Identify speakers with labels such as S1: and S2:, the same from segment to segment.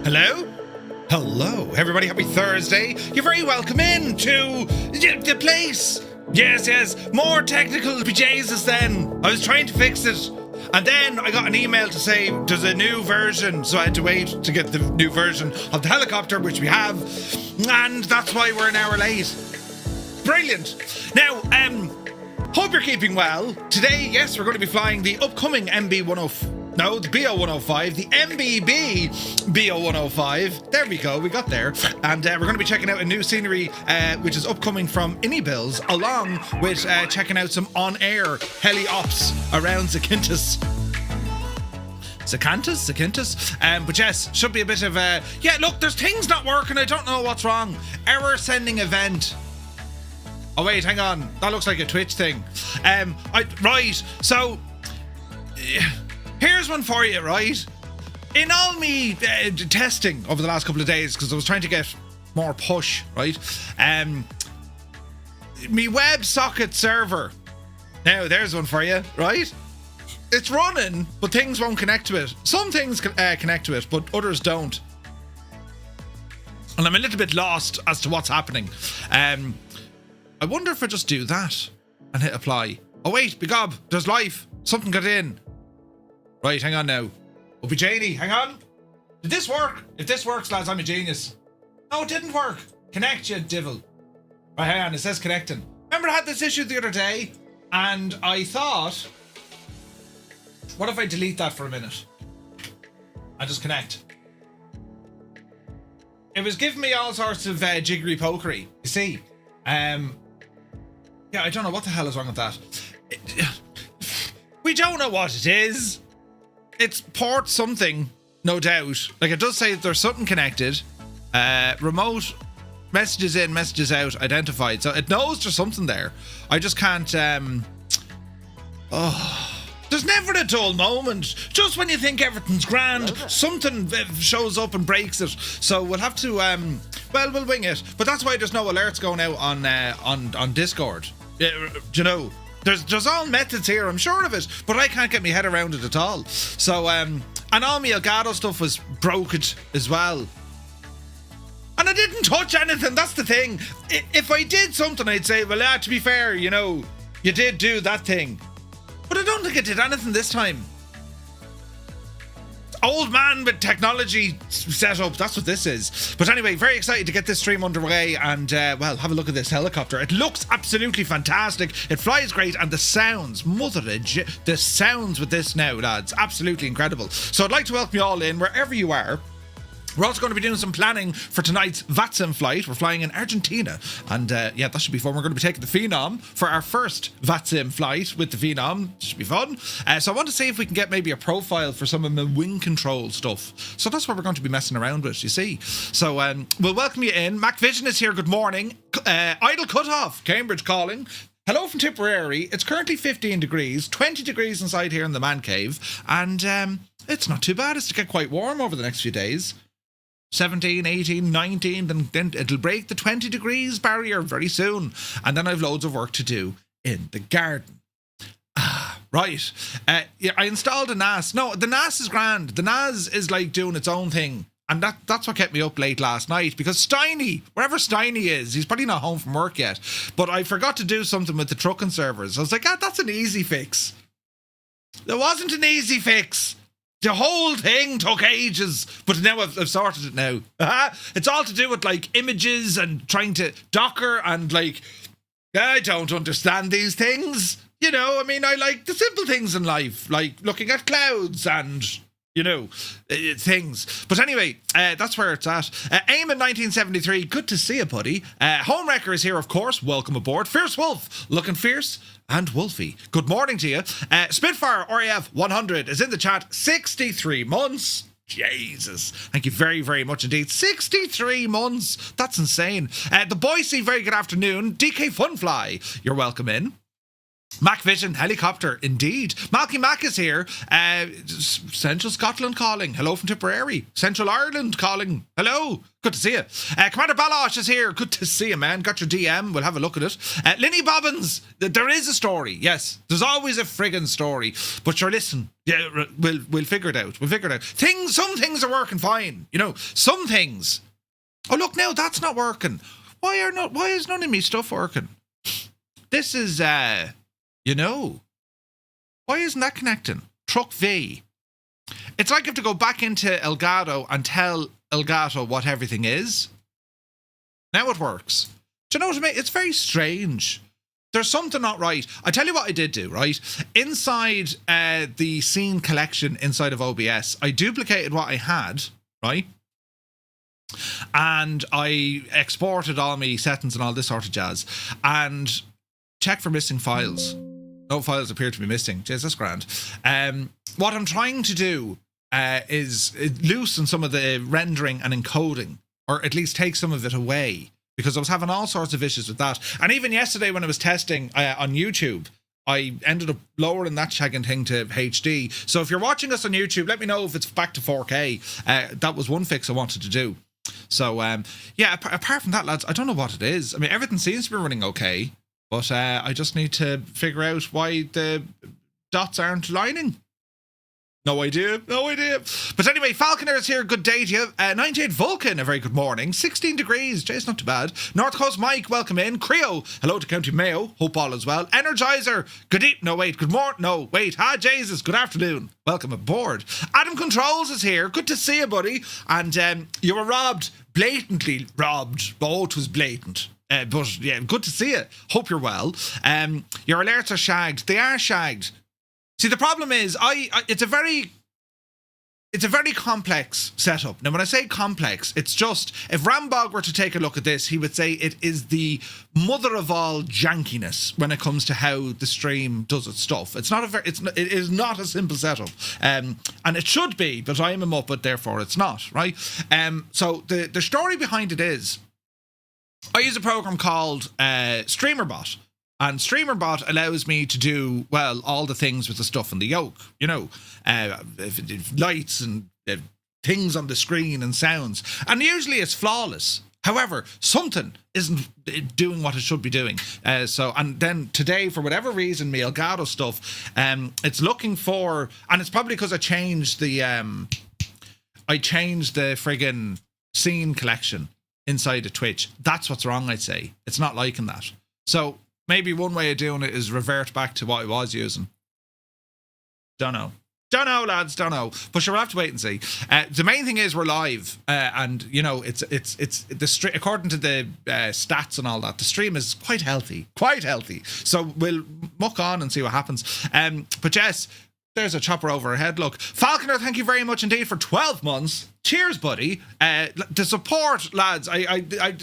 S1: Hello? Hello, everybody. Happy Thursday. You're very welcome in to the place. Yes. More technical bejesus then. I was trying to fix it. And then I got an email to say there's a new version. So I had to wait to get the new version of the helicopter, which we have. And that's why we're an hour late. Brilliant. Now, hope you're keeping well. Today, yes, we're going to be flying the upcoming the BO 105, the MBB Bo 105. There we go, we got there. And we're going to be checking out a new scenery which is upcoming from iniBuilds, along with checking out some OnAir Heli ops around Zakynthos. Zakynthos. But yes, should be a bit of yeah, look, there's things not working. I don't know what's wrong. Error sending event. Oh wait, hang on. That looks like a Twitch thing. Right, so here's one for you, right? In all me testing over the last couple of days, because I was trying to get more push, right? Me WebSocket server. Now, there's one for you, right? It's running, but things won't connect to it. Some things connect to it, but others don't. And I'm a little bit lost as to what's happening. I wonder if I just do that and hit apply. Oh wait, begob, there's life. Something got in. Right, hang on now. Uppy Janie, hang on. Did this work? If this works, lads, I'm a genius. No, it didn't work. Connect, you divil. Right, hang on, it says connecting. Remember I had this issue the other day? And I thought, what if I delete that for a minute? And just connect. It was giving me all sorts of jiggery pokery. You see? Yeah, I don't know what the hell is wrong with that. We don't know what it is. It's port something, no doubt. Like, it does say that there's something connected. Remote messages in, messages out, identified. So it knows there's something there. I just can't, there's never a dull moment. Just when you think everything's grand, something shows up and breaks it. So we'll have to, well, we'll wing it. But that's why there's no alerts going out on Discord. You know, there's all methods here, I'm sure of it, but I can't get my head around it at all. So, and all my Elgato stuff was broken as well. And I didn't touch anything, that's the thing. If I did something, I'd say, well, to be fair, you know, you did do that thing. But I don't think I did anything this time. Old man with technology set up, that's what this is. But anyway, very excited to get this stream underway and, well, have a look at this helicopter. It looks absolutely fantastic. It flies great, and the sounds, the sounds with this now, lads, absolutely incredible. So I'd like to welcome you all in, wherever you are. We're also going to be doing some planning for tonight's VATSIM flight. We're flying in Argentina, and yeah, that should be fun. We're going to be taking the Phenom for our first VATSIM flight with the Phenom. It should be fun. So I want to see if we can get maybe a profile for some of the wing control stuff. So that's what we're going to be messing around with, you see. So we'll welcome you in. Mac Vision is here. Good morning. Idle Cutoff, Cambridge calling. Hello from Tipperary. It's currently 15 degrees, 20 degrees inside here in the man cave, and it's not too bad. It's to get quite warm over the next few days. 17, 18, 19, then it'll break the 20 degrees barrier very soon. And then I've loads of work to do in the garden. Right. Yeah, I installed a NAS. No, the NAS is grand. The NAS is like doing its own thing. And that's what kept me up late last night, because Steiny, wherever Steiny is, he's probably not home from work yet. But I forgot to do something with the trucking servers. I was like, that's an easy fix. There wasn't an easy fix. The whole thing took ages, but now I've sorted it now. It's all to do with like images and trying to Docker and like, I don't understand these things. You know, I mean, I like the simple things in life, like looking at clouds and, you know, things. But anyway, that's where it's at. AIM in 1973, good to see you, buddy. Homewrecker is here, of course. Welcome aboard. Fierce Wolf, looking fierce and wolfy. Good morning to you. Spitfire RAF 100 is in the chat. 63 months. Jesus. Thank you very, very much indeed. 63 months. That's insane. The Boise, very good afternoon. DK Funfly, you're welcome in. Mac Vision helicopter, indeed. Malky Mac is here. Central Scotland calling. Hello from Tipperary. Central Ireland calling. Hello. Good to see you. Commander Balosh is here. Good to see you, man. Got your DM. We'll have a look at it. Linny Bobbins. There is a story. Yes. There's always a friggin' story. But sure, listen. Yeah, we'll figure it out. We'll figure it out. Some things are working fine. You know, some things. Oh, look now. That's not working. Why is none of me stuff working? This is, you know, why isn't that connecting? Truck V. It's like you have to go back into Elgato and tell Elgato what everything is. Now it works. Do you know what I mean? It's very strange. There's something not right. I tell you what I did do, right? Inside the scene collection inside of OBS, I duplicated what I had, right? And I exported all my settings and all this sort of jazz. And check for missing files. No files appear to be missing. Jeez, that's grand. What I'm trying to do is loosen some of the rendering and encoding, or at least take some of it away, because I was having all sorts of issues with that. And even yesterday when I was testing on YouTube, I ended up lowering that shagging thing to HD. So if you're watching us on YouTube, let me know if it's back to 4K. That was one fix I wanted to do. So, yeah, apart from that, lads, I don't know what it is. I mean, everything seems to be running okay. But I just need to figure out why the dots aren't lining. No idea. But anyway, Falconer is here. Good day to you. 98 Vulcan, a very good morning. 16 degrees. Jay's not too bad. North Coast Mike, welcome in. Creo, hello to County Mayo. Hope all is well. Energizer, good evening. No, wait. Good morning. No, wait. Hi, Jesus. Good afternoon. Welcome aboard. Adam Controls is here. Good to see you, buddy. And you were robbed. Blatantly robbed. Oh, it was blatant. But yeah, good to see you. Hope you're well. Your alerts are shagged. They are shagged. See, the problem is, it's a very complex setup. Now, when I say complex, it's just, if Rambog were to take a look at this, he would say it is the mother of all jankiness when it comes to how the stream does its stuff. It is not a simple setup. And it should be, but I am a muppet, therefore it's not, right? So the story behind it is, I use a program called StreamerBot, and StreamerBot allows me to do, well, all the things with the stuff in the yoke, you know, lights and things on the screen and sounds, and usually it's flawless. However, something isn't doing what it should be doing. And then today, for whatever reason, my Elgato stuff, it's looking for, and it's probably because I changed the friggin' scene collection inside of Twitch. That's what's wrong, I'd say. It's not liking that. So maybe one way of doing it is revert back to what I was using. Don't know, lads. Don't know. But sure, we'll have to wait and see. The main thing is we're live, and you know, it's according to the stats and all that, the stream is quite healthy. So we'll muck on and see what happens. But yes, there's a chopper over our head. Look, Falconer, thank you very much indeed for 12 months. Cheers, buddy. The support, lads.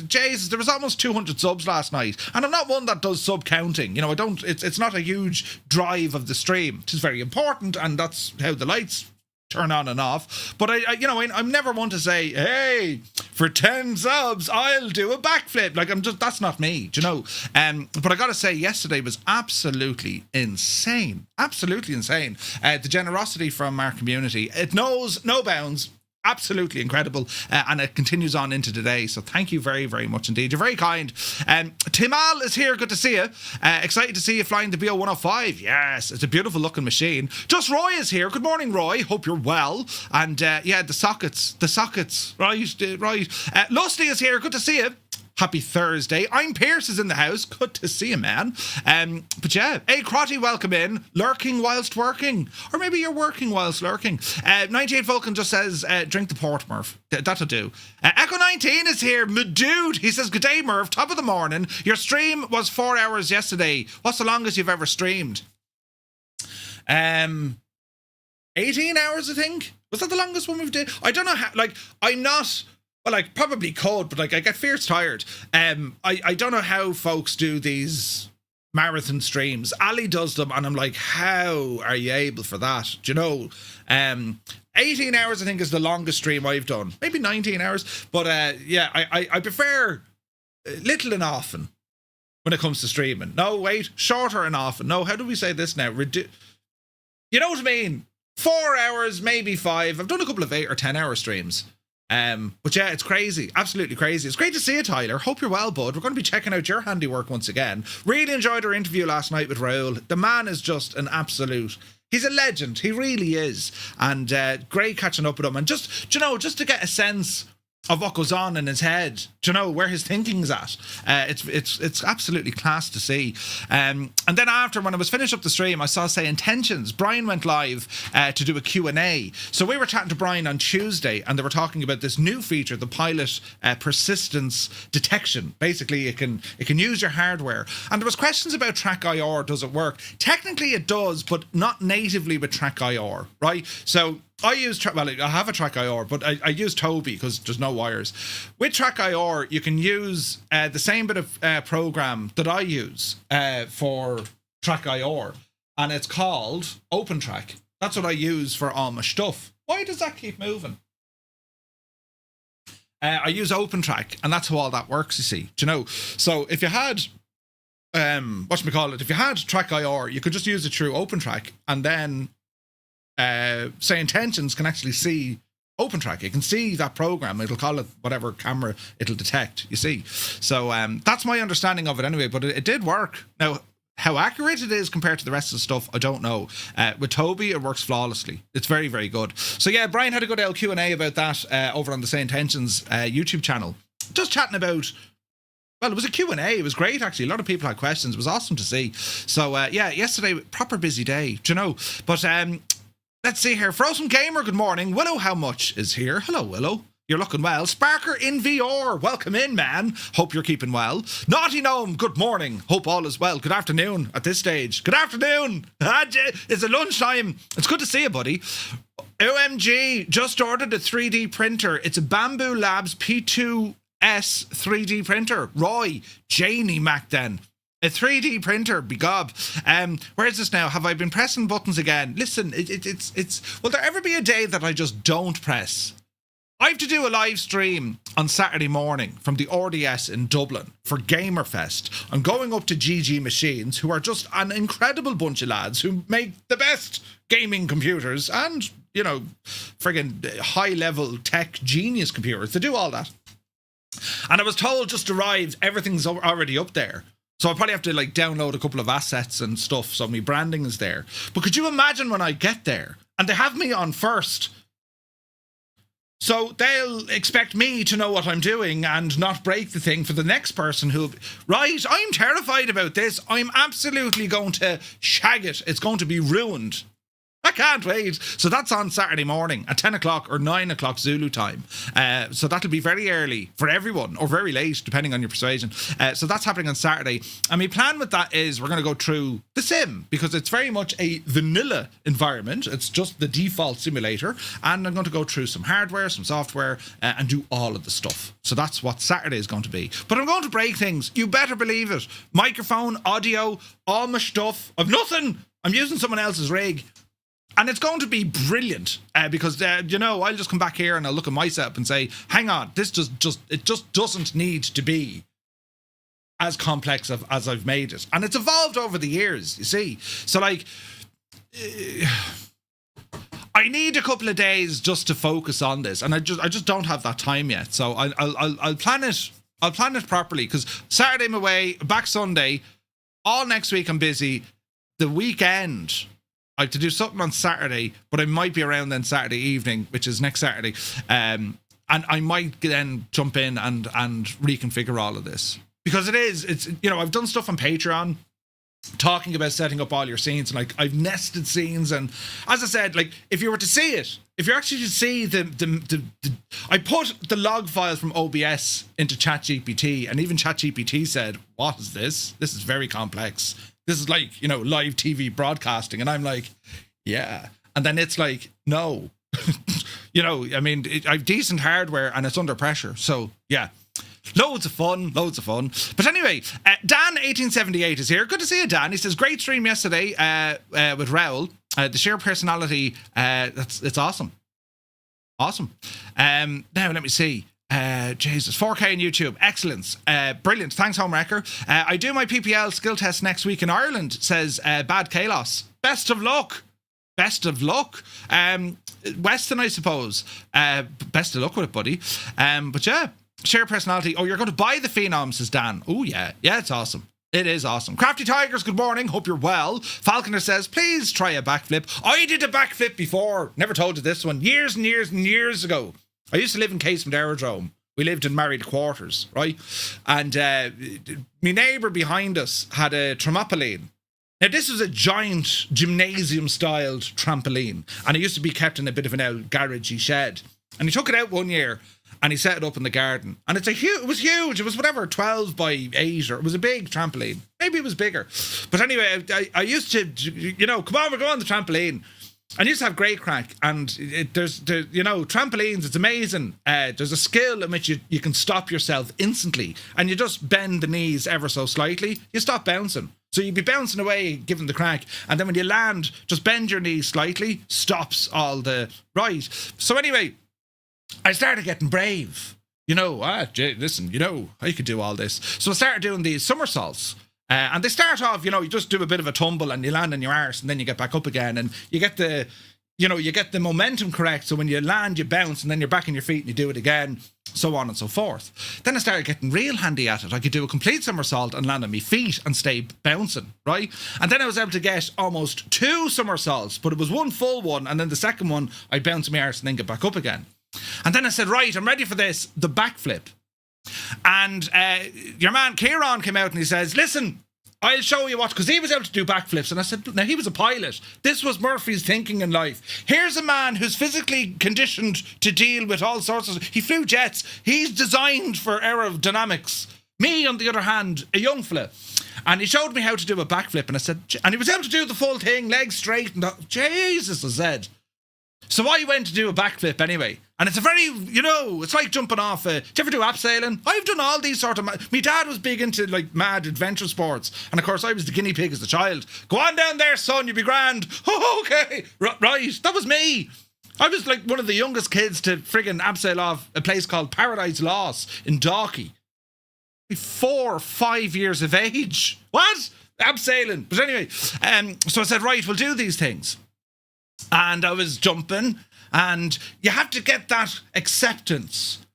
S1: Jesus, there was almost 200 subs last night, and I'm not one that does sub counting. You know, it's not a huge drive of the stream. It is very important, and that's how the lights turn on and off. But I'm never one to say, hey, for 10 subs, I'll do a backflip. Like, that's not me, do you know? But I gotta say, yesterday was absolutely insane. Absolutely insane. The generosity from our community, it knows no bounds. Absolutely incredible, and it continues on into today. So thank you very, very much indeed. You're very kind. Timal is here. Good to see you. Excited to see you flying the Bo 105. Yes, it's a beautiful looking machine. Just Roy is here. Good morning, Roy. Hope you're well. And yeah, the sockets. Right. Lusty is here. Good to see you. Happy Thursday. I'm Pierce is in the house. Good to see you, man. But yeah, hey, Crotty, welcome in. Lurking whilst working. Or maybe you're working whilst lurking. 98 Vulcan just says, drink the port, Murph. That'll do. Echo 19 is here. My dude. He says, good day, Murph. Top of the morning. Your stream was 4 hours yesterday. What's the longest you've ever streamed? 18 hours, I think. Was that the longest one we've did? I don't know how, like, I'm not... Well, I probably could, but like I get fierce tired. I don't know how folks do these marathon streams. Ali does them, and I'm like, how are you able for that? Do you know? 18 hours, I think, is the longest stream I've done. Maybe 19 hours, but yeah, I prefer little and often. when it comes to streaming. No, wait, shorter and often. No, how do we say this now? You know what I mean? 4 hours, maybe 5. I've done a couple of 8 or 10 hour streams. But yeah, it's crazy. Absolutely crazy. It's great to see you, Tyler. Hope you're well, bud. We're going to be checking out your handiwork once again. Really enjoyed our interview last night with Raoul. The man is just an absolute... He's a legend. He really is. And great catching up with him. And just, you know, just to get a sense of what goes on in his head, do you know, where his thinking's at. It's absolutely class to see. And then after, when I was finished up the stream, I saw Say Intentions. Brian went live to do a Q&A. So we were chatting to Brian on Tuesday, and they were talking about this new feature, the pilot persistence detection. Basically, it can use your hardware. And there was questions about Track IR. Does it work? Technically, it does, but not natively with Track IR, right? So I use, I have a Track IR, but I use Toby because there's no wires. With Track IR, you can use the same bit of program that I use for Track IR, and it's called OpenTrack. That's what I use for all my stuff. Why does that keep moving? I use OpenTrack, and that's how all that works, you see. Do you know? So if you had, if you had Track IR, you could just use it through OpenTrack, and then Say Intentions can actually see OpenTrack. You can see that program. It'll call it whatever camera it'll detect, you see. So that's my understanding of it anyway, but it did work. Now, how accurate it is compared to the rest of the stuff, I don't know. With Toby, it works flawlessly. It's very, very good. So yeah, Brian had a good Q&A about that over on the Say Intentions YouTube channel. Just chatting about... Well, it was a Q&A. It was great, actually. A lot of people had questions. It was awesome to see. So yeah, yesterday, proper busy day, do you know? But... let's see here. Frozen Gamer, good morning. Willow, how much is here? Hello, Willow. You're looking well. Sparker in VR. Welcome in, man. Hope you're keeping well. Naughty Gnome, good morning. Hope all is well. Good afternoon at this stage. Good afternoon. It's a lunchtime. It's good to see you, buddy. OMG, just ordered a 3D printer. It's a Bamboo Labs P2S 3D printer. Roy, Janie Mac then. A 3D printer, begob. Where is this now? Have I been pressing buttons again? Listen, it's... Will there ever be a day that I just don't press? I have to do a live stream on Saturday morning from the RDS in Dublin for Gamerfest. I'm going up to GG Machines, who are just an incredible bunch of lads who make the best gaming computers and, you know, friggin' high-level tech genius computers. They do all that. And I was told just arrived, everything's already up there. So I'll probably have to like download a couple of assets and stuff so my branding is there. But could you imagine when I get there and they have me on first? So they'll expect me to know what I'm doing and not break the thing for the next person who... Right, I'm terrified about this. I'm absolutely going to shag it. It's going to be ruined. I can't wait. So that's on Saturday morning at 10 o'clock or 9 o'clock Zulu time. So that'll be very early for everyone, or very late, depending on your persuasion. So that's happening on Saturday. And my plan with that is we're going to go through the sim, because it's very much a vanilla environment. It's just the default simulator. And I'm going to go through some hardware, some software, and do all of the stuff. So that's what Saturday is going to be. But I'm going to break things. You better believe it. Microphone, audio, all my stuff. I've nothing. I'm using someone else's rig. And it's going to be brilliant because, you know, I'll just come back here and I'll look at my setup and say, hang on, this it just doesn't need to be as complex as I've made it. And it's evolved over the years, you see. So, like, I need a couple of days just to focus on this. And I just don't have that time yet. So I'll plan it. I'll plan it properly because Saturday I'm away, back Sunday, all next week I'm busy. The weekend... I have to do something on Saturday, but I might be around then Saturday evening, which is next Saturday. And I might then jump in and reconfigure all of this. Because it's, you know, I've done stuff on Patreon talking about setting up all your scenes, and like I've nested scenes, and as I said, like if you were to see it, if you're actually to see the I put the log file from OBS into ChatGPT, and even ChatGPT said, what is this? This is very complex. This is like, you know, live TV broadcasting. And I'm like, yeah. And then it's like, no. You know, I mean, I have decent hardware and it's under pressure. So, yeah. Loads of fun. But anyway, Dan1878 is here. Good to see you, Dan. He says, great stream yesterday with Raoul. The sheer personality, it's awesome. Awesome. Now, let me see. Jesus, 4K on YouTube. Excellence. Brilliant. Thanks, Homewrecker. I do my PPL skill test next week in Ireland, says Bad Kalos. Best of luck. Best of luck. Weston, I suppose. Best of luck with it, buddy. But yeah, share personality. Oh, you're going to buy the Phenom, says Dan. Oh, yeah. Yeah, it's awesome. It is awesome. Crafty Tigers, good morning. Hope you're well. Falconer says, please try a backflip. I did a backflip before. Never told you this one. Years and years and years ago. I used to live in Casement Aerodrome. We lived in married quarters, right? And my neighbour behind us had a trampoline. Now, this was a giant gymnasium-styled trampoline. And it used to be kept in a bit of an old garagey shed. And he took it out one year and he set it up in the garden. And it was huge. It was whatever, 12 by 8, or it was a big trampoline. Maybe it was bigger. But anyway, I used to, come on, we're going on the trampoline. And I used to have great crack. And there's trampolines, it's amazing. There's a skill in which you can stop yourself instantly. And you just bend the knees ever so slightly. You stop bouncing. So you'd be bouncing away, giving the crack. And then when you land, just bend your knees slightly, stops all the... Right. So anyway, I started getting brave. Listen, I could do all this. So I started doing these somersaults. And they start off, you just do a bit of a tumble and you land on your arse and then you get back up again. And you get the momentum correct. So when you land, you bounce and then you're back on your feet and you do it again, so on and so forth. Then I started getting real handy at it. I could do a complete somersault and land on my feet and stay bouncing, right? And then I was able to get almost 2 somersaults, but it was one full one. And then the second one, I'd bounce on my arse and then get back up again. And then I said, right, I'm ready for this, the backflip. And your man Kieran came out and he says, listen, I'll show you what, because he was able to do backflips. And I said, now he was a pilot. This was Murphy's thinking in life. Here's a man who's physically conditioned to deal with all sorts of... He flew jets. He's designed for aerodynamics. Me, on the other hand, a young fella. And he showed me how to do a backflip. And I said, and he was able to do the full thing, legs straight. And Jesus, I said. So I went to do a backflip anyway. And it's a very, it's like jumping off. Do you ever do abseiling? I've done all these sort of... My dad was big into mad adventure sports. And of course I was the guinea pig as a child. Go on down there, son, you'll be grand. Oh, okay. Right, that was me. I was like one of the youngest kids to friggin' abseil off a place called Paradise Lost in Dalkey. 4 or 5 years of age. What? Abseiling. But anyway, so I said, right, we'll do these things. And I was jumping, and you have to get that acceptance.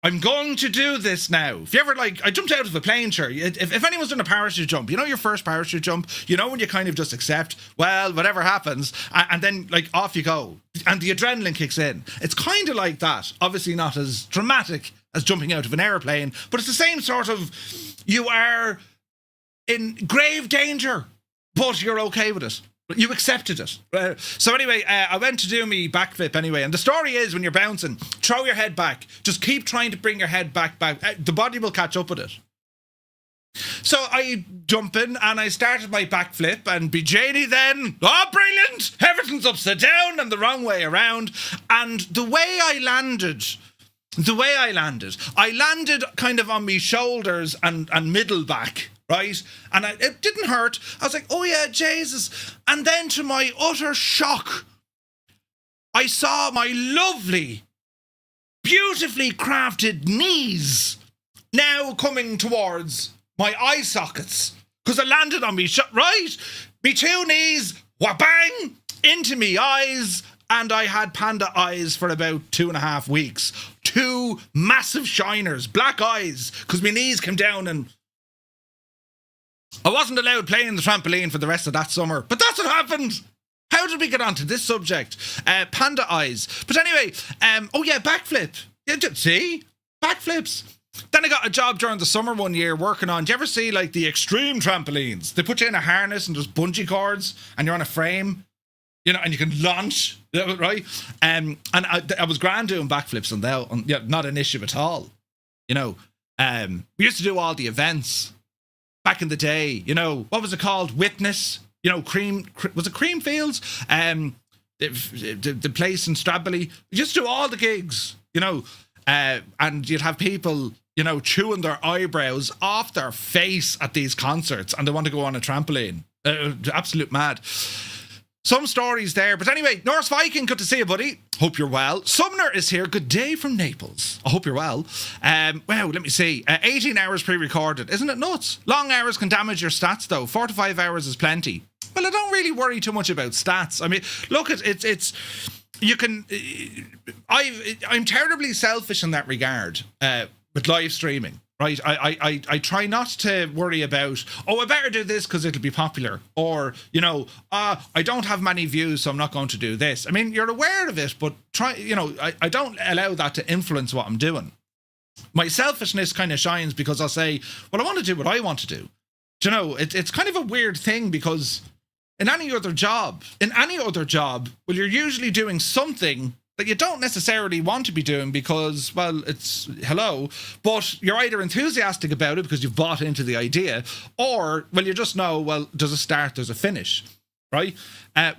S1: I'm going to do this now. If you ever, I jumped out of a plane, sure. If anyone's done a parachute jump, your first parachute jump, when you kind of just accept, well, whatever happens, and then, off you go. And the adrenaline kicks in. It's kind of like that. Obviously not as dramatic as jumping out of an airplane, but it's the same sort of, you are in grave danger, but you're okay with it. You accepted it. So anyway, I went to do my backflip anyway. And the story is, when you're bouncing, throw your head back. Just keep trying to bring your head back. The body will catch up with it. So I jump in and I started my backflip, and be Janie then, oh, brilliant! Everything's upside down and the wrong way around. And the way I landed kind of on me shoulders and middle back. Right? And it didn't hurt. I was like, oh yeah, Jesus. And then to my utter shock, I saw my lovely, beautifully crafted knees now coming towards my eye sockets. Because I landed on me, right? Me 2 knees, wha-bang, into me eyes. And I had panda eyes for about 2.5 weeks. 2 massive shiners, black eyes, because my knees came down and... I wasn't allowed playing the trampoline for the rest of that summer, but that's what happened. How did we get onto this subject? Panda eyes. But anyway, backflip. See? Backflips. Then I got a job during the summer one year working on, do you ever see the extreme trampolines? They put you in a harness and there's bungee cords and you're on a frame, and you can launch, right? And I was grand doing backflips on that, not an issue at all. We used to do all the events. Back in the day, what was it called? Witness, was it Creamfields? The place in Stradbally. We used to do all the gigs, and you'd have people, chewing their eyebrows off their face at these concerts, and they want to go on a trampoline. Absolute mad. Some stories there. But anyway, Norse Viking, good to see you, buddy. Hope you're well. Sumner is here. Good day from Naples. I hope you're well. Wow, let me see. 18 hours pre-recorded. Isn't it nuts? Long hours can damage your stats, though. 4 to 5 hours is plenty. Well, I don't really worry too much about stats. I mean, look, it's you can... I'm terribly selfish in that regard with live streaming. Right, I try not to worry about, I better do this because it'll be popular, or, I don't have many views, so I'm not going to do this. I mean, you're aware of it, but I don't allow that to influence what I'm doing. My selfishness kind of shines because I'll say, well, I want to do what I want to do. Do you know, it's kind of a weird thing because in any other job, well, you're usually doing something that you don't necessarily want to be doing because, well, it's hello, but you're either enthusiastic about it because you've bought into the idea, or, well, you just know, well, there's a start, there's a finish, right?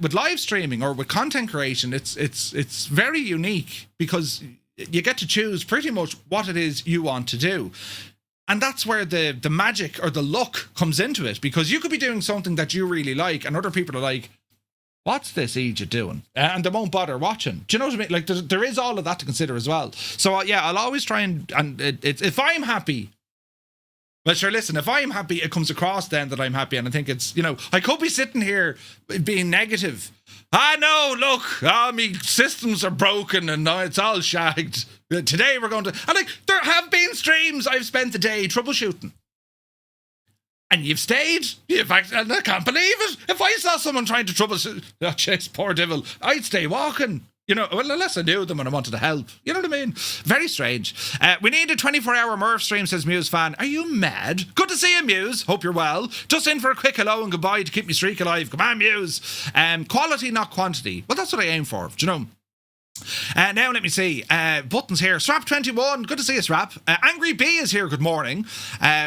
S1: With live streaming or with content creation, it's very unique because you get to choose pretty much what it is you want to do. And that's where the magic or the luck comes into it, because you could be doing something that you really like and other people are like, what's this idiot doing? And they won't bother watching. Do you know what I mean? Like, there is all of that to consider as well. So, yeah, I'll always try and if I'm happy, well, sure, listen, if I'm happy, it comes across then that I'm happy. And I think it's, I could be sitting here being negative. No, look, my systems are broken and it's all shagged. Today we're going to, and like, there have been streams I've spent the day troubleshooting. And you've stayed. In fact, I can't believe it. If I saw someone trying to troubleshoot, jeez, poor devil, I'd stay walking. Well, unless I knew them and I wanted to help. You know what I mean? Very strange. We need a 24-hour Murph stream, says Muse fan. Are you mad? Good to see you, Muse. Hope you're well. Just in for a quick hello and goodbye to keep me streak alive. Come on, Muse. Quality, not quantity. Well, that's what I aim for. Do you know? Now let me see. Buttons here. Swap21, good to see you, Swap. Angry B is here, good morning.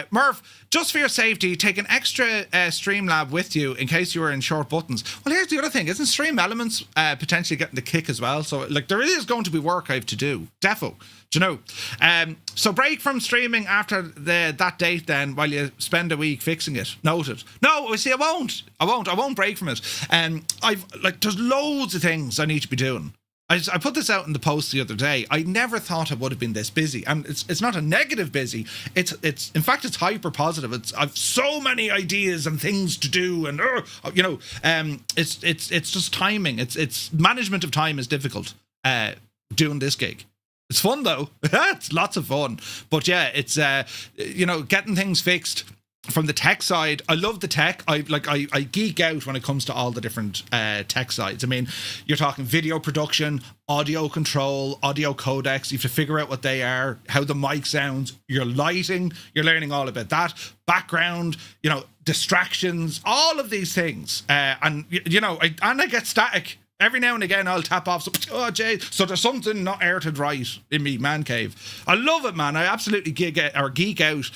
S1: Murph, just for your safety, take an extra Streamlab with you in case you are in short buttons. Well, here's the other thing. Isn't Stream Elements potentially getting the kick as well? So, like, there is going to be work I have to do. Defo. Do you know? So break from streaming after that date then while you spend a week fixing it. Noted. No, see, I won't break from it. There's loads of things I need to be doing. I put this out in the post the other day. I never thought it would have been this busy, and it's not a negative busy. It's in fact it's hyper positive. I've so many ideas and things to do, and it's just timing. It's management of time is difficult. Doing this gig, it's fun though. It's lots of fun, but yeah, it's getting things fixed. From the tech side, I love the tech. I geek out when it comes to all the different tech sides. I mean, you're talking video production, audio control, audio codecs. You have to figure out what they are, how the mic sounds, your lighting. You're learning all about that. Background, distractions, all of these things. I get static. Every now and again, I'll tap off. So there's something not airted right in me man cave. I love it, man. I absolutely geek out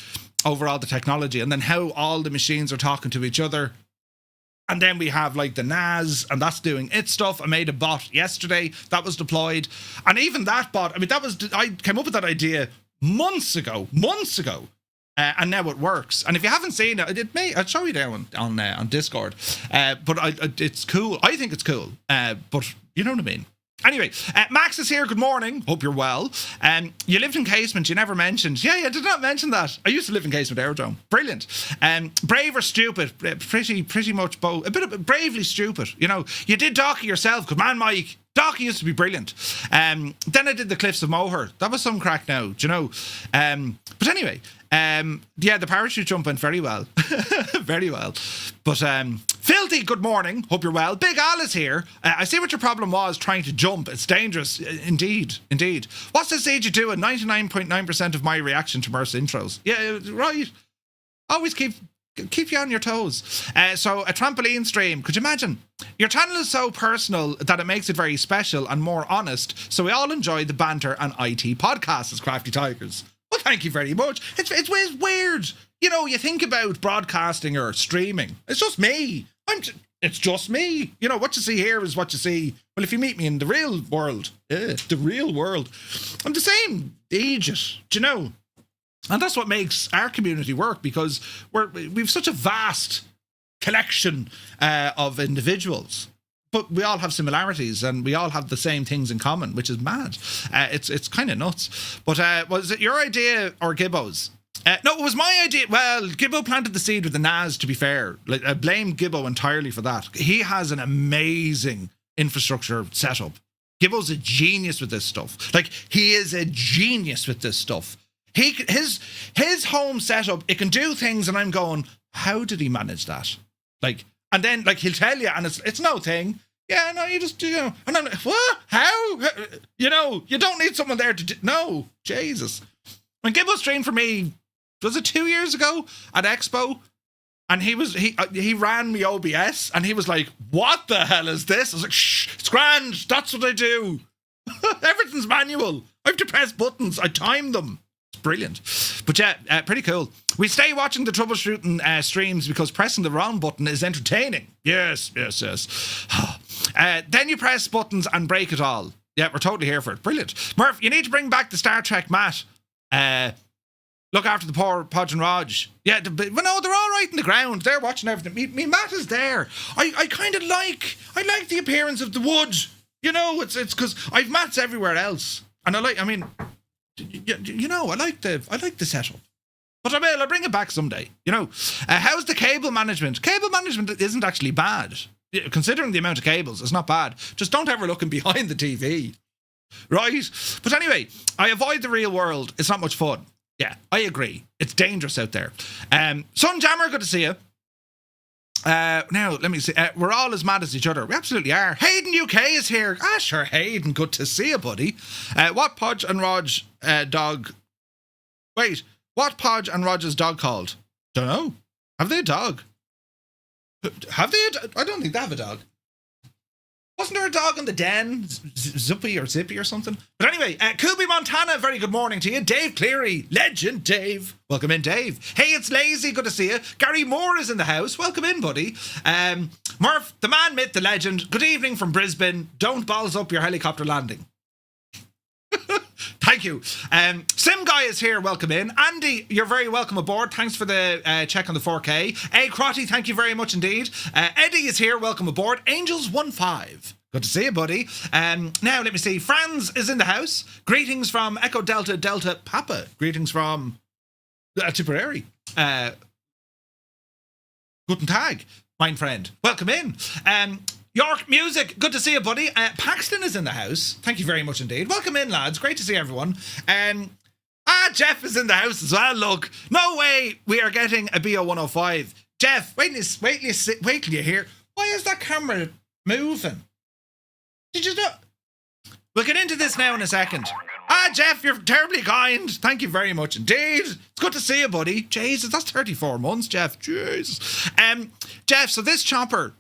S1: over all the technology, and then how all the machines are talking to each other. And then we have like the NAS, and that's doing its stuff. I made a bot yesterday that was deployed, and even that bot, I came up with that idea months ago, and now it works. And if you haven't seen it, I'll show you there on Discord. But it's cool. I think it's cool. But you know what I mean. Anyway, Max is here. Good morning. Hope you're well. You lived in Casement. You never mentioned. Yeah, I did not mention that. I used to live in Casement Aerodrome. Brilliant. Brave or stupid? Pretty much both. A bit of bravely stupid. You did Docky yourself. Good man, Mike. Docky used to be brilliant. Then I did the Cliffs of Moher. That was some crack now. Do you know? But anyway, the parachute jump went very well. Very well. But Filthy, good morning. Hope you're well. Big Al is here. I see what your problem was trying to jump. It's dangerous. Indeed. What's this age you doing? 99.9% of my reaction to Merce intros. Yeah, right. Always keep you on your toes. So a trampoline stream. Could you imagine? Your channel is so personal that it makes it very special and more honest. So we all enjoy the banter and IT podcasts as Crafty Tigers. Well, thank you very much. It's weird. You think about broadcasting or streaming. It's just me. It's just me. What you see here is what you see. Well, if you meet me in the real world, I'm the same age, do you know? And that's what makes our community work, because we've such a vast collection of individuals but we all have similarities and we all have the same things in common, which is mad. It's kind of nuts. But was it your idea or Gibbo's? No, it was my idea. Well, Gibbo planted the seed with the NAS, to be fair. Like, I blame Gibbo entirely for that. He has an amazing infrastructure setup. Gibbo's a genius with this stuff. Like, he is a genius with this stuff. His home setup, it can do things, and I'm going, how did he manage that? Like, and then, like, he'll tell you, and it's no thing. Yeah, no, you just, and I'm like, what? How? You don't need someone there to do. No, Jesus. When Gibbo streamed for me, was it 2 years ago at Expo? And he ran me OBS, and he was like, what the hell is this? I was like, shh, it's grand. That's what I do. Everything's manual. I have to press buttons. I time them. It's brilliant. But yeah, pretty cool. We stay watching the troubleshooting streams because pressing the wrong button is entertaining. Yes. Then you press buttons and break it all. Yeah, we're totally here for it. Brilliant. Murph, you need to bring back the Star Trek mat. Look after the poor Podge and Raj. Yeah, but no, they're all right in the ground. They're watching everything. Me mat is there. I kind of like the appearance of the wood. It's because I've mats everywhere else, and I like the setup. But I'll bring it back someday. How's the cable management? Cable management isn't actually bad, considering the amount of cables. It's not bad. Just don't ever look in behind the TV, right? But anyway, I avoid the real world. It's not much fun. Yeah, I agree. It's dangerous out there. Sunjammer, good to see you. Now, let me see. We're all as mad as each other. We absolutely are. Hayden UK is here. Ah, sure, Hayden. Good to see you, buddy. What Podge and Raj dog... Wait, what Podge and Raj's dog called? Don't know. Have they a dog? Have they I don't think they have a dog. Wasn't there a dog in the den? Zippy or something? But anyway, Kubi Montana, very good morning to you. Dave Cleary, legend Dave. Welcome in, Dave. Hey, it's Lazy, good to see you. Gary Moore is in the house. Welcome in, buddy. Murph, the man, myth, the legend. Good evening from Brisbane. Don't balls up your helicopter landing. Thank you. Sim Guy is here. Welcome in. Andy, you're very welcome aboard. Thanks for the check on the 4K. A Crotty, thank you very much indeed. Eddie is here. Welcome aboard. Angels15. Good to see you, buddy. Now, let me see. Franz is in the house. Greetings from Echo Delta Delta Papa. Greetings from Tipperary. Guten Tag, mein friend. Welcome in. York Music, good to see you, buddy. Paxton is in the house. Thank you very much indeed. Welcome in, lads. Great to see everyone. Jeff is in the house as well. Look, no way we are getting a BO105. Jeff, wait till you hear. Why is that camera moving? Did you know? We'll get into this now in a second. Jeff, you're terribly kind. Thank you very much indeed. It's good to see you, buddy. Jesus, that's 34 months, Jeff. Jesus. Jeff, so this chopper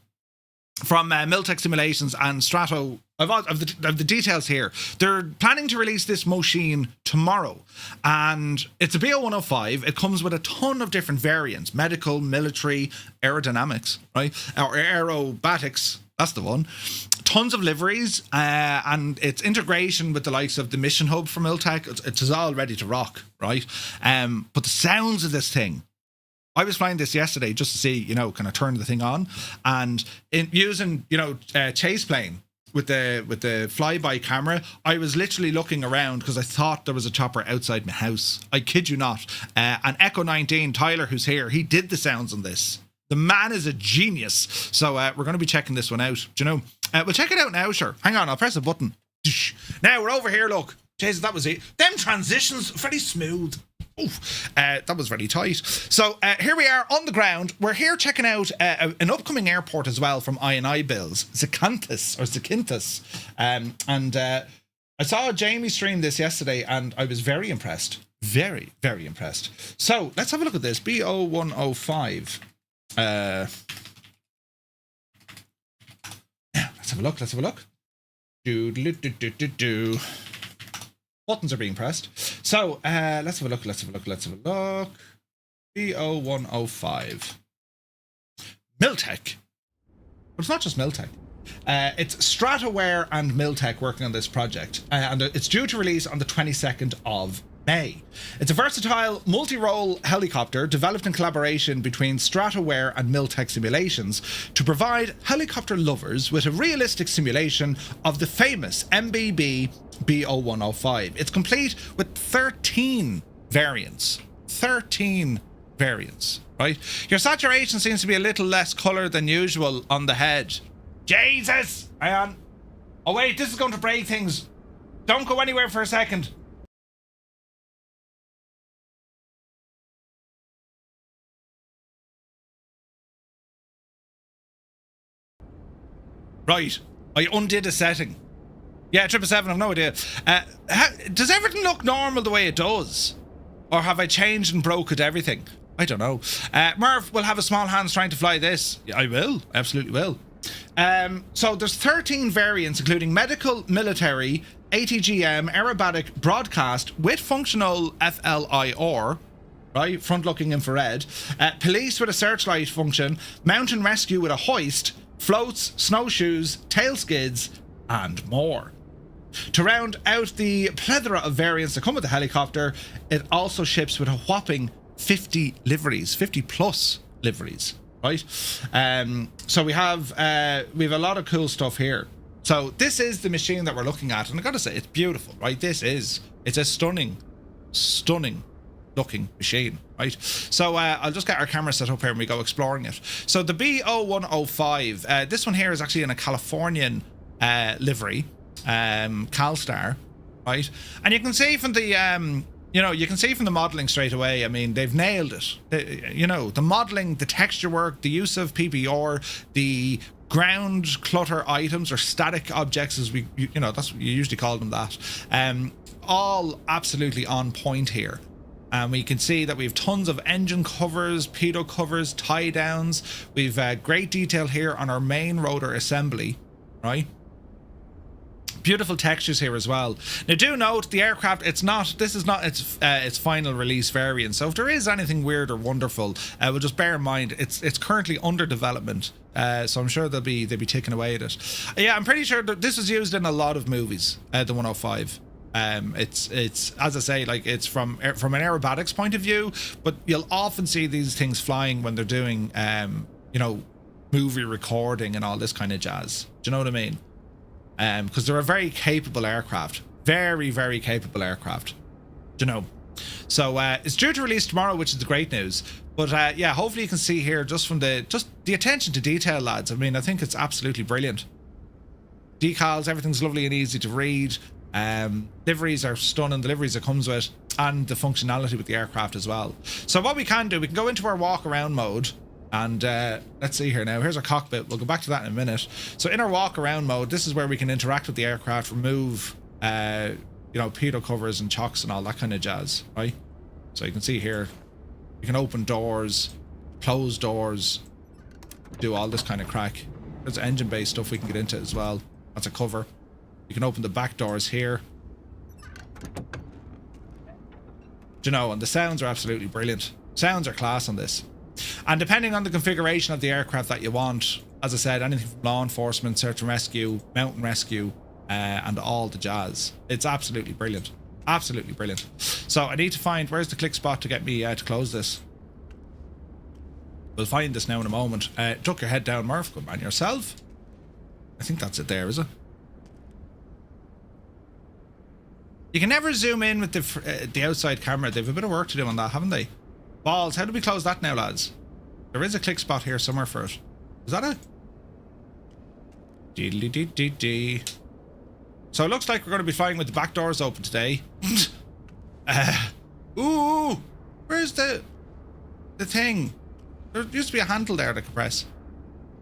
S1: from Miltech Simulations and Strato, of the details here. They're planning to release this machine tomorrow, and it's a BO105. It comes with a ton of different variants: medical, military, aerodynamics, right? Or aerobatics. That's the one. Tons of liveries, and its integration with the likes of the Mission Hub from Miltech. It's all ready to rock, right? But the sounds of this thing. I was flying this yesterday just to see, kind of turn the thing on, and using, chase plane with the flyby camera, I was literally looking around because I thought there was a chopper outside my house. I kid you not. And Echo 19, Tyler, who's here, he did the sounds on this. The man is a genius. So we're going to be checking this one out. Do you know? We'll check it out now, sure. Hang on, I'll press a button. Now we're over here, look. Jesus, that was it. Them transitions, very smooth. Oof, that was very tight. So here we are on the ground. We're here checking out an upcoming airport as well from iniBuilds Zakynthos. I saw Jamie stream this yesterday and I was very impressed. Very, very impressed. So let's have a look at this. BO105. Let's have a look. Do. Buttons are being pressed. So let's have a look. BO105. Miltech. But it's not just Miltech. It's Stratoware and Miltech working on this project. And it's due to release on the 22nd of May. It's a versatile, multi-role helicopter developed in collaboration between Stratoware and Miltech Simulations to provide helicopter lovers with a realistic simulation of the famous MBB Bo 105. It's complete with 13 variants. 13 variants, right? Your saturation seems to be a little less colour than usual on the head. Jesus! Hang on. Oh wait, this is going to break things. Don't go anywhere for a second. Right, I undid a setting. Yeah, 777, I've no idea. Does everything look normal the way it does? Or have I changed and broken everything? I don't know. Murph will have a small hands trying to fly this. I will, absolutely will. So there's 13 variants, including medical, military, ATGM, aerobatic, broadcast, with functional FLIR, right, front-looking infrared, police with a searchlight function, mountain rescue with a hoist, floats, snowshoes, tail skids, and more. To round out the plethora of variants that come with the helicopter, it also ships with a whopping 50 liveries, 50 plus liveries, right? So we have a lot of cool stuff here. So this is the machine that we're looking at, and I gotta say, it's beautiful, right? It's a stunning looking machine, right? So I'll just get our camera set up here and we go exploring it. So the Bo 105, this one here is actually in a Californian livery, CalStar, right? And you can see from the you can see from the modeling straight away. I mean, they've nailed it. The modeling, the texture work, the use of PBR, the ground clutter items or static objects, as that's what you usually call them, that all absolutely on point here. And we can see that we have tons of engine covers, pitot covers, tie downs. We've great detail here on our main rotor assembly, right? Beautiful textures here as well. Now do note the aircraft, this is not its final release variant, so if there is anything weird or wonderful, we'll just bear in mind it's currently under development, so I'm sure they'll be ticking away at it. Yeah, I'm pretty sure that this was used in a lot of movies, the 105. It's as I say, like, it's from an aerobatics point of view, but you'll often see these things flying when they're doing movie recording and all this kind of jazz. Do you know what I mean? Because they're a very capable aircraft, very, very capable aircraft. Do you know? So it's due to release tomorrow, which is the great news. But yeah, hopefully you can see here just from the attention to detail, lads. I mean, I think it's absolutely brilliant. Decals, everything's lovely and easy to read. Liveries are stunning, the liveries it comes with, and the functionality with the aircraft as well. So what we can do, we can go into our walk around mode, and let's see here now. Here's our cockpit. We'll go back to that in a minute. So in our walk around mode, this is where we can interact with the aircraft, remove pitot covers and chocks and all that kind of jazz, right? So you can see here, you can open doors, close doors, do all this kind of crack. There's engine based stuff we can get into as well. That's a cover. You can open the back doors here. Do you know, and the sounds are absolutely brilliant. Sounds are class on this. And depending on the configuration of the aircraft that you want, as I said, anything from law enforcement, search and rescue, mountain rescue, and all the jazz. It's absolutely brilliant. Absolutely brilliant. So I need to find, where's the click spot to get me to close this? We'll find this now in a moment. Duck your head down, Murph. Good man yourself. I think that's it there, is it? You can never zoom in with the outside camera. They've a bit of work to do on that, haven't they? Balls, how do we close that now, lads? There is a click spot here somewhere for it. Is that it? Dee. So it looks like we're going to be flying with the back doors open today. Ooh, where's the thing? There used to be a handle there that I could press.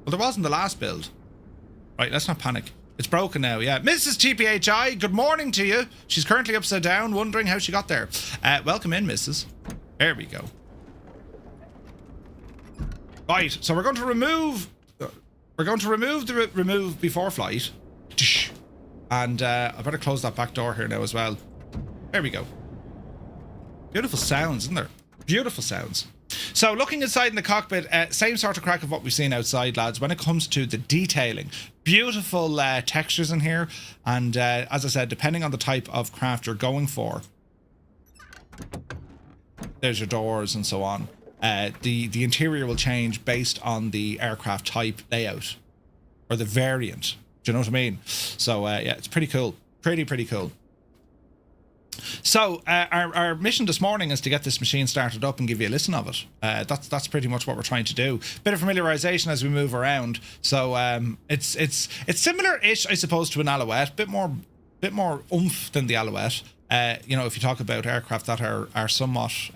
S1: Well, there wasn't the last build. Right, let's not panic. It's broken now, yeah. Mrs. TPHI, good morning to you. She's currently upside down, wondering how she got there. Welcome in, Mrs. There we go. Right, so we're going to remove the remove before flight. And I better close that back door here now as well. There we go. Beautiful sounds, isn't there? Beautiful sounds. So looking inside in the cockpit, same sort of crack of what we've seen outside, lads, when it comes to the detailing. Beautiful textures in here, and as I said, depending on the type of craft you're going for, there's your doors and so on. The interior will change based on the aircraft type layout or the variant. Do you know what I mean? So yeah, it's pretty cool. Pretty cool. So our mission this morning is to get this machine started up and give you a listen of it. That's pretty much what we're trying to do. Bit of familiarization as we move around. So it's similar-ish, I suppose, to an Alouette. Bit more oomph than the Alouette. You know, if you talk about aircraft that are somewhat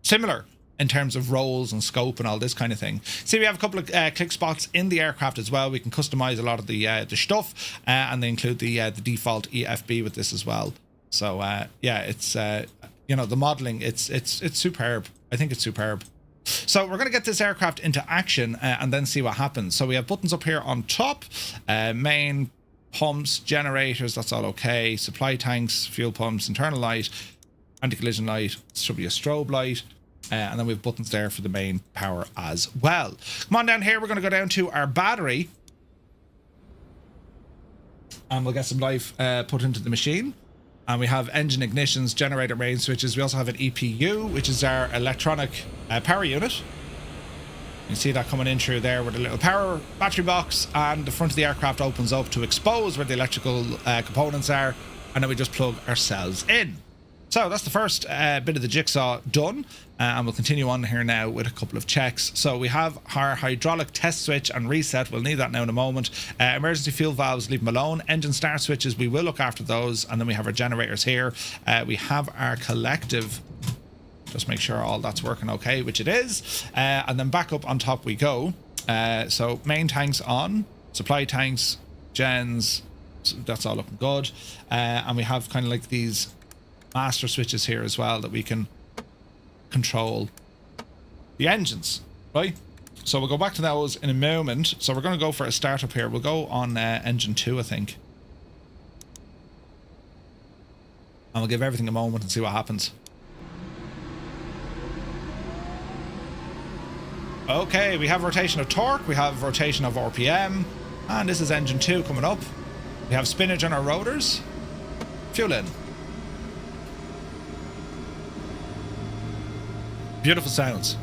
S1: similar in terms of roles and scope and all this kind of thing. See, we have a couple of click spots in the aircraft as well. We can customize a lot of the stuff, and they include the default EFB with this as well. So yeah, it's you know, the modeling, it's superb. I think it's superb. So we're going to get this aircraft into action and then see what happens. So we have buttons up here on top, main, pumps, generators, that's all okay. Supply tanks, fuel pumps, internal light, anti-collision light, should be a strobe light. And then we have buttons there for the main power as well. Come on down here, we're going to go down to our battery. And we'll get some life put into the machine. And we have engine ignitions, generator main switches. We also have an EPU, which is our electronic power unit. You can see that coming in through there with a little power battery box, and the front of the aircraft opens up to expose where the electrical components are, and then we just plug ourselves in. So that's the first bit of the jigsaw done, and we'll continue on here now with a couple of checks. So we have our hydraulic test switch and reset. We'll need that now in a moment. Emergency fuel valves, leave them alone. Engine start switches, we will look after those. And then we have our generators here. We have our collective. Just make sure all that's working okay, which it is. And then back up on top we go. So main tanks on, supply tanks, gens, so that's all looking good. And we have kind of like these master switches here as well that we can control the engines, right? So we'll go back to those in a moment. So we're going to go for a startup here. We'll go on engine 2, I think. And we'll give everything a moment and see what happens. Okay, we have rotation of torque, we have rotation of RPM, and this is engine 2 coming up. We have spinach on our rotors. Fuel in. Beautiful sounds.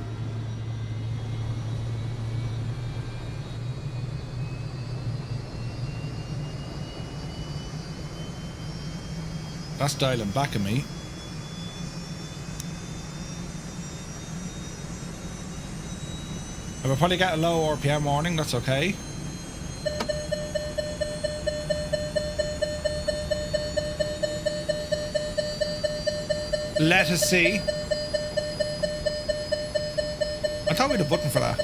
S1: That's dialing back at me. I will probably get a low RPM warning, that's okay. Let us see. I thought we had a button for that.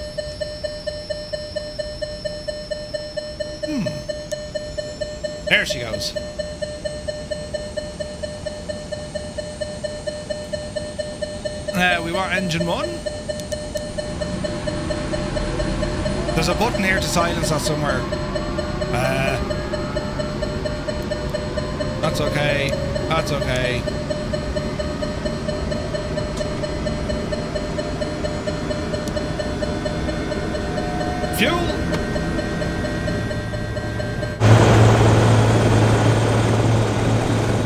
S1: There she goes. We want engine 1. There's a button here to silence that somewhere. That's okay. That's okay. Fuel.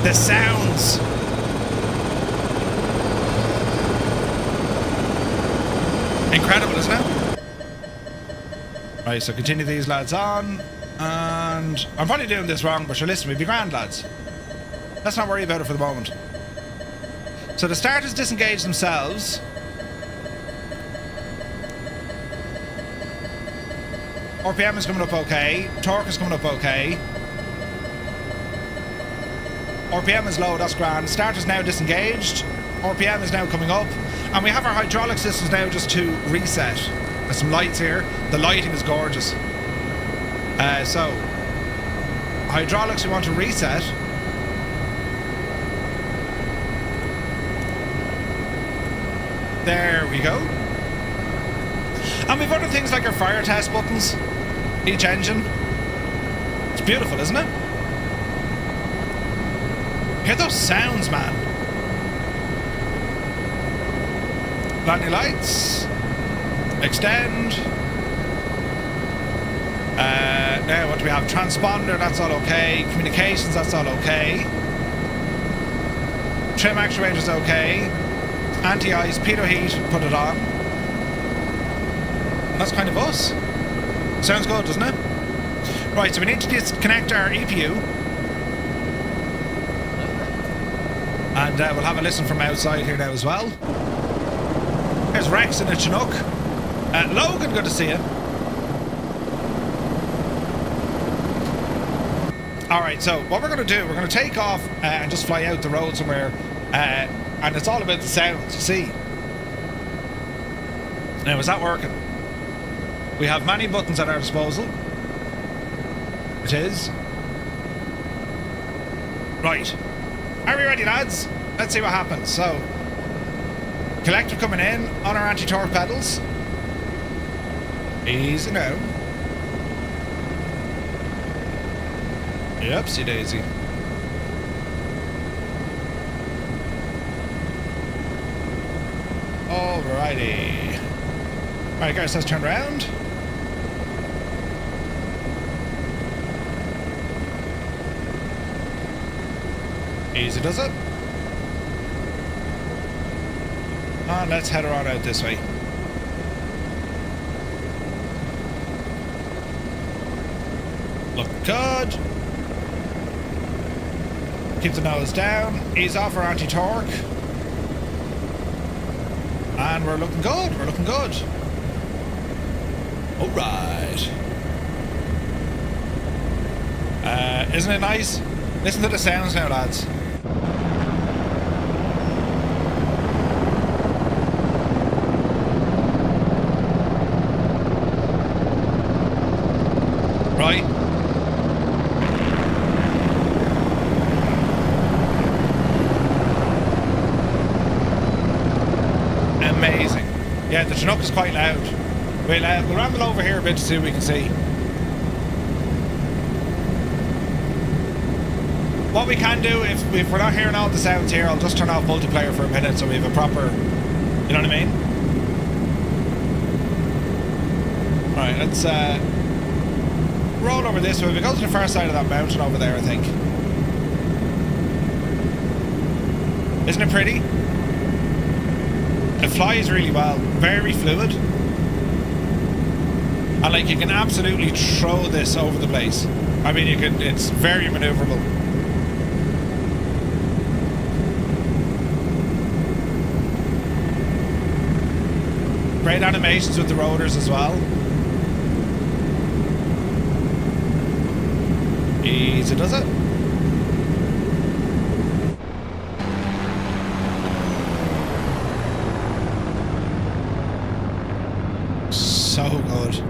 S1: The sounds. Incredible, isn't it? Right, so continue these lads on. And I'm probably doing this wrong, but sure, listen, we'll be grand, lads. Let's not worry about it for the moment. So the starters disengage themselves. RPM is coming up okay. Torque is coming up okay. RPM is low, that's grand. Starter's now disengaged. RPM is now coming up. And we have our hydraulic systems now just to reset. There's some lights here. The lighting is gorgeous. So, hydraulics we want to reset. There we go. And we've other things like our fire test buttons. Each engine. It's beautiful, isn't it? Hear those sounds, man. Landing lights. Extend. Now what do we have? Transponder, that's all okay. Communications, that's all okay. Trim actuators okay. Anti-ice, pitot heat, put it on. And that's kind of us. Sounds good, doesn't it? Right, so we need to disconnect our EPU. And we'll have a listen from outside here now as well. There's Rex in the Chinook. Logan, good to see you. Alright, so what we're going to do, we're going to take off and just fly out the road somewhere. And it's all about the sounds, you see. Now, is that working? We have many buttons at our disposal. It is. Right. Are we ready, lads? Let's see what happens. So, collective coming in on our anti-torque pedals. Easy now. Oopsie daisy. Alrighty. Alright guys, let's turn around. Easy does it. And let's head her on out this way. Look good. Keep the nose down. Ease off our anti-torque. And we're looking good. We're looking good. Alright. Isn't it nice? Listen to the sounds now, lads. Right. Amazing. Yeah, the Chinook is quite loud. We'll ramble over here a bit to see what we can see. What we can do, if we're not hearing all the sounds here, I'll just turn off multiplayer for a minute so we have a proper, you know what I mean? Alright, let's roll over this way. We go to the far side of that mountain over there, I think. Isn't it pretty? It flies really well, very fluid. And like, you can absolutely throw this over the place. I mean, you can, it's very maneuverable. Great animations with the rotors as well. Easy does it. So good.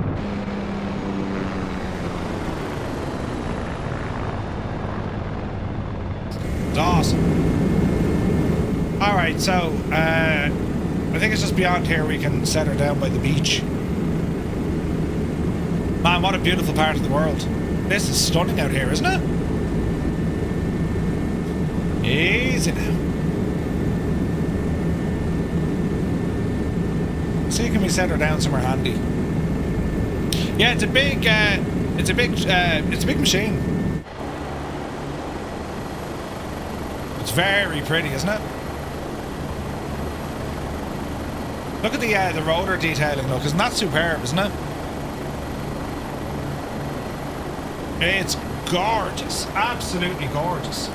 S1: It's awesome. Alright, so I think it's just beyond here we can set her down by the beach. Man, what a beautiful part of the world. This is stunning out here, isn't it? Easy now. See, can we set her down somewhere handy? Yeah, it's a big machine. It's very pretty, isn't it? Look at the rotor detailing, look. Isn't that superb, isn't it? It's gorgeous. Absolutely gorgeous.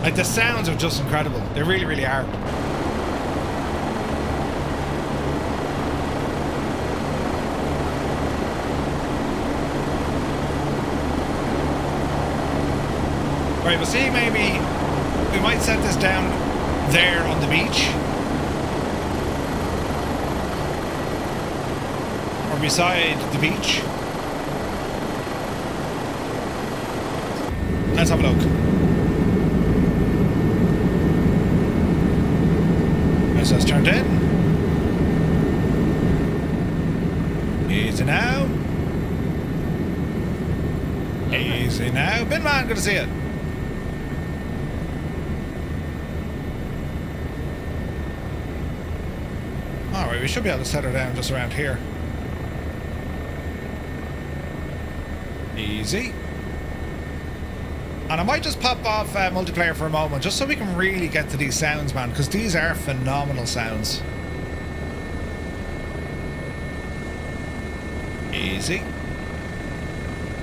S1: Like, the sounds are just incredible. They really, really are. Right, we'll see, maybe we might set this down there on the beach. Or beside the beach. Let's have a look. As that's turned in. Easy now. Easy now. Binman, good to see you. Alright, we should be able to set her down just around here. Easy. And I might just pop off multiplayer for a moment, just so we can really get to these sounds, man, because these are phenomenal sounds. Easy.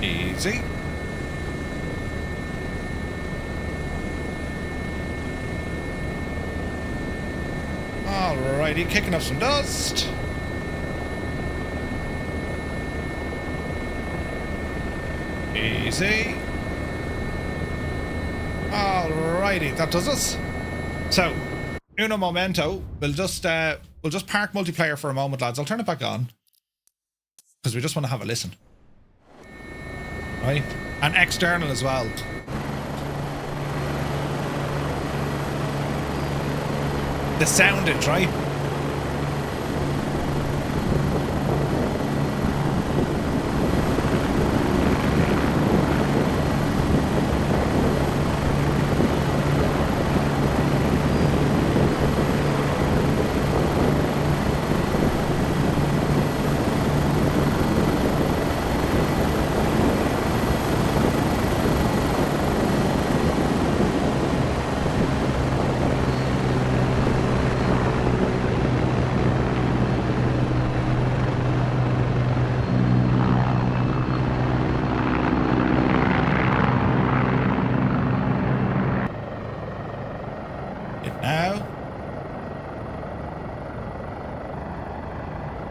S1: Easy. Alrighty, kicking up some dust. Easy. Alrighty, that does us. So, uno momento. We'll just park multiplayer for a moment, lads. I'll turn it back on because we just want to have a listen. Right, and external as well. The soundage, right?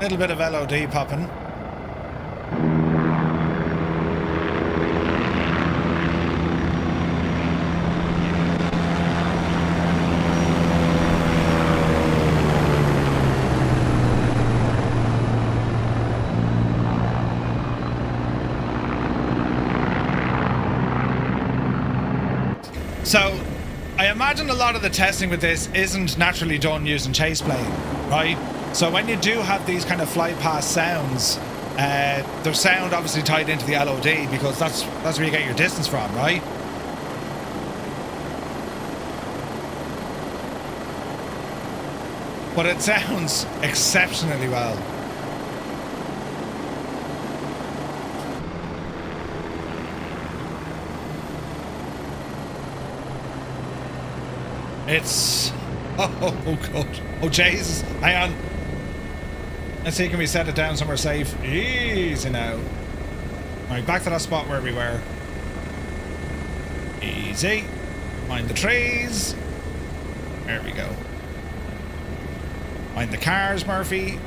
S1: Little bit of LOD popping. So, I imagine a lot of the testing with this isn't naturally done using chase plane, right? So when you do have these kind of fly past sounds, their sound obviously tied into the LOD because that's where you get your distance from, right? But it sounds exceptionally well. It's... Oh god. Oh Jesus. Hang on. Let's see, can we set it down somewhere safe? Easy now. Alright, back to that spot where we were. Easy. Mind the trees. There we go. Mind the cars, Murphy.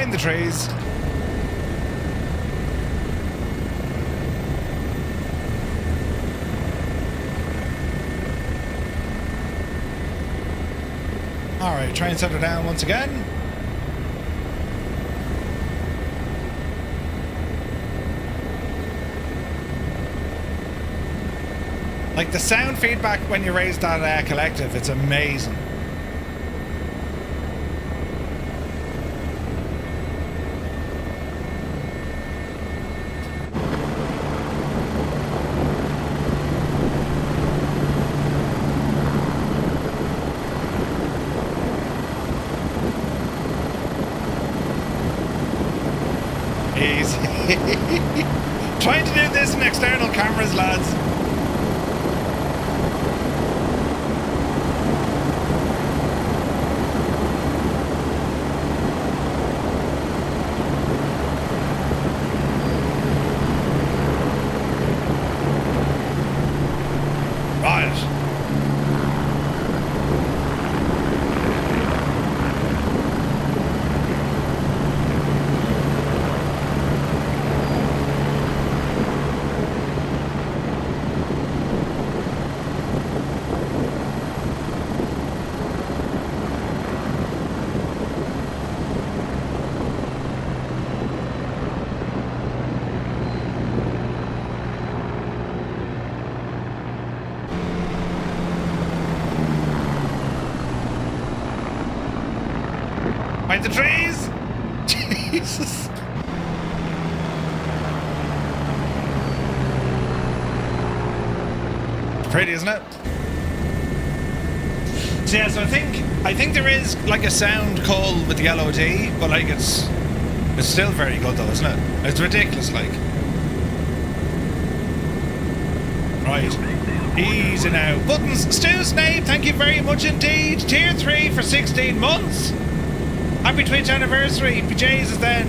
S1: Mind the trees. Alright, try and set her down once again. Like the sound feedback when you raise that collective, it's amazing. Trying to do this in external cameras, lads. Right. Mind the trees! Jesus. Pretty, isn't it? So yeah, so I think there is like a sound call with the LOD, but like it's still very good though, isn't it? It's ridiculous, like. Right. Easy now. Buttons. Stu Snape, thank you very much indeed. Tier 3 for 16 months. Happy Twitch anniversary. PJs is then.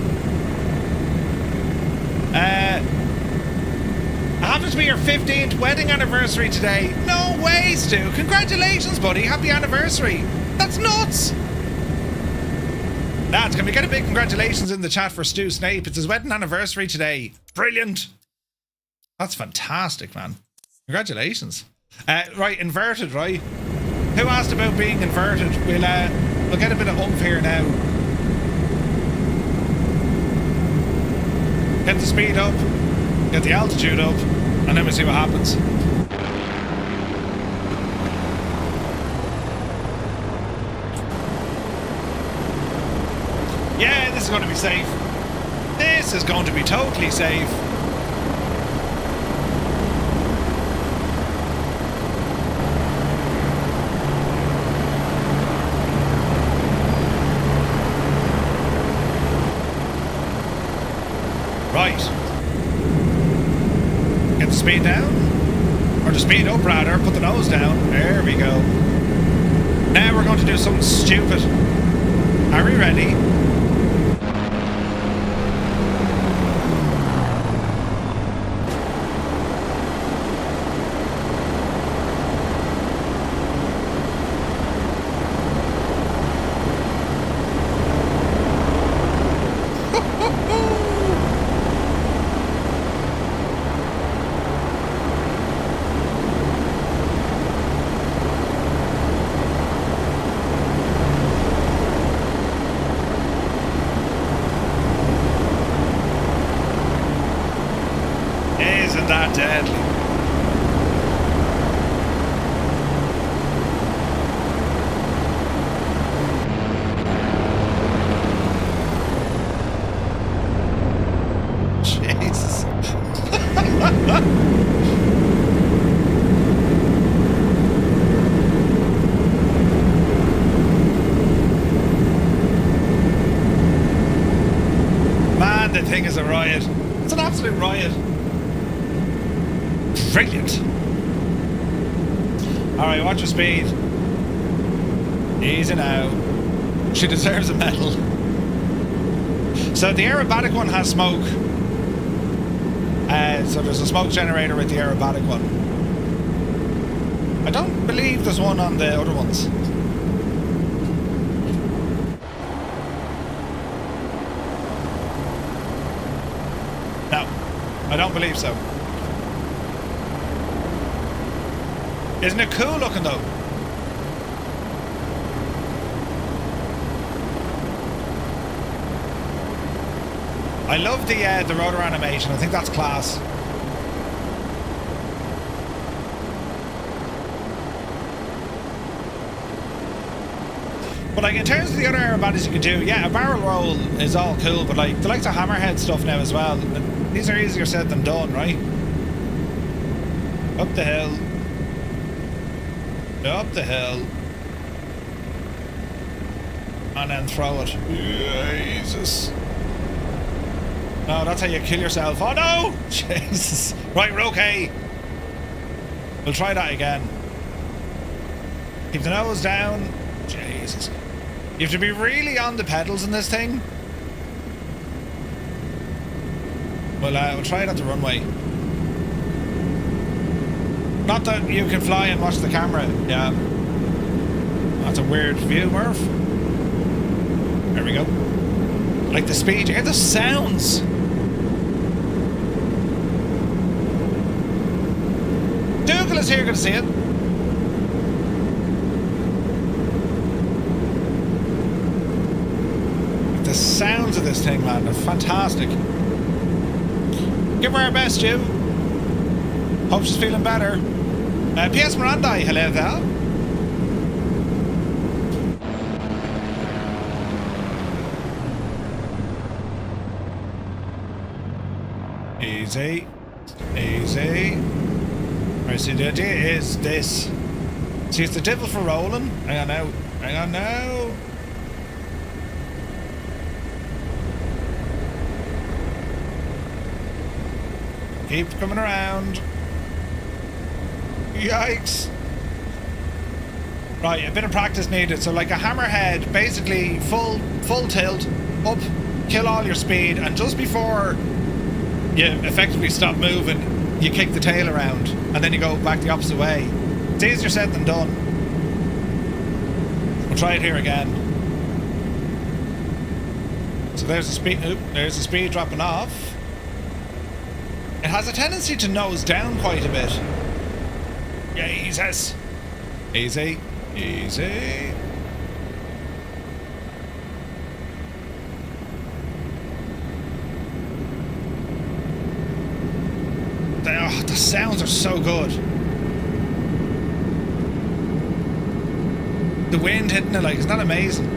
S1: It happens to be your 15th wedding anniversary today. No way, Stu. Congratulations, buddy. Happy anniversary. That's nuts. Lads, can we get a big congratulations in the chat for Stu Snape? It's his wedding anniversary today. Brilliant. That's fantastic, man. Congratulations. Right, inverted, right? Who asked about being inverted? We'll get a bit of oomph here now. Get the speed up, get the altitude up, and then we'll see what happens. Yeah, this is going to be safe. This is going to be totally safe. Right. Get the speed down. Or the speed up, rather. Put the nose down. There we go. Now we're going to do something stupid. Are we ready? Thing is a riot. It's an absolute riot. Brilliant. Alright, watch your speed. Easy now. She deserves a medal. So the aerobatic one has smoke. So there's a smoke generator with the aerobatic one. I don't believe there's one on the other ones. I don't believe so. Isn't it cool looking though? I love the rotor animation. I think that's class. But like in terms of the other aerobatics you can do, yeah, a barrel roll is all cool, but like the likes of hammerhead stuff now as well, these are easier said than done, right? Up the hill. Up the hill. And then throw it. Jesus. No, that's how you kill yourself. Oh no! Jesus. Right, we're okay. We'll try that again. Keep the nose down. Jesus. You have to be really on the pedals in this thing. Well, we'll try it at the runway. Not that you can fly and watch the camera. Yeah. That's a weird view, Murph. There we go. Like the speed. You hear the sounds. Dougal is here. Good to see it. The sounds of this thing, man, are fantastic. Give her our best, Stu. Hope she's feeling better. P.S. Miranda, hello there. Easy. Easy. Right, see, the idea is this. See, it's the devil for rolling. Hang on now. Hang on now. Keep coming around. Yikes. Right, a bit of practice needed. So like a hammerhead, basically full tilt, up, kill all your speed, and just before you effectively stop moving, you kick the tail around, and then you go back the opposite way. It's easier said than done. We'll try it here again. So there's the speed. Oop, there's the speed dropping off. It has a tendency to nose down quite a bit. Jesus. Easy. Easy. The sounds are so good. The wind hitting it, like, isn't that amazing?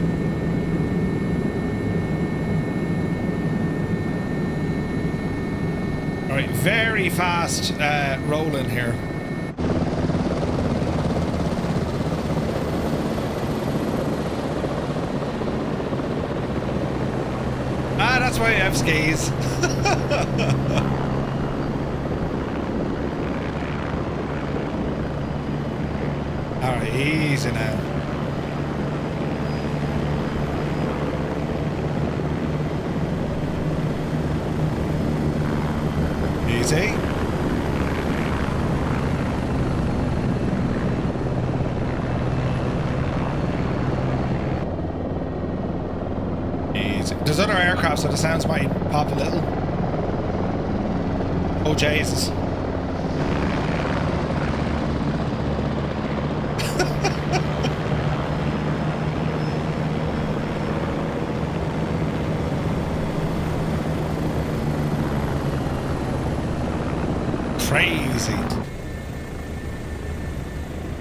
S1: Alright, very fast rolling here. Ah, that's why you have skis. Alright, easy now. Easy. Easy. There's other aircraft, so the sounds might pop a little. Oh, Jesus. Crazy.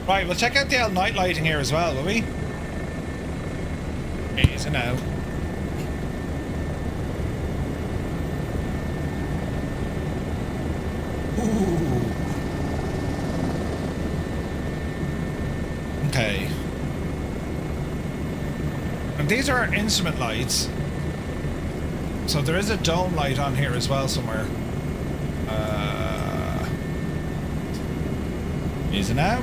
S1: Right, we'll check out the night lighting here as well, will we? Easy now. Ooh. Okay. And these are our instrument lights. So there is a dome light on here as well somewhere. Easy now.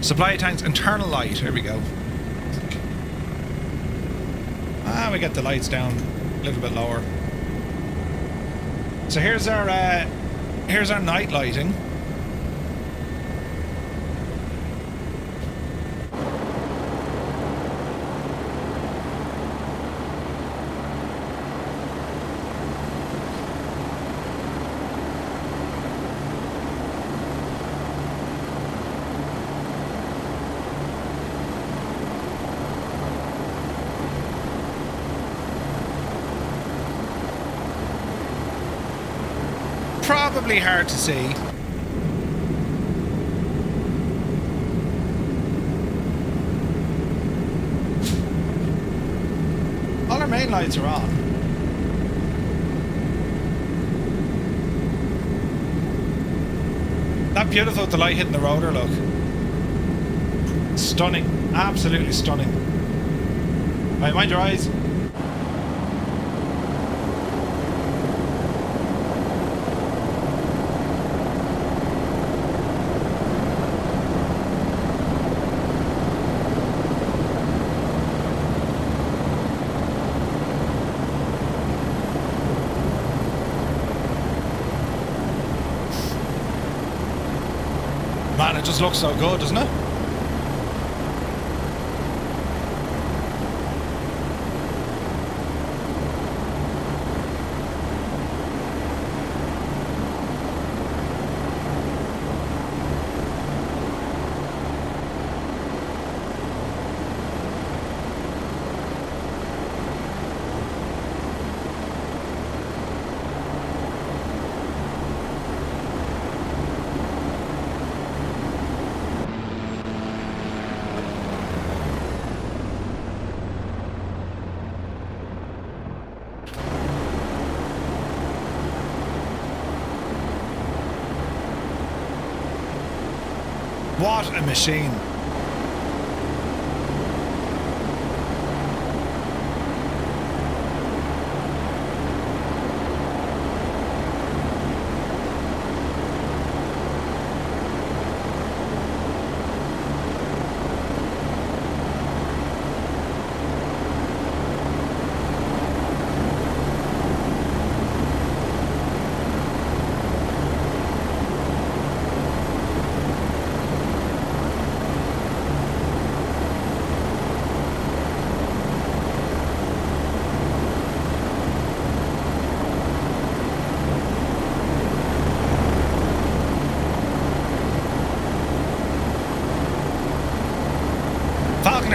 S1: Supply tank's internal light. Here we go. Ah, we get the lights down a little bit lower. So here's our night lighting. probably hard to see. All our main lights are on. That beautiful with the light hitting the rotor, look. Stunning. Absolutely stunning. Right, mind your eyes. Man, it just looks so good, doesn't it? What a machine.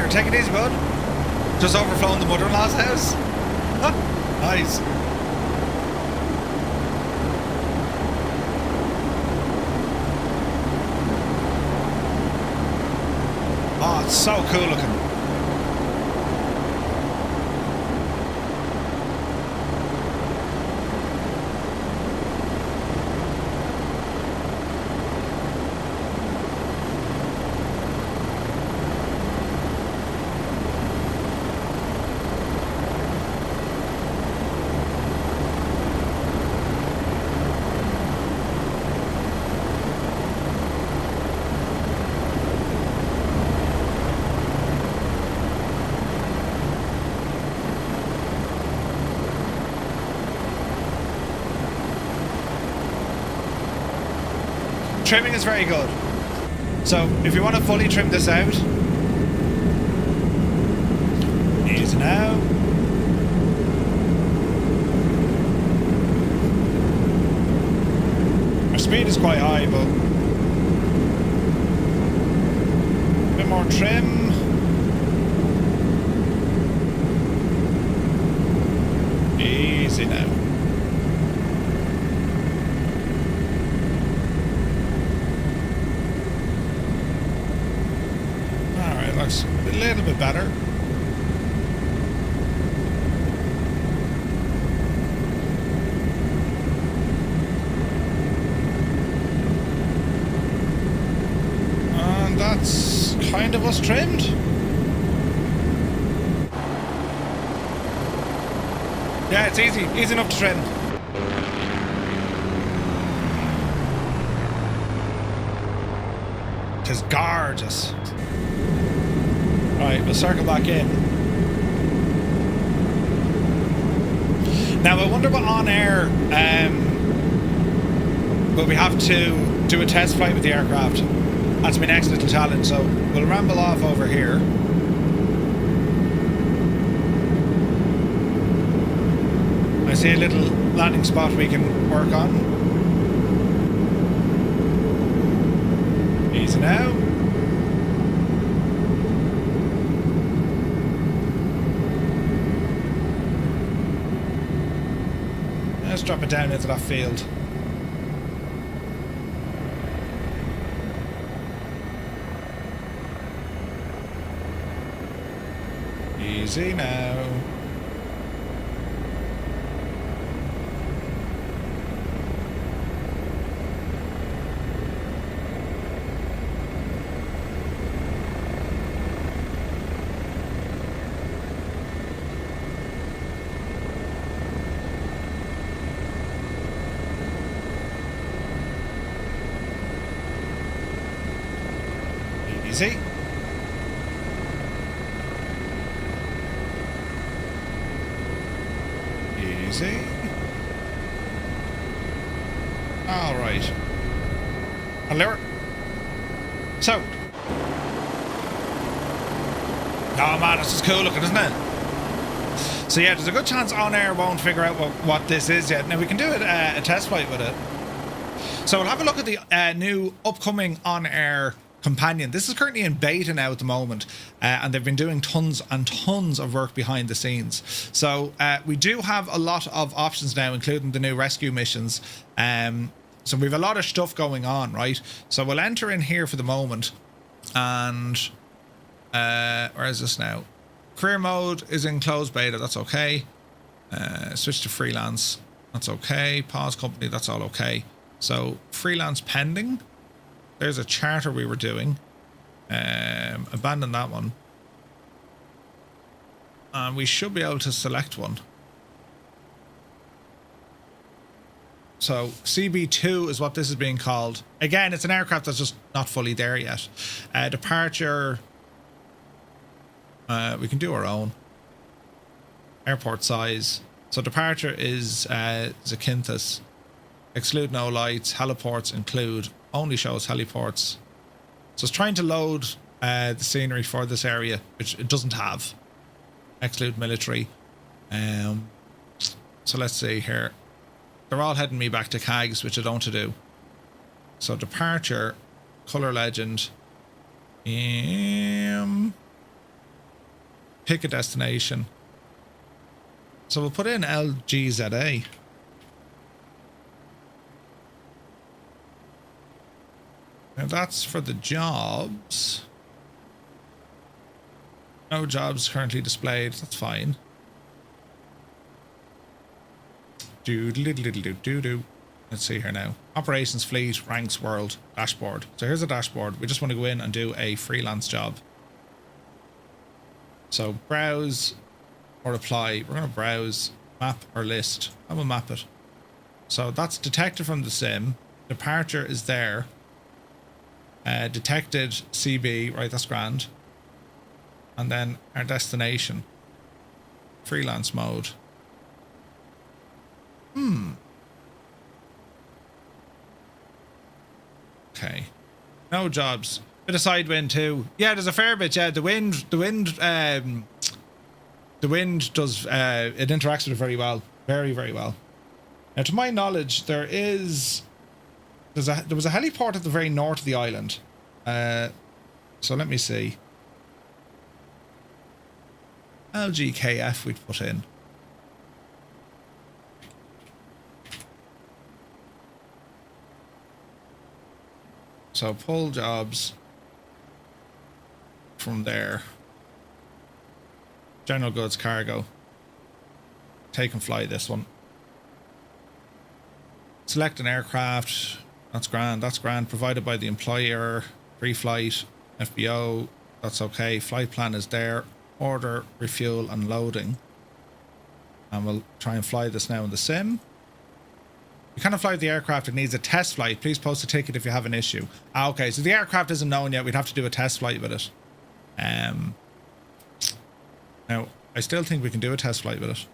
S1: Take it easy, bud. Just overflowing the mother-in-law's house. Nice. Oh, it's so cool looking. Trimming is very good. So if you want to fully trim this out, easy now. Our speed is quite high, but a bit more trim. Easy now. Looks a little bit better. And that's kind of us trimmed. Yeah, it's easy enough to trim. It is gorgeous. Right, we'll circle back in. Now I wonder what OnAir will we have to do a test flight with the aircraft. That's my next little challenge, so we'll ramble off over here. I see a little landing spot we can work on. Easy now. Let's drop it down into that field. Easy now. Easy. Easy. All right. Hello. So. Oh man, this is cool looking, isn't it? So yeah, there's a good chance OnAir won't figure out what this is yet. Now we can do a test flight with it. So we'll have a look at the new upcoming OnAir companion. This is currently in beta now at the moment, and they've been doing tons and tons of work behind the scenes. So we do have a lot of options now, including the new rescue missions. So we have a lot of stuff going on, right? So we'll enter in here for the moment, and where is this now? Career mode is in closed beta. That's okay. Switch to freelance. That's okay. Pause company. That's all okay. So freelance pending. There's a charter we were doing. Abandon that one. And we should be able to select one. So CB2 is what this is being called. Again, it's an aircraft that's just not fully there yet. Departure. We can do our own. Airport size. So departure is Zakynthos. Exclude no lights. Heliports include. Only shows heliports. So it's trying to load the scenery for this area, which it doesn't have. Exclude military. So let's see here. They're all heading me back to CAGs, which I don't want to do. So departure, color legend. Pick a destination. So we'll put in LGZA. Now that's for the jobs. No jobs currently displayed. That's fine. Let's see here now. Operations fleet, ranks, world, dashboard. So here's a dashboard. We just want to go in and do a freelance job. So browse or apply. We're going to browse, map or list. I will map it. So that's detected from the sim. Departure is there. Detected CB, right, that's grand. And then our destination. Freelance mode. Okay. No jobs. Bit of side wind too. Yeah, there's a fair bit, yeah. The wind does it interacts with it very well. Very, very well. Now to my knowledge, there was a heliport at the very north of the island. So let me see. LGKF we'd put in. So pull jobs from there. General goods cargo. Take and fly this one. Select an aircraft. That's grand. That's grand. Provided by the employer. Pre-flight. FBO. That's okay. Flight plan is there. Order, refuel and loading. And we'll try and fly this now in the sim. You cannot fly the aircraft. It needs a test flight. Please post a ticket if you have an issue. Ah, okay. So the aircraft isn't known yet. We'd have to do a test flight with it. Now, I still think we can do a test flight with it.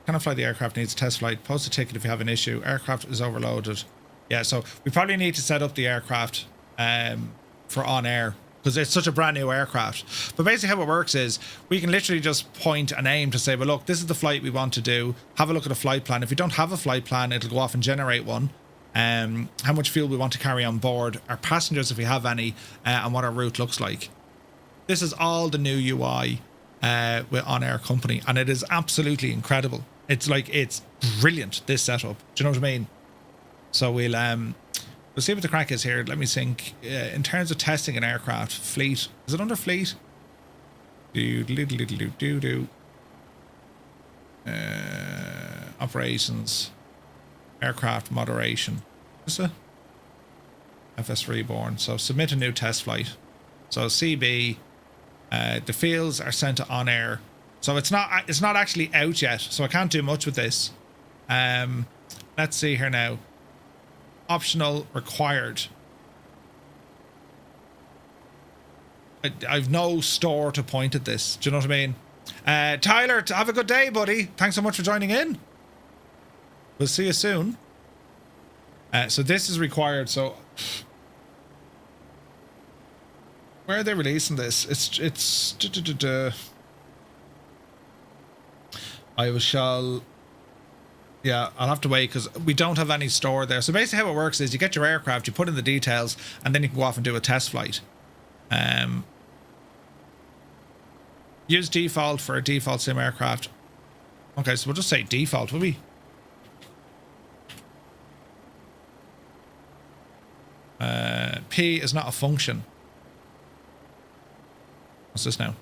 S1: Cannot fly the aircraft. Needs a test flight. Post a ticket if you have an issue. Aircraft is overloaded. Yeah, so we probably need to set up the aircraft for OnAir, because it's such a brand new aircraft. But basically how it works is we can literally just point an aim to say, well, look, this is the flight we want to do. Have a look at a flight plan. If you don't have a flight plan, it'll go off and generate one. How much fuel we want to carry on board, our passengers if we have any, and what our route looks like. This is all the new UI with OnAir company, and it is absolutely incredible. It's like, it's brilliant, this setup. Do you know what I mean? So we'll see what the crack is here. Let me think. In terms of testing an aircraft, fleet. Is it under fleet? Operations, aircraft moderation. Is it? FS reborn. So submit a new test flight. So CB, the fields are sent to OnAir. So it's not actually out yet. So I can't do much with this. Let's see here now. Optional, required. I've no store to point at this. Do you know what I mean? Tyler, have a good day, buddy. Thanks so much for joining in. We'll see you soon. So this is required. So where are they releasing this? It's I shall. Yeah, I'll have to wait because we don't have any store there. So basically how it works is you get your aircraft, you put in the details, and then you can go off and do a test flight. Use default for a default sim aircraft. Okay, so we'll just say default, will we? P is not a function. What's this now?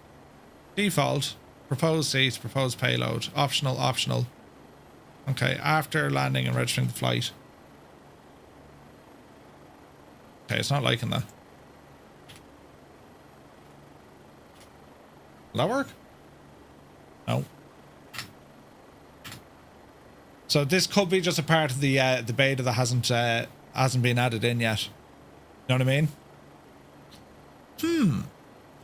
S1: Default, proposed seats, proposed payload, optional, optional. Okay, after landing and registering the flight. Okay, it's not liking that. Will that work? No. So this could be just a part of the beta that hasn't been added in yet. You know what I mean?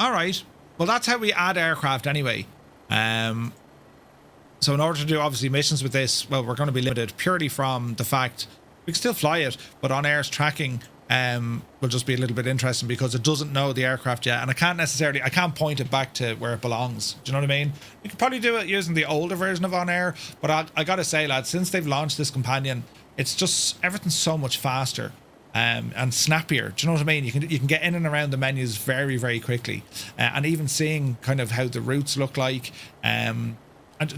S1: All right. Well, that's how we add aircraft anyway. So in order to do obviously missions with this, well, we're going to be limited purely from the fact we can still fly it, but OnAir's tracking will just be a little bit interesting because it doesn't know the aircraft yet, and I can't point it back to where it belongs. Do you know what I mean? You could probably do it using the older version of OnAir, but I gotta say, lads, since they've launched this companion, it's just everything's so much faster and snappier. Do you know what I mean? You can get in and around the menus very, very quickly, and even seeing kind of how the routes look like, and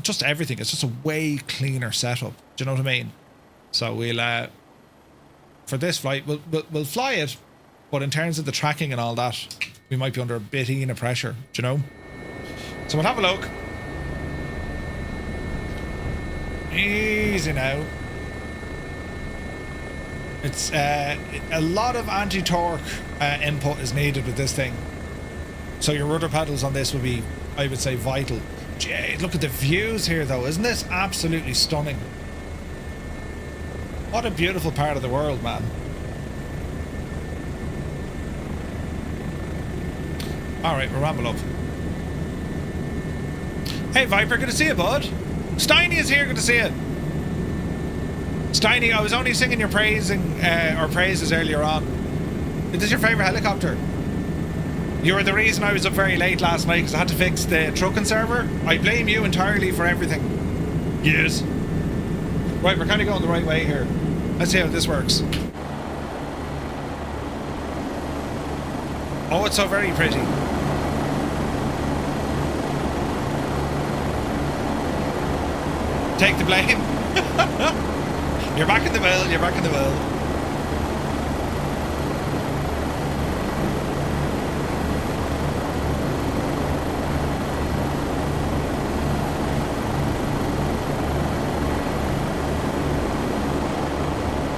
S1: just everything. It's just a way cleaner setup. Do you know what I mean? So we'll for this flight we'll fly it, but in terms of the tracking and all that, we might be under a bit of pressure. Do you know? So we'll have a look. Easy now. It's a lot of anti-torque input is needed with this thing. So your rudder pedals on this will be, I would say, vital. Jay, look at the views here though. Isn't this absolutely stunning? What a beautiful part of the world, man. Alright, we'll ramble up. Hey Viper, good to see you, bud. Steiny is here, good to see you. Steiny, I was only singing your praises earlier on. Is this your favourite helicopter? You were the reason I was up very late last night because I had to fix the trucking server. I blame you entirely for everything. Yes. Right, we're kind of going the right way here. Let's see how this works. Oh, it's so very pretty. Take the blame. You're back in the world, you're back in the world.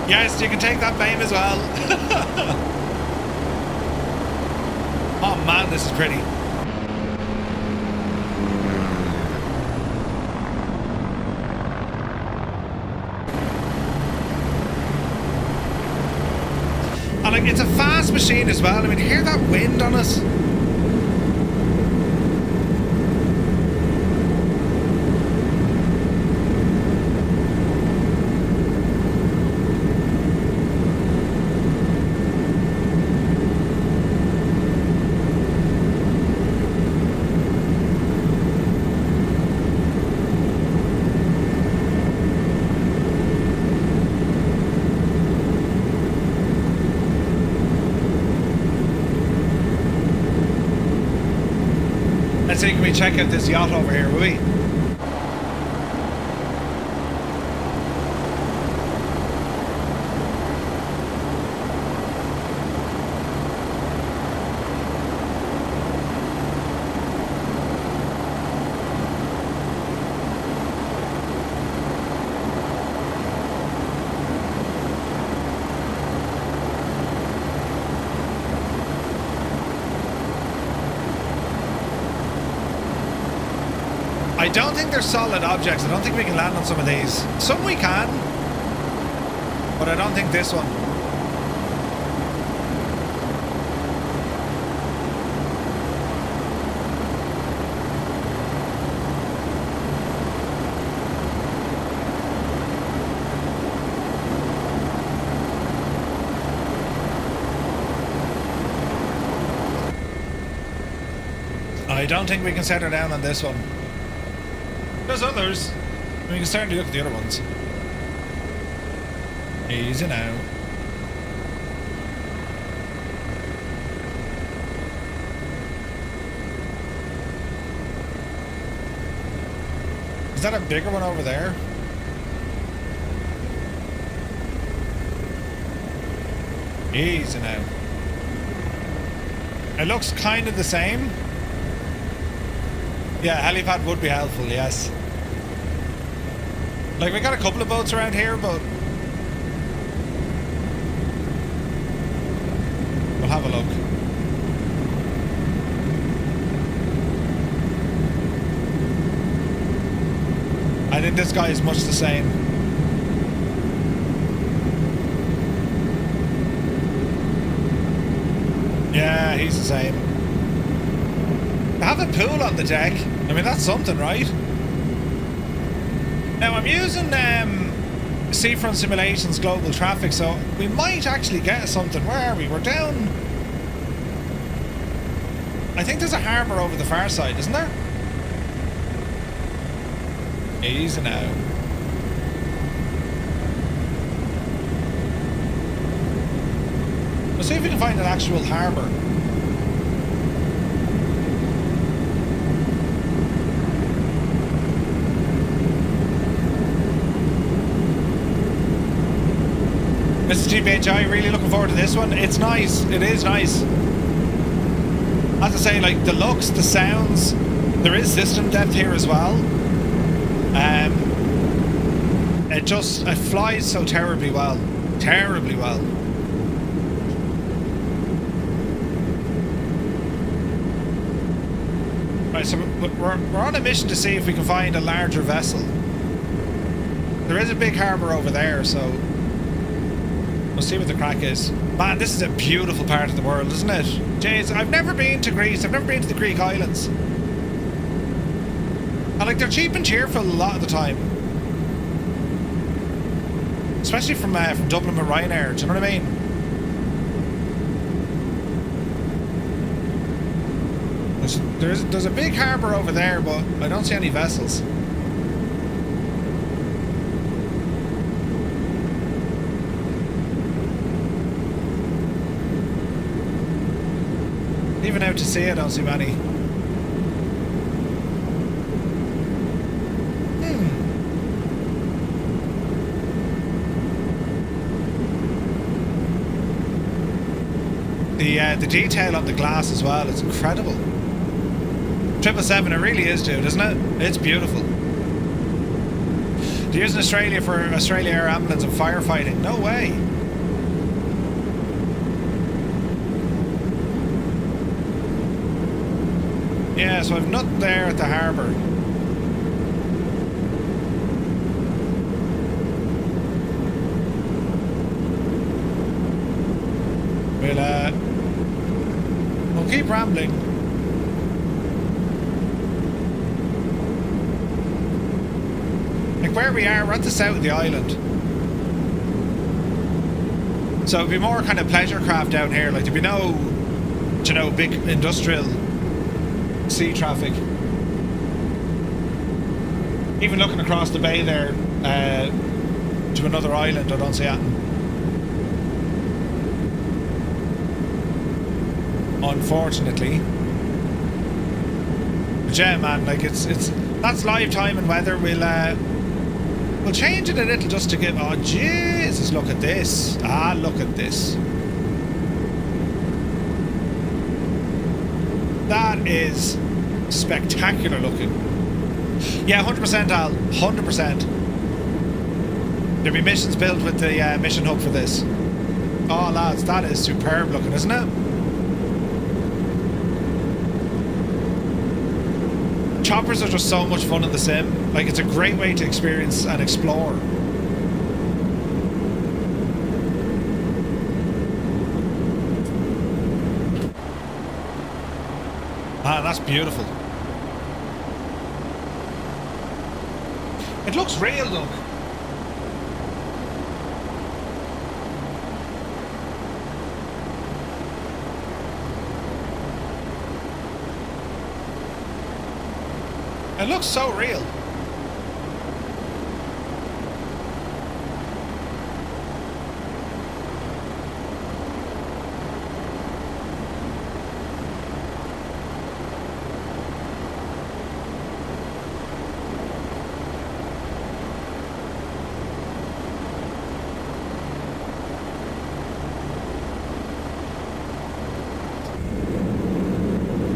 S1: Yes, you can take that blame as well. Oh man, this is pretty. And like, it's a fast machine as well. I mean, hear that wind on us? Let's see, can we check out this yacht over here, will we? I don't think they're solid objects. I don't think we can land on some of these. Some we can, but I don't think this one. I don't think we can set her down on this one. There's others. We can certainly look at the other ones. Easy now. Is that a bigger one over there? Easy now. It looks kind of the same. Yeah, helipad would be helpful, yes. Like, we got a couple of boats around here, but we'll have a look. I think this guy is much the same. Yeah, he's the same. They have a pool on the deck. I mean, that's something, right? Now, I'm using Seafront Simulations Global Traffic, so we might actually get something. Where are we? We're down... I think there's a harbour over the far side, isn't there? Easy now. Let's see if we can find an actual harbour. Mr. GBHI, really looking forward to this one. It's nice. It is nice. As I say, like, the looks, the sounds, there is system depth here as well. It flies so terribly well. Terribly well. Right, so we're on a mission to see if we can find a larger vessel. There is a big harbour over there, so we'll see what the crack is. Man, this is a beautiful part of the world, isn't it? Jeez, I've never been to Greece. I've never been to the Greek islands. And like, they're cheap and cheerful a lot of the time. Especially from Dublin with Ryanair, do you know what I mean? There's a big harbour over there, but I don't see any vessels. Even out to sea, I don't see many. The detail on the glass as well, it's incredible. 777, it really is, dude, isn't it? It's beautiful. They're using Australia for Australia Air Ambulance and firefighting. No way. Yeah, so I've nothing there at the harbour. We'll keep rambling. Like, where we are, we're at the south of the island. So it'd be more kind of pleasure craft down here. Like, there'd be no, you know, big industrial sea traffic. Even looking across the bay there to another island, I don't see it. Unfortunately. But yeah, man, like, that's live time and weather. We'll change it a little just to get... Oh, Jesus, look at this. Ah, look at this. That is spectacular looking. Yeah, 100%, Al. 100%. There'll be missions built with the mission hub for this. Oh, lads, that is superb looking, isn't it? choppers are just so much fun in the sim. Like, it's a great way to experience and explore. Ah, that's beautiful. It looks real, look. It looks so real.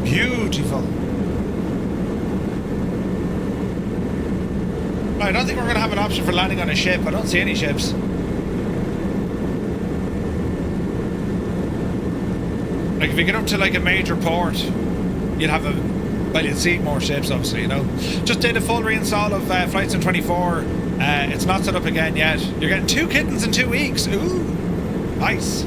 S1: Beautiful. I don't think we're going to have an option for landing on a ship. I don't see any ships. Like, if you get up to like a major port, you'd have well, you'd see more ships, obviously, you know. Just did a full reinstall of Flight Sim 24. It's not set up again yet. You're getting 2 kittens in 2 weeks. Ooh, nice.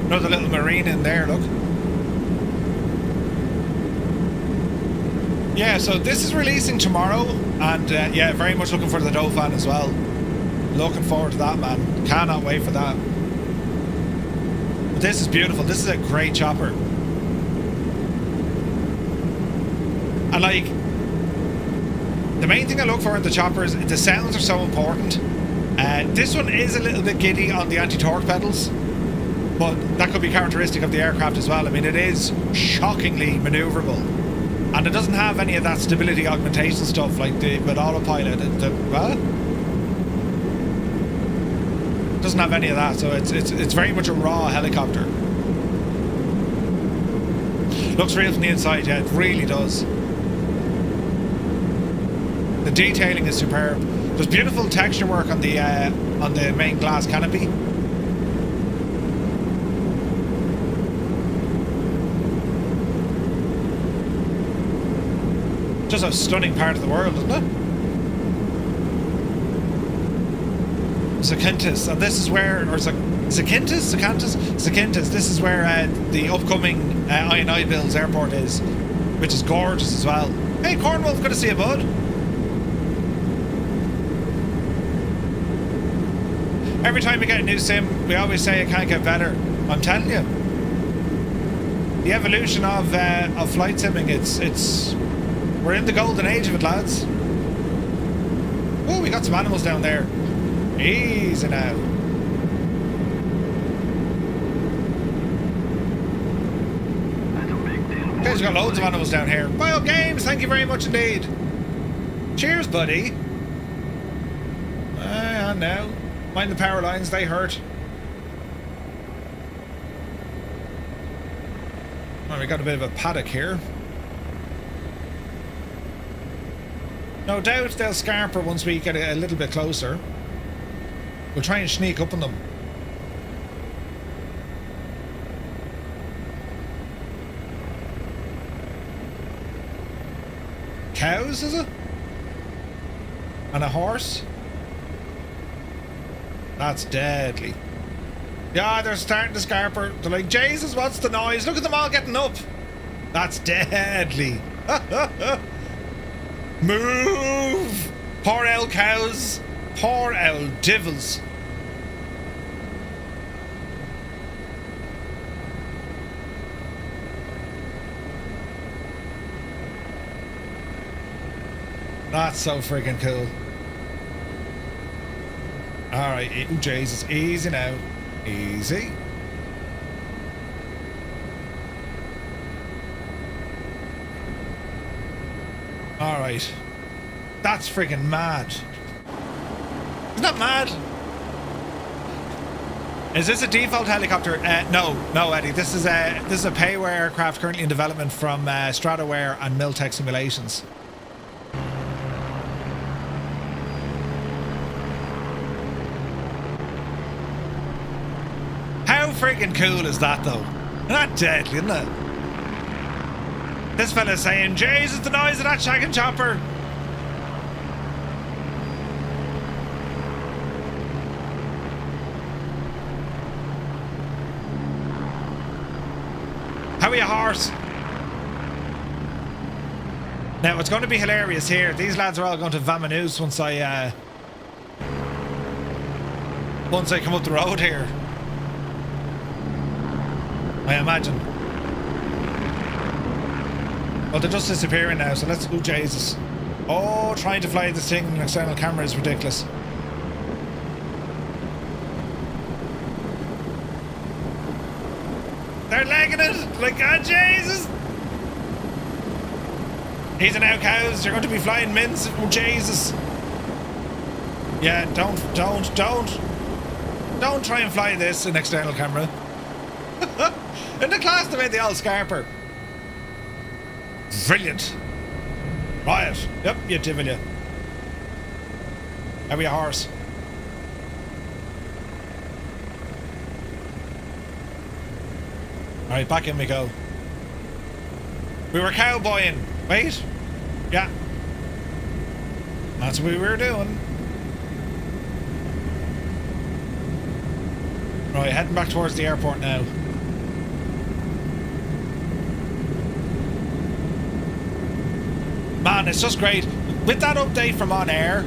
S1: Another little marine in there, look. Yeah, so this is releasing tomorrow, and yeah, very much looking for the Dauphin as well. Looking forward to that, man. Cannot wait for that. But this is beautiful. This is a great chopper. And like, the main thing I look for in the choppers, the sounds are so important. This one is a little bit giddy on the anti-torque pedals, but that could be characteristic of the aircraft as well. I mean, it is shockingly maneuverable. And it doesn't have any of that stability augmentation stuff like with autopilot. Well, it doesn't have any of that, so it's very much a raw helicopter. Looks real from the inside, yeah, it really does. The detailing is superb. There's beautiful texture work on the main glass canopy. Just a stunning part of the world, isn't it? Zakynthos, and this is where, or Zakynthos? This is where the upcoming iniBuilds airport is, which is gorgeous as well. Hey, Cornwolf, good to see you, bud. Every time we get a new sim, we always say it can't get better. I'm telling you, the evolution of flight simming, it's. We're in the golden age of it, lads. Oh, we got some animals down there. Easy now. Okay, we've got loads of animals down here. Bio Games, thank you very much indeed. Cheers, buddy. I know. Mind the power lines, they hurt. Well, we got a bit of a paddock here. No doubt they'll scarper once we get a little bit closer. We'll try and sneak up on them. Cows, is it? And a horse? That's deadly. Yeah, they're starting to scarper. They're like, Jesus, what's the noise? Look at them all getting up. That's deadly. Move! Poor old cows. Poor old divils. That's so freaking cool. Alright, Jesus, easy now. Easy. Alright. That's freaking mad. Isn't that mad? Is this a default helicopter? No, Eddie. This is a payware aircraft currently in development from Stratoware and Miltech Simulations. How friggin' cool is that though? Not deadly, isn't it? This fella's saying, Jesus, the noise of that shagging chopper. How are you, horse? Now, it's going to be hilarious here. These lads are all going to Vamanus once I come up the road here. I imagine. Well, they're just disappearing now, so let's... Oh, Jesus. Oh, trying to fly this thing in an external camera is ridiculous. They're legging it! Like, oh, Jesus! Easy now, cows. You're going to be flying mints. Oh, Jesus. Yeah, don't try and fly this in external camera. In the class they made the old scarper. Brilliant. Riot. Yep, you divil you. How are you, horse? Alright, back in we go. We were cowboying. Wait. Yeah. That's what we were doing. Right, heading back towards the airport now. Man, it's just great. With that update from OnAir,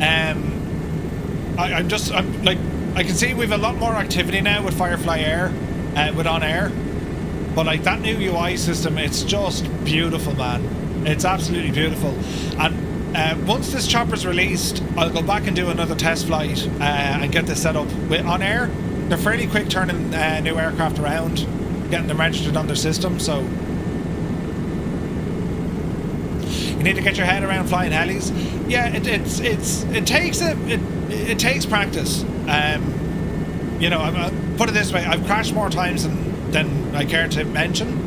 S1: I'm like, I can see we've a lot more activity now with Firefly Air, with OnAir. But like that new UI system, it's just beautiful, man. It's absolutely beautiful. And once this chopper's released, I'll go back and do another test flight and get this set up with OnAir. They're fairly quick turning new aircraft around, getting them registered on their system. So you need to get your head around flying helis. Yeah, it takes practice. You know, I'll put it this way: I've crashed more times than I care to mention.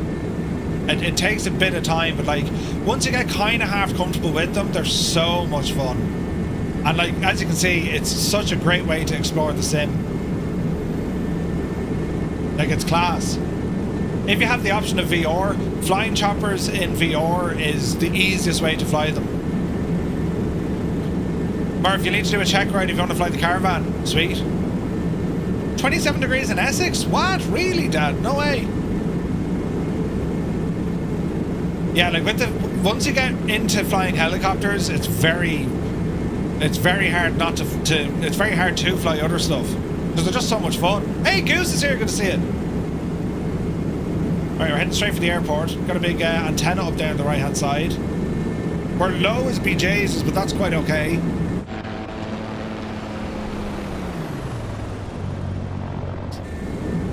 S1: It takes a bit of time, but like once you get kind of half comfortable with them, they're so much fun. And like as you can see, it's such a great way to explore the sim. Like it's class. If you have the option of VR, flying choppers in VR is the easiest way to fly them. Murph, you need to do a check ride if you want to fly the caravan. Sweet. 27 degrees in Essex? What? Really, Dad? No way. Yeah, like with once you get into flying helicopters, it's very hard not to it's very hard to fly other stuff because they're just so much fun. Hey, Goose is here. Good to see it. Right, we're heading straight for the airport. Got a big antenna up there on the right hand side. We're low as BJ's, but that's quite okay.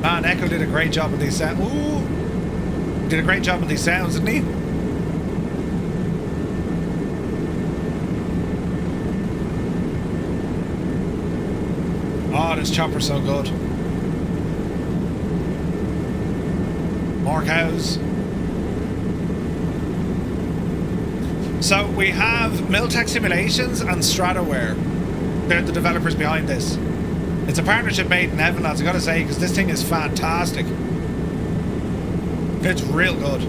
S1: Man, Echo did a great job with these sounds. Ooh, did a great job with these sounds, didn't he? Oh, this chopper's so good. More cows. So we have Miltech Simulations and Stratoware. They're the developers behind this. It's a partnership made in heaven, lads, I gotta say, because this thing is fantastic. It's real good.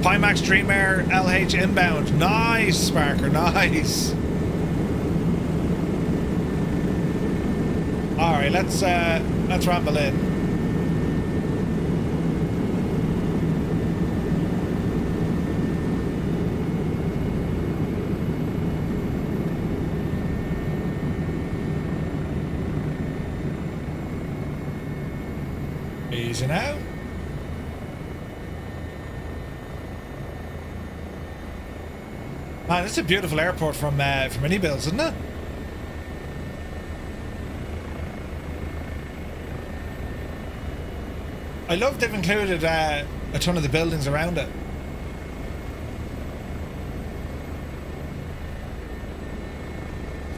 S1: Pimax Dreamair LH inbound. Nice, Sparker, nice. Alright, let's ramble in. Easy now. Man, it's a beautiful airport from iniBuilds, isn't it? I love they've included a ton of the buildings around it.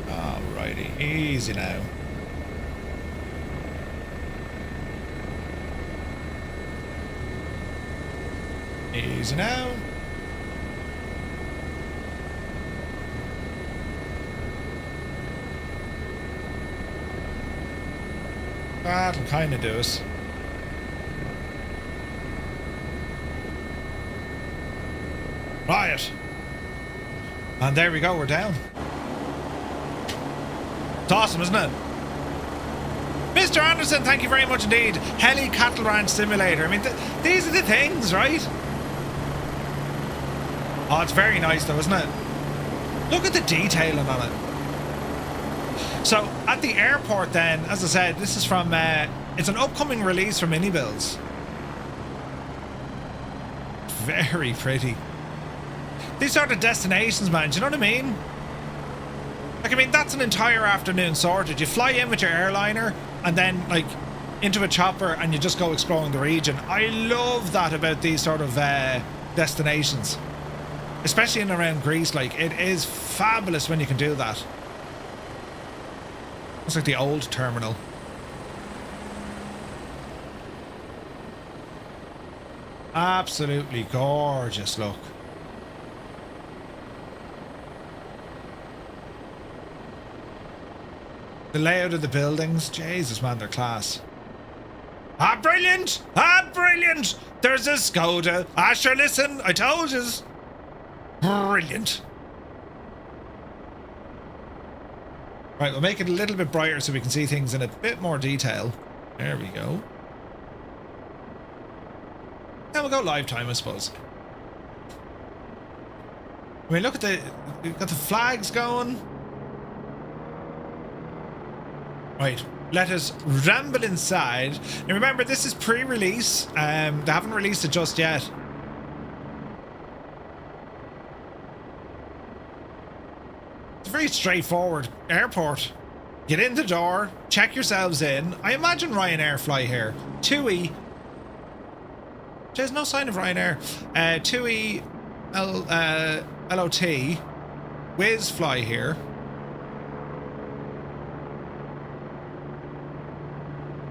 S1: Alrighty, easy now. Easy now. That'll kind of do it. Right. And there we go, we're down. It's awesome, isn't it? Mr. Anderson, thank you very much indeed. Heli Cattle Ranch Simulator. I mean, these are the things, right? Oh, it's very nice though, isn't it? Look at the detailing on it. So, at the airport then, as I said, this is from, it's an upcoming release from iniBuilds. Very pretty. These sort of destinations, man, do you know what I mean? Like, I mean, that's an entire afternoon sorted. You fly in with your airliner and then, like, into a chopper and you just go exploring the region. I love that about these sort of destinations. Especially in and around Greece, like, it is fabulous when you can do that. It's like the old terminal. Absolutely gorgeous, look. The layout of the buildings, Jesus man, they're class. Ah, brilliant! Ah, brilliant! There's a Skoda. Ah, sure, listen, I told you. Brilliant. Right, we'll make it a little bit brighter so we can see things in a bit more detail. There we go. Now we'll go live time, I suppose. I mean, look at we've got the flags going. Right, let us ramble inside. Now remember, this is pre-release. They haven't released it just yet. It's a very straightforward airport. Get in the door, check yourselves in. I imagine Ryanair fly here. TUI. There's no sign of Ryanair. TUI LOT. Wizz fly here.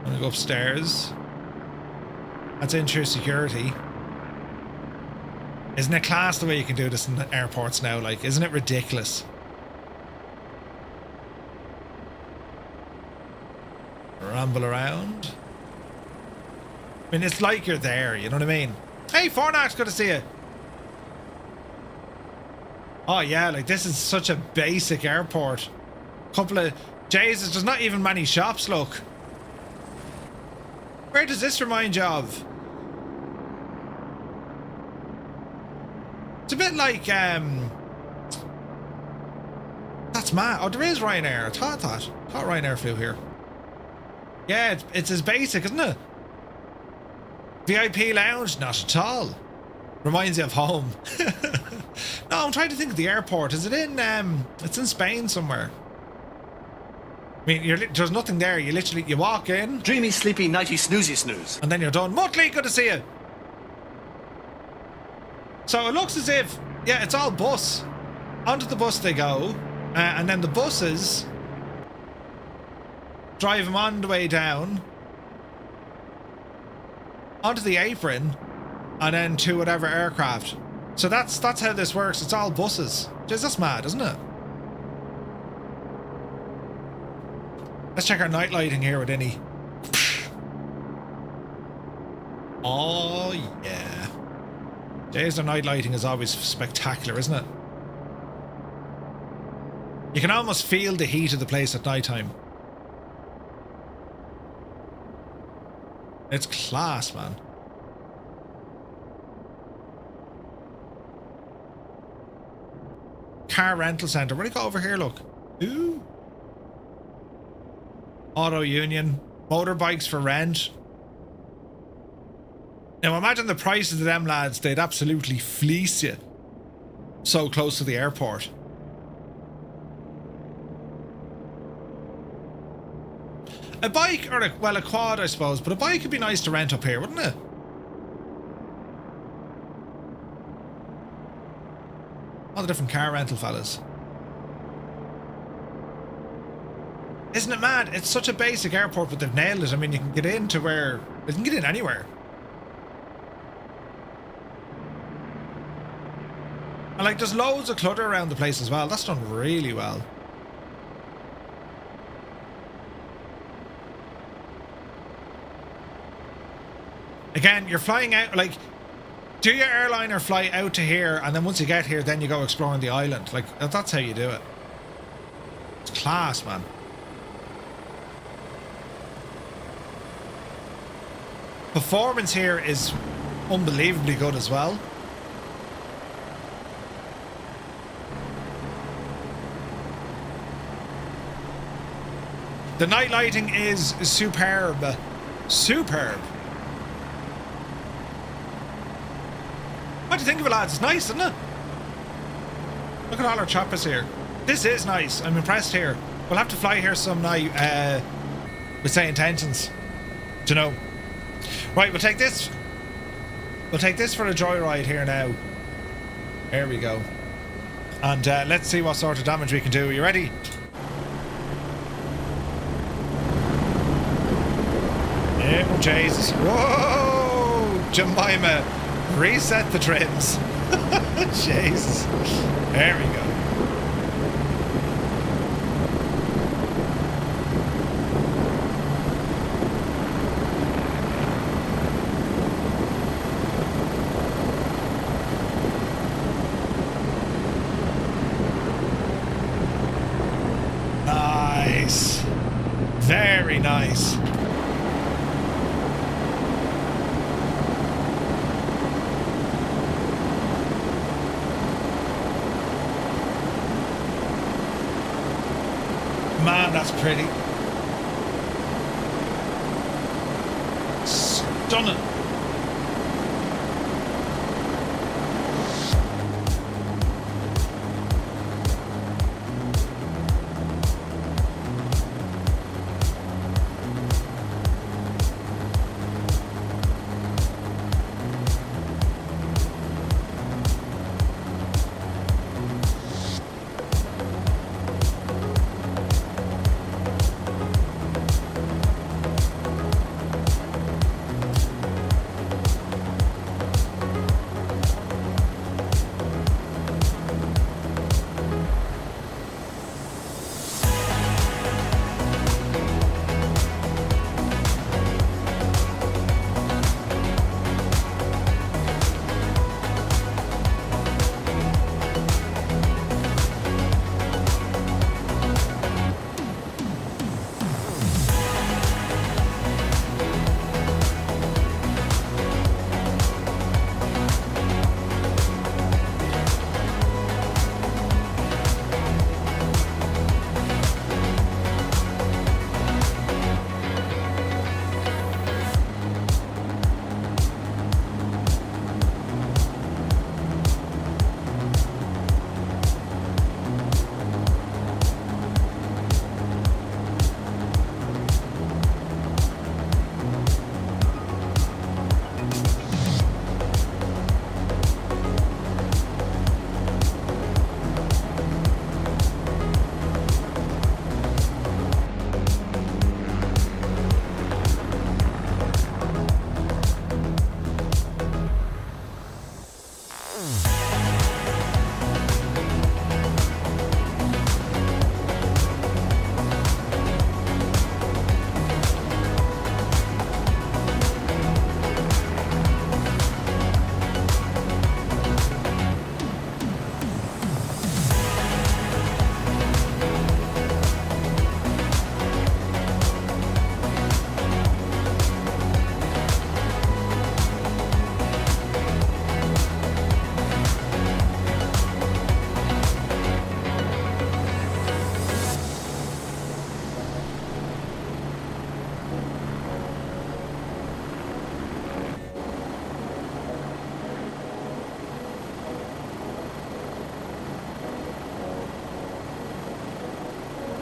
S1: I'm gonna go upstairs. That's interior security. Isn't it class the way you can do this in the airports now? Like, isn't it ridiculous? Ramble around. I mean, it's like you're there, you know what I mean? Hey, Fornax, good to see you. Oh yeah, like this is such a basic airport. Couple of Jesus, there's not even many shops, look. Where does this remind you of? It's a bit like that's mad. Oh, there is Ryanair. I thought Ryanair flew here. Yeah, it's as basic, isn't it? VIP lounge? Not at all. Reminds you of home. No, I'm trying to think of the airport. Is it in, it's in Spain somewhere. I mean, there's nothing there. You literally, you walk in.
S2: Dreamy, sleepy, nighty, snoozy, snooze.
S1: And then you're done. Muttley, good to see you. So it looks as if, yeah, it's all bus. Onto the bus they go. And then the buses drive them on the way down. Onto the apron. And then to whatever aircraft. So that's how this works. It's all buses. Jeez, that's mad, isn't it? Let's check our night lighting here with Innie. Oh yeah. Jeez, their night lighting is always spectacular, isn't it? You can almost feel the heat of the place at night time. It's class, man. Car rental centre. Where do you go over here? Look. Ooh. Auto Union. Motorbikes for rent. Now imagine the prices of them lads. They'd absolutely fleece you. So close to the airport. A bike or a quad, I suppose. But a bike would be nice to rent up here, wouldn't it? All the different car rental fellas. Isn't it mad? It's such a basic airport, but they've nailed it. I mean, you can get into where... You can get in anywhere. And like, there's loads of clutter around the place as well. That's done really well. Again, you're flying out, like, do your airliner fly out to here, and then once you get here, then you go exploring the island. Like, that's how you do it. It's class, man. Performance here is unbelievably good as well. The night lighting is superb. Superb. What do you think of it, lads? It's nice, isn't it? Look at all our choppers here. This is nice. I'm impressed here. We'll have to fly here some night with say intentions. To know. Right, we'll take this. We'll take this for a joyride here now. There we go. And let's see what sort of damage we can do. Are you ready? Oh, Jesus. Whoa! Jemima. Reset the trims. Jesus. There we go. Nice. Very nice. Man, that's pretty. Stunning.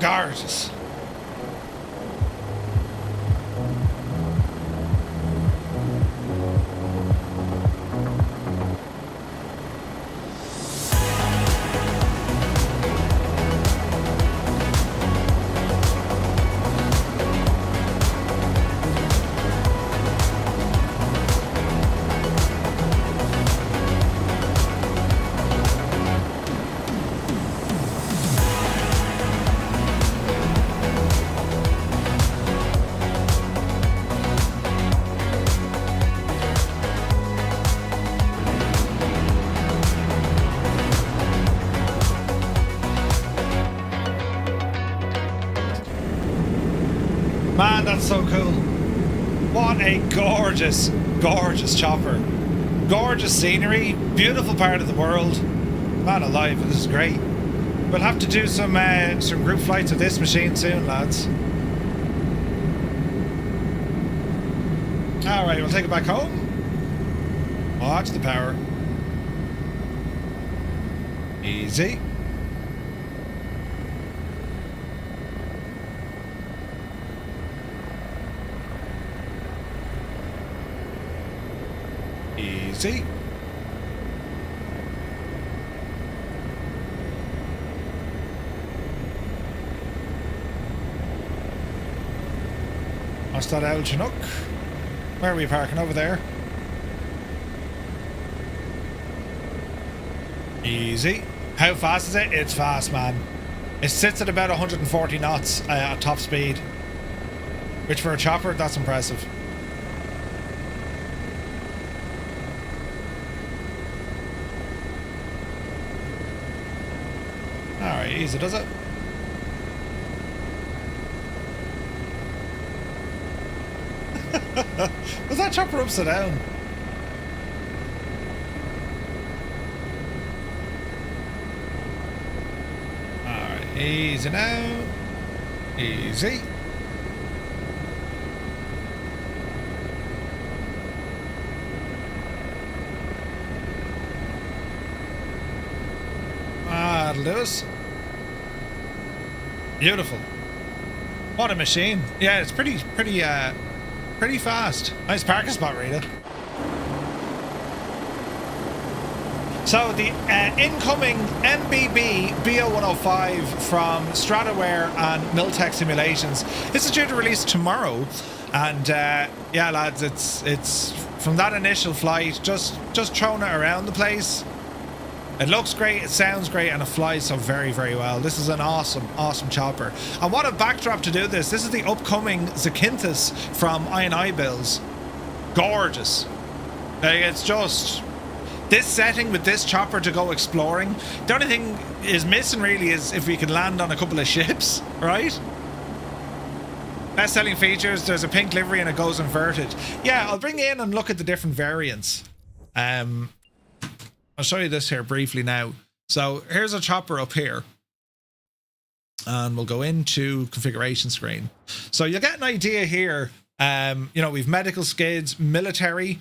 S1: Gorgeous. Man, that's so cool. What a gorgeous, gorgeous chopper. Gorgeous scenery, beautiful part of the world. Man alive, this is great. We'll have to do some group flights of this machine soon, lads. Alright, we'll take it back home. Watch the power. Easy. Easy. What's that old Chinook? Where are we parking? Over there. Easy. How fast is it? It's fast, man. It sits at about 140 knots at top speed. Which for a chopper, that's impressive. Alright, easy does it. Was that chopper upside down? Alright, easy now. Easy. That'll do us. Beautiful. What a machine. Yeah, it's pretty fast. Nice parking spot, Rita. So the incoming MBB Bo 105 from Stratoware and Miltech Simulations. This is due to release tomorrow, and yeah, lads, it's from that initial flight, just throwing it around the place. It looks great, it sounds great, and it flies so very, very well. This is an awesome, awesome chopper. And what a backdrop to do this. This is the upcoming Zakynthos from iniBuilds. Gorgeous. Like, it's just... This setting with this chopper to go exploring, the only thing is missing really is if we can land on a couple of ships, right? Best selling features, there's a pink livery and it goes inverted. Yeah, I'll bring you in and look at the different variants. I'll show you this here briefly now. So here's a chopper up here. And we'll go into configuration screen. So you'll get an idea here. You know, we've medical skids, military,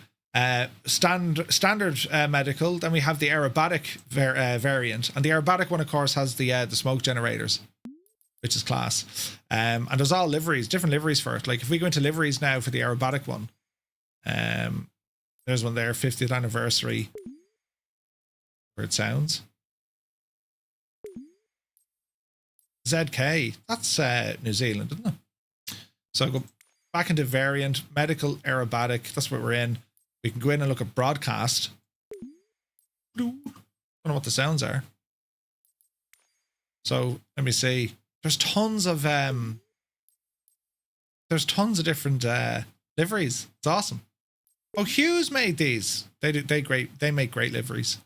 S1: standard medical. Then we have the aerobatic variant. And the aerobatic one, of course, has the smoke generators, which is class. And there's all liveries, different liveries for it. Like if we go into liveries now for the aerobatic one, there's one there, 50th anniversary. Where it sounds. ZK, that's New Zealand, isn't it? So I'll go back into variant, medical, aerobatic, that's what we're in. We can go in and look at broadcast. I don't know what the sounds are. So let me see. There's tons of different liveries. It's awesome. Oh, Hughes made these. They make great liveries.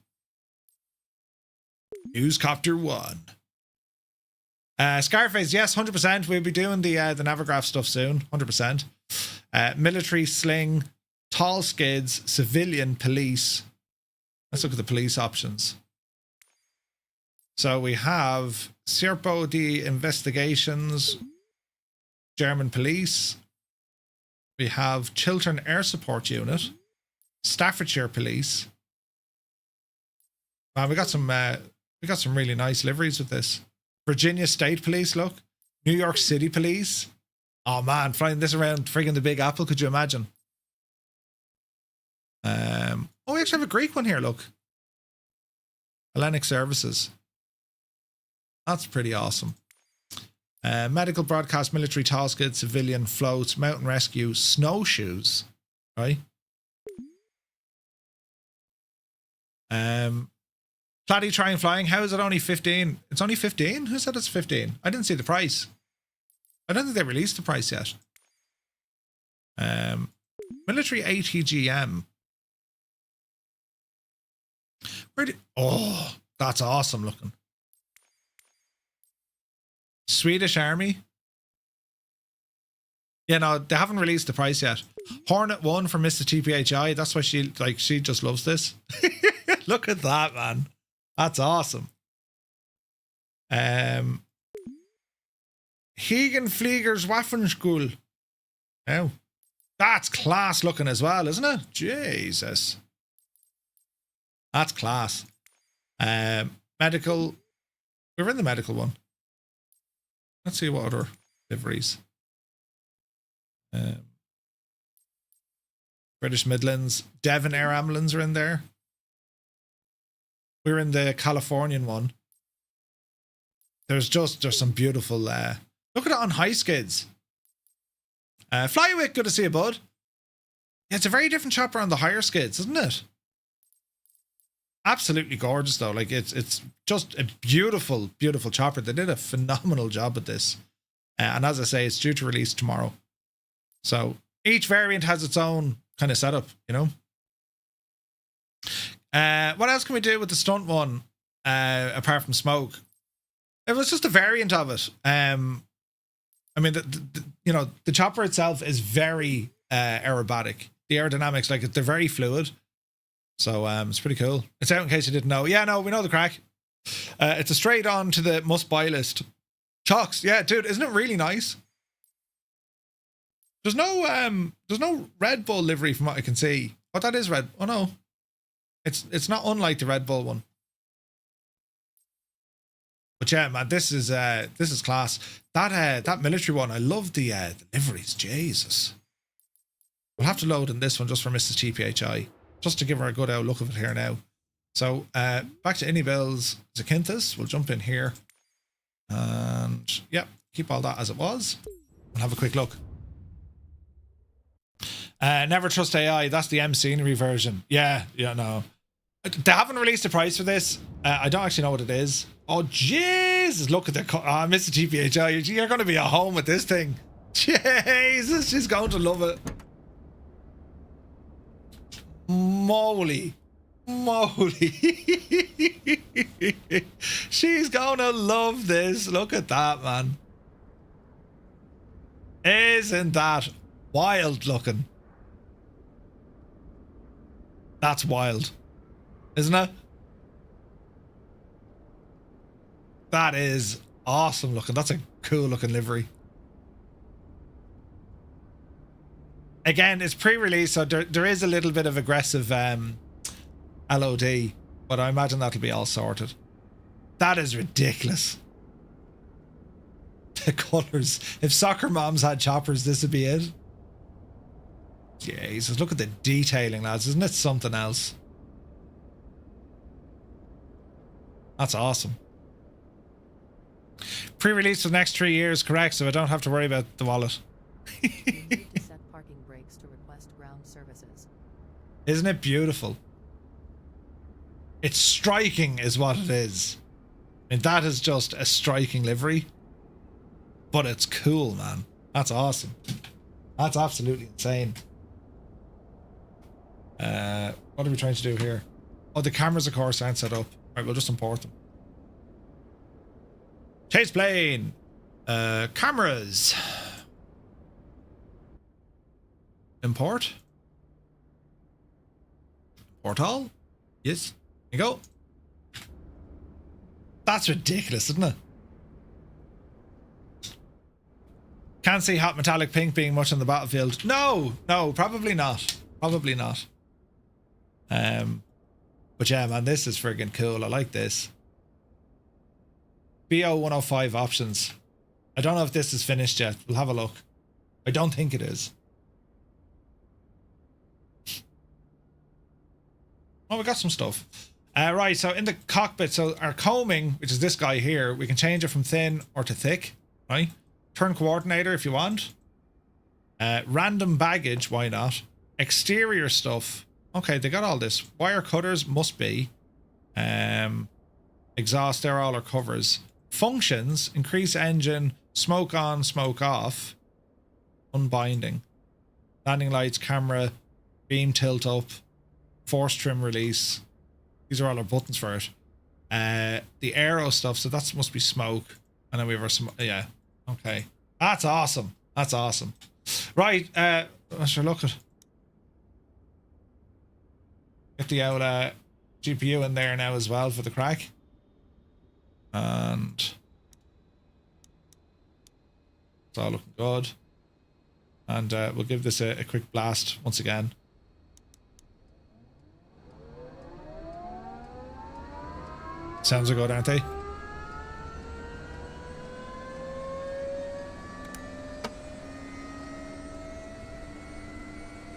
S1: Newscopter 1. Scarface, yes, 100%. We'll be doing the Navigraph stuff soon, 100%. Military, sling, tall skids, civilian, police. Let's look at the police options. So we have Sierpo de Investigations, German police. We have Chiltern Air Support Unit, Staffordshire Police. Man, we got some really nice liveries with this. Virginia State Police, look. New York City Police. Oh man, flying this around friggin' the Big Apple, could you imagine? Oh, we actually have a Greek one here, look. Hellenic Services. That's pretty awesome. Medical broadcast, military tall skid, civilian floats, mountain rescue, snowshoes. Right? Platy trying flying. How is it only 15? It's only 15? Who said it's 15? I didn't see the price. I don't think they released the price yet. Military ATGM. Oh, that's awesome looking. Swedish Army. Yeah, no, they haven't released the price yet. Hornet 1 for Mr. TPHI. That's why she just loves this. Look at that, man. That's awesome. Hegen Fliegers Waffenschule. Oh, that's class looking as well, isn't it? Jesus. That's class. Medical. We're in the medical one. Let's see what other liveries. British Midlands. Devon Air Ambulance are in there. We're in the Californian one. There's some beautiful... look at it on high skids. Flyweight, good to see you, bud. Yeah, it's a very different chopper on the higher skids, isn't it? Absolutely gorgeous, though. Like, it's just a beautiful, beautiful chopper. They did a phenomenal job with this. And as I say, it's due to release tomorrow. So each variant has its own kind of setup, you know? What else can we do with the stunt one, apart from smoke? It was just a variant of it. I mean, the chopper itself is very aerobatic. The aerodynamics, like, they're very fluid. So it's pretty cool. It's out in case you didn't know. Yeah, no, we know the crack. It's a straight on to the must buy list. Chocks, yeah, dude, isn't it really nice? There's no Red Bull livery from what I can see. Oh, that is red. Oh no, it's not unlike the Red Bull one. But yeah, man, this is class. That military one, I love the liveries. Jesus, we'll have to load in this one just for Mrs. TPHI, just to give her a good old look of it here now. So back to iniBuilds Zakynthos. We'll jump in here, and yep, keep all that as it was. We'll have a quick look. Never trust AI. That's the M scenery version. Yeah, no. They haven't released a price for this. I don't actually know what it is. Oh, Jesus. Look at the... Mr. TPHI, you're going to be at home with this thing. Jesus, she's going to love it. Moly. She's going to love this. Look at that, man. Isn't that wild looking? That's wild, isn't it? That is awesome looking. That's a cool looking livery. Again, it's pre-release, so there is a little bit of aggressive LOD, but I imagine that'll be all sorted. That is ridiculous. The colours. If soccer moms had choppers, this would be it. Jesus, look at the detailing, lads. Isn't it something else? That's awesome. Pre-release for the next 3 years, correct, so I don't have to worry about the wallet.
S3: Set parking brakes to request ground services.
S1: Isn't it beautiful? It's striking is what it is. I mean, that is just a striking livery. But it's cool, man. That's awesome. That's absolutely insane. What are we trying to do here? Oh, the cameras, of course, aren't set up. Right, we'll just import them. Chase plane. Cameras. Import. Import all. Yes. Here you go. That's ridiculous, isn't it? Can't see hot metallic pink being much on the battlefield. No, probably not. Probably not. But yeah, man, this is friggin' cool. I like this. BO 105 options. I don't know if this is finished yet. We'll have a look. I don't think it is. Oh, we got some stuff. Right, so in the cockpit, so our combing, which is this guy here, we can change it from thin or to thick, right? Turn coordinator if you want. Random baggage, why not? Exterior stuff. Okay, they got all this. Wire cutters must be. Exhaust, they're all our covers. Functions, increase engine, smoke on, smoke off. Unbinding. Landing lights, camera, beam tilt up, force trim release. These are all our buttons for it. The aero stuff, so that must be smoke. And then we have our yeah. Okay. That's awesome. That's awesome. Right, let's look at. Get the old GPU in there now as well for the crack. And it's all looking good. And we'll give this a quick blast once again. Sounds are good, aren't they?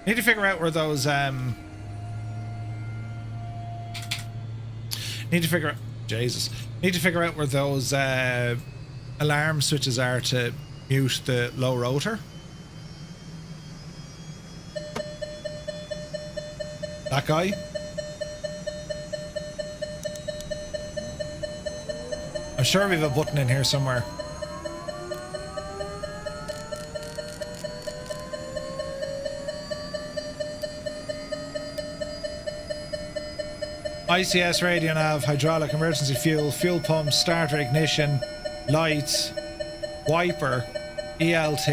S1: Need to figure out where those need to figure out where those alarm switches are to mute the low rotor. That guy. I'm sure we have a button in here somewhere. ICS radio nav, hydraulic emergency fuel, fuel pump, starter ignition, lights, wiper, ELT.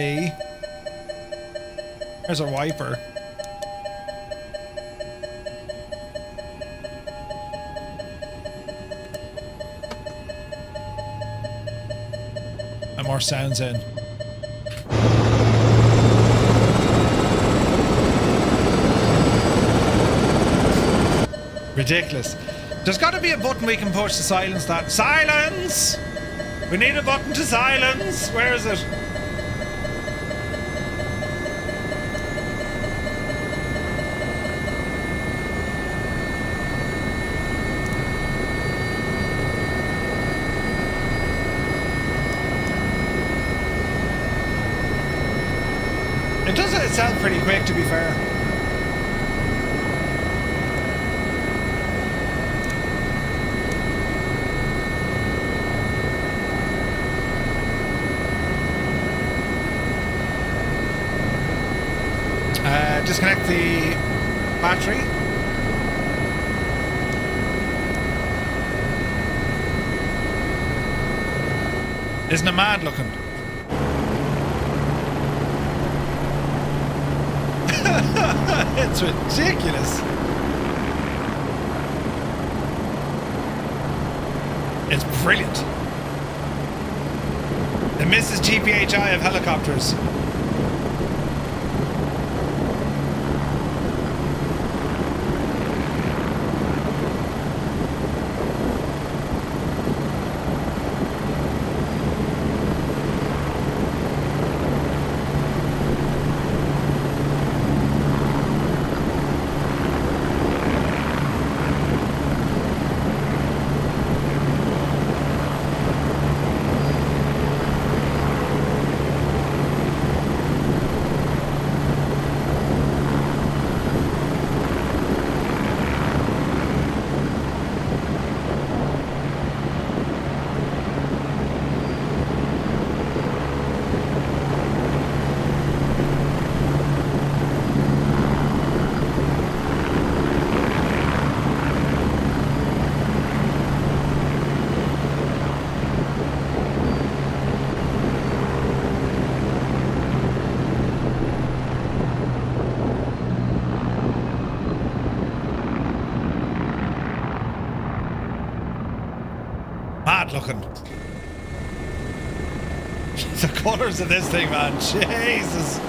S1: There's a wiper. And more sounds in. Ridiculous. There's got to be a button we can push to silence that. Silence! We need a button to silence. Where is it? It does it itself pretty quick, to be fair. Disconnect the battery. Isn't it mad looking? It's ridiculous. It's brilliant. The Mrs. GPHI of helicopters. Looking. The colours of this thing, man. Jesus.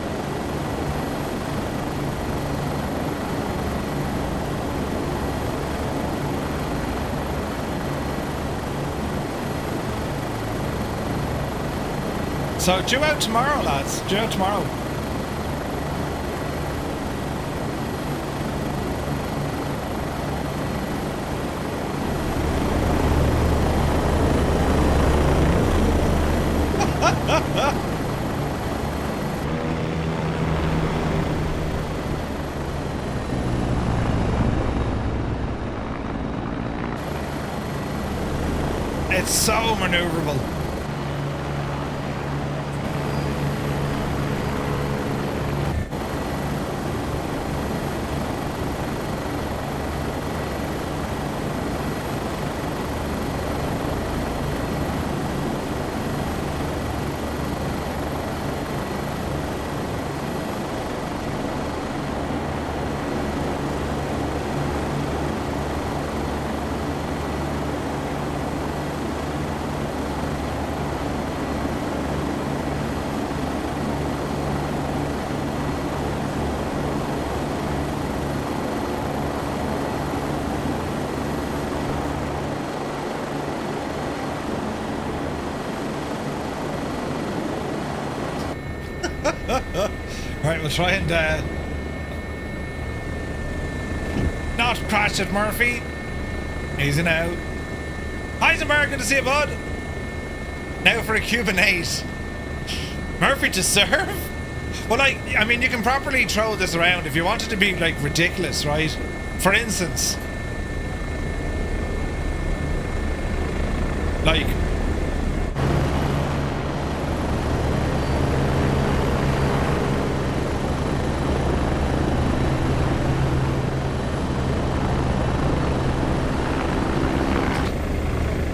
S1: So due out tomorrow, lads. Due out tomorrow. It's so maneuverable. we'll try and not crash at Murphy. Easy now. Heisenberg, good to see you, bud. Now for a Cuban 8. Murphy to serve? Well, like, I mean, you can properly throw this around if you want it to be, like, ridiculous, right? For instance, like,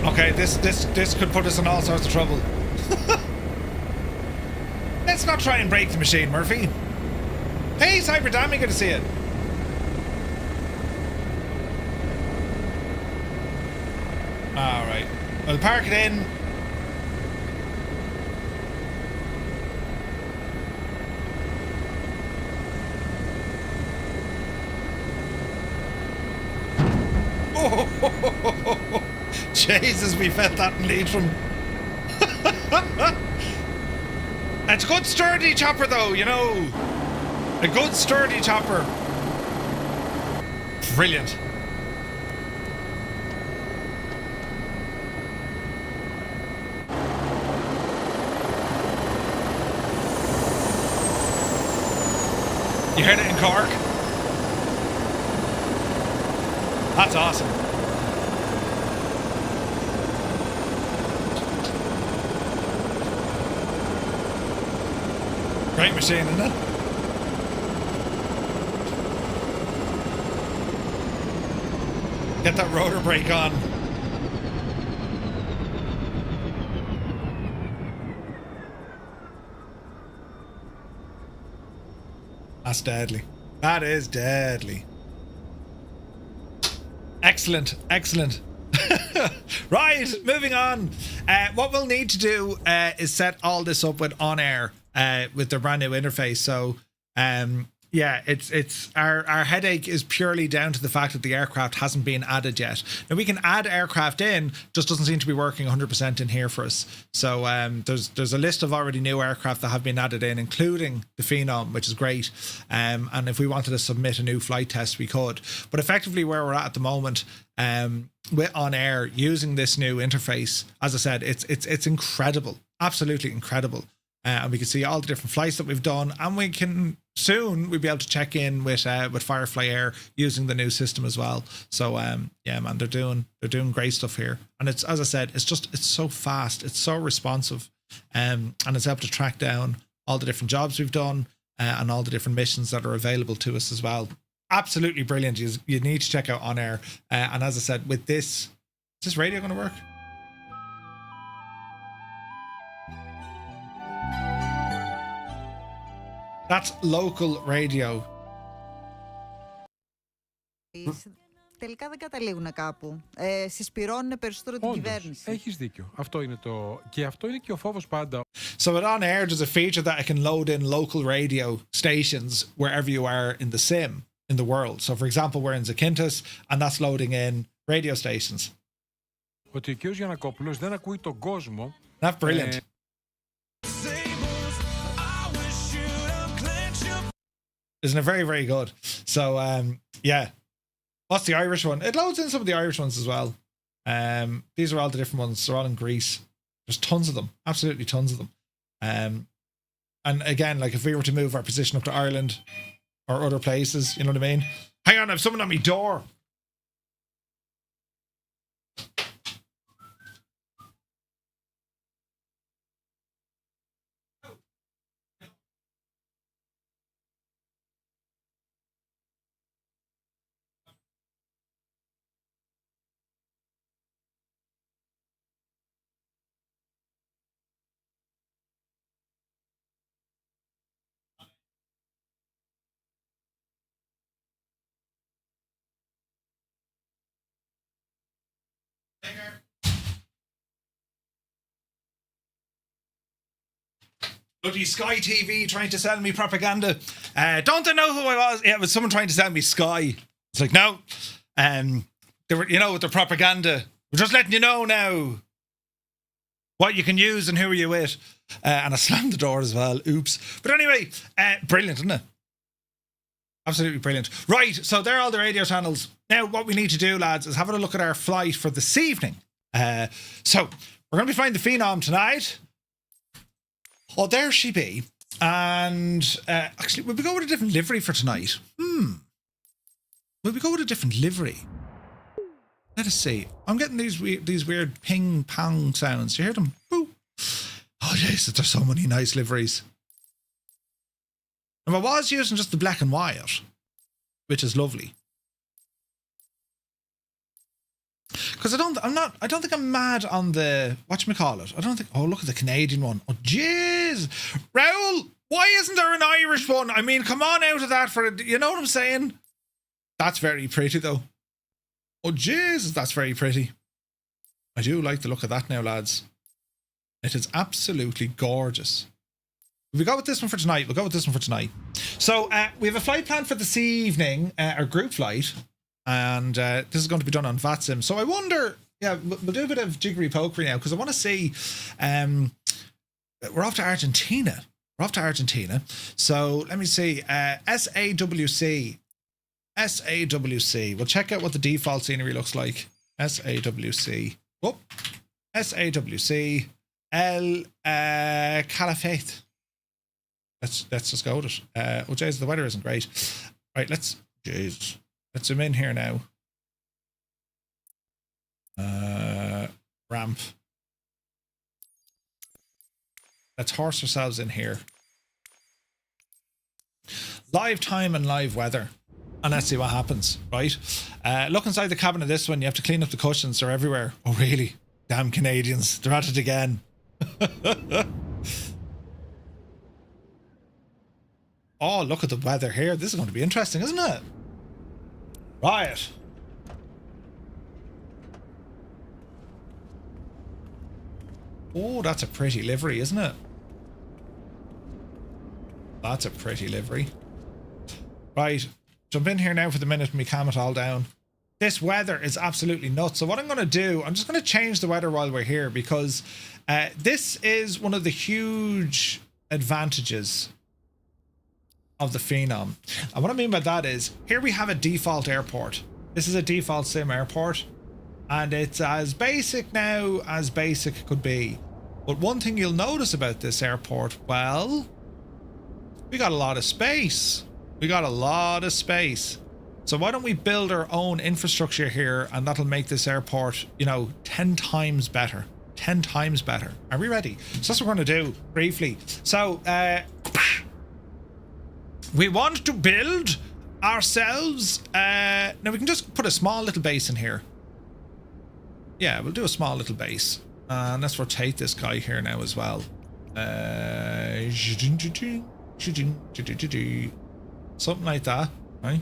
S1: okay, this could put us in all sorts of trouble. Let's not try and break the machine, Murphy. Hey, Cyberdammy, good to see you. Alright. We'll park it in. Oh, Jesus, we felt that in Leitrim. It's a good sturdy chopper though, you know. A good sturdy chopper. Brilliant. You heard it in Cork? That's awesome. Great machine, isn't it? Get that rotor brake on. That's deadly. That is deadly. Excellent, excellent. Right, moving on. What we'll need to do is set all this up with OnAir. With their brand new interface. So yeah, it's our headache is purely down to the fact that the aircraft hasn't been added yet. Now we can add aircraft in, just doesn't seem to be working 100% in here for us. So there's a list of already new aircraft that have been added in, including the Phenom, which is great. And if we wanted to submit a new flight test, we could. But effectively where we're at the moment, with OnAir using this new interface, as I said, it's incredible, absolutely incredible. And we can see all the different flights that we've done, and we can soon we'll be able to check in with Firefly Air using the new system as well. So yeah, man, they're doing great stuff here, and it's, as I said, it's so fast, it's so responsive, and it's able to track down all the different jobs we've done and all the different missions that are available to us as well. Absolutely brilliant. You need to check out OnAir, and as I said, with this, is this radio going to work? That's local radio.
S4: Τελικά δεν καταλήγουν κάπου. Συσπυρώνουν περισσότερο την κυβέρνηση.
S5: Έχεις δίκιο. Αυτό είναι και αυτό είναι και ο φόβος πάντα.
S1: So with OnAir, there's a feature that I can load in local radio stations wherever you are in the sim in the world. So for example, we're in Zakynthos and that's loading in radio stations.
S5: Ότι ο κ. Γιαννακόπουλος δεν ακούει τον κόσμο.
S1: That's brilliant. Isn't it very, very good? So yeah. What's the Irish one? It loads in some of the Irish ones as well. These are all the different ones. They're all in Greece. There's tons of them. Absolutely tons of them. And again, like if we were to move our position up to Ireland or other places, you know what I mean? Hang on, I have someone on my door. Bloody Sky TV trying to sell me propaganda. Don't they know who I was? Yeah, it was someone trying to sell me Sky. It's like, no. They were, you know, with the propaganda. We're just letting you know now what you can use and who are you with. And I slammed the door as well. Oops. But anyway, brilliant, isn't it? Absolutely brilliant. Right, so there are all the radio channels. Now, what we need to do, lads, is have a look at our flight for this evening. So, we're going to be flying the Phenom tonight. Oh, there she be. And actually, will we go with a different livery for tonight? Will we go with a different livery? Let us see. I'm getting these weird ping pong sounds. Do you hear them? Boo. Oh, Jesus, there's so many nice liveries. And I was using just the black and white, which is lovely. Because I don't think I'm mad on the, whatchamacallit. I don't think, oh, look at the Canadian one. Oh, jeez. Raoul, why isn't there an Irish one? I mean, come on out of that for it. You know what I'm saying? That's very pretty, though. Oh, Jesus, that's very pretty. I do like the look of that now, lads. It is absolutely gorgeous. We go with this one for tonight. We'll go with this one for tonight. So we have a flight planned for this evening, our group flight. And this is going to be done on VATSIM. So I wonder, yeah, we'll do a bit of jiggery pokery now because I want to see, we're off to Argentina. We're off to Argentina. So let me see, SAWC. SAWC. We'll check out what the default scenery looks like. SAWC. Whoop. SAWC. El Caliphate. Let's just go with it. Oh, jeez, the weather isn't great. Right, let's zoom in here now. Ramp. Let's horse ourselves in here. Live time and live weather. And let's see what happens, right? Look inside the cabin of this one. You have to clean up the cushions. They're everywhere. Oh, really? Damn Canadians. They're at it again. Oh, look at the weather here. This is going to be interesting, isn't it? Right. Oh, that's a pretty livery, isn't it? That's a pretty livery. Right. Jump in here now for the minute and we calm it all down. This weather is absolutely nuts. So what I'm going to do, I'm just going to change the weather while we're here because this is one of the huge advantages of the Phenom. And what I mean by that is, here we have a default airport. This is a default sim airport. And it's as basic now as basic could be. But one thing you'll notice about this airport, well, we got a lot of space. We got a lot of space. So why don't we build our own infrastructure here and that'll make this airport, you know, 10 times better. 10 times better. Are we ready? So that's what we're going to do briefly. So, we want to build ourselves. Now we can just put a small little base in here. Yeah, we'll do a small little base. And let's rotate this guy here now as well. Something like that, right?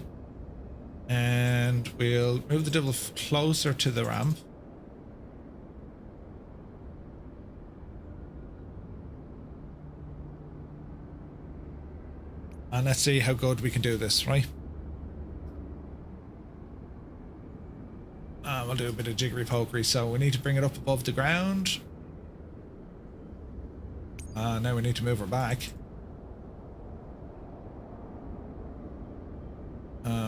S1: And we'll move the devil closer to the ramp. And let's see how good we can do this, right? We'll do a bit of jiggery pokery. So we need to bring it up above the ground. Now we need to move her back.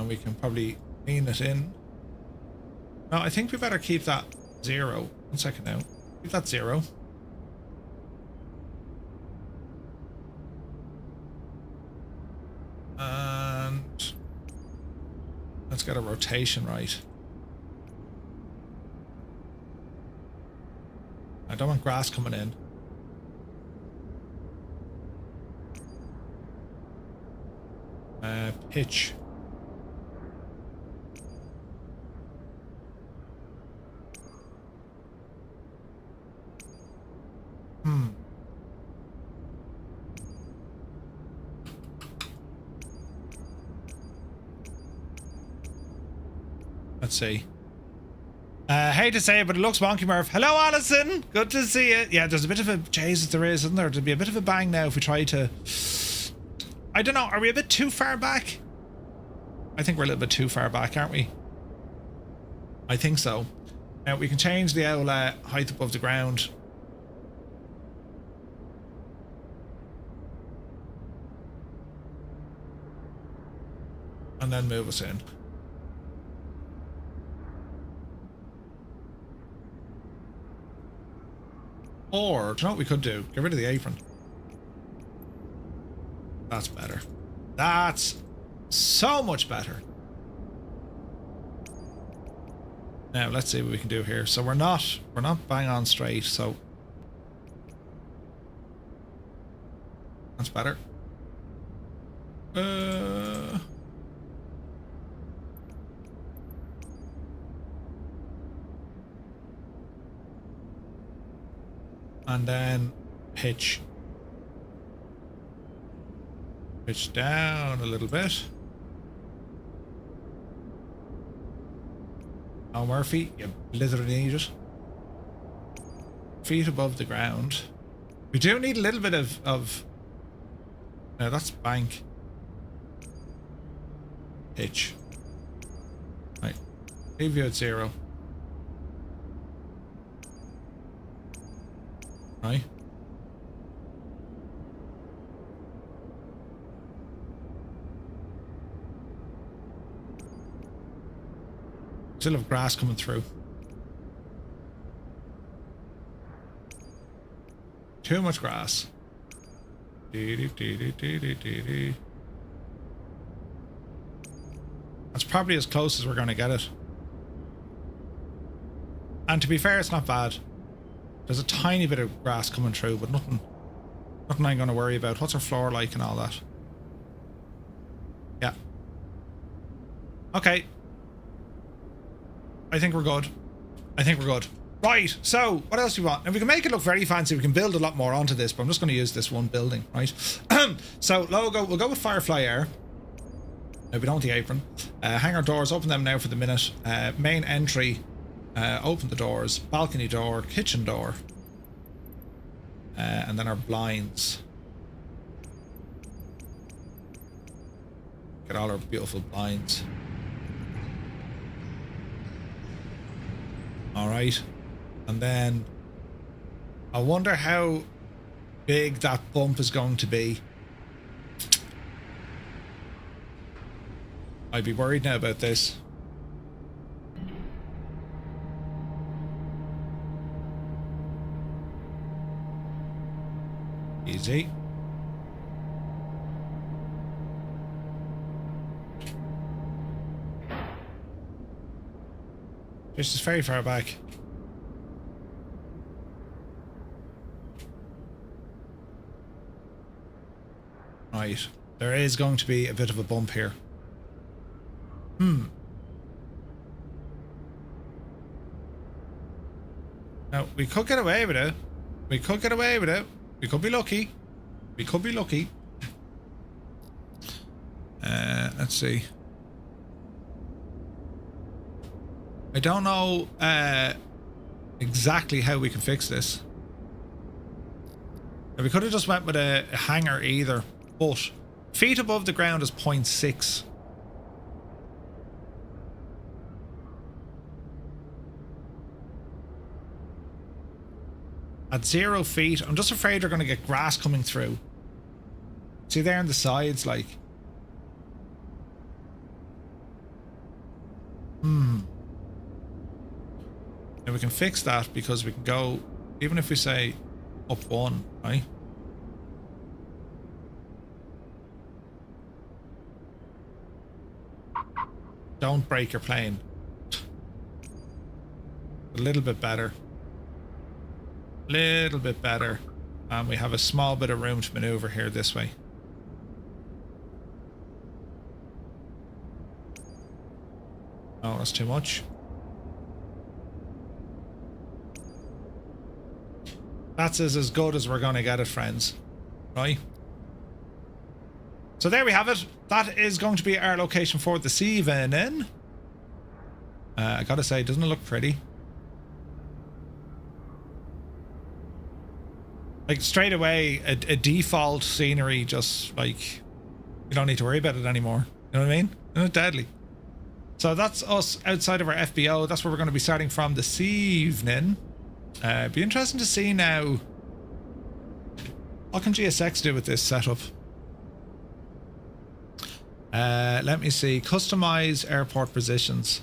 S1: We can probably lean it in. No, I think we better keep that 0. 1 second now. Keep that 0. And let's get a rotation right. I don't want grass coming in. Pitch. Let's see. Hate to say it, but it looks wonky, Murph. Hello, Alison. Good to see you. Yeah, there's a bit of a... Jesus, there is, isn't there? There'd be a bit of a bang now if we try to... I don't know. Are we a bit too far back? I think we're a little bit too far back, aren't we? I think so. Now, we can change the owl height above the ground. and then move us in. Or, do you know what we could do? Get rid of the apron. That's better. That's so much better. Now, let's see what we can do here. So we're not bang on straight, so that's better. And then pitch down a little bit. Oh, Murphy, you blizzard idiot. Feet above the ground. We do need a little bit of no, that's bank. Pitch. Right. Leave you at 0. Right. Still have grass coming through. Too much grass. That's probably as close as we're going to get it. And to be fair, it's not bad. There's a tiny bit of grass coming through, but nothing I'm going to worry about. What's our floor like and all that? Yeah. Okay. I think we're good. Right, so what else do we want? And we can make it look very fancy. We can build a lot more onto this, but I'm just going to use this one building, right? So logo, we'll go with Firefly Air. We don't want the apron. Hangar doors, open them now for the minute. Main entry, open the doors. Balcony door, kitchen door. And then our blinds. Get all our beautiful blinds. Alright. And then I wonder how big that bump is going to be. I'd be worried now about this. Easy. This is very far back. Right. There is going to be a bit of a bump here. Now, we could get away with it. We could get away with it. We could be lucky. We could be lucky. Let's see. I don't know exactly how we can fix this. We could have just went with a hanger either, but feet above the ground is 0.6. At 0 feet, I'm just afraid we're going to get grass coming through. See there on the sides, like. And we can fix that because we can go, even if we say up 1, right? Don't break your plane. A little bit better. Little bit better. And we have a small bit of room to maneuver here this way. Oh, that's too much. That's as good as we're going to get it, friends. Right? So there we have it. That is going to be our location for this evening. I gotta say, doesn't it look pretty? Like, straight away, a default scenery, just, like, you don't need to worry about it anymore. You know what I mean? Isn't it deadly? So that's us outside of our FBO. That's where we're going to be starting from this evening. It'd be interesting to see now, what can GSX do with this setup? Let me see. Customize airport positions.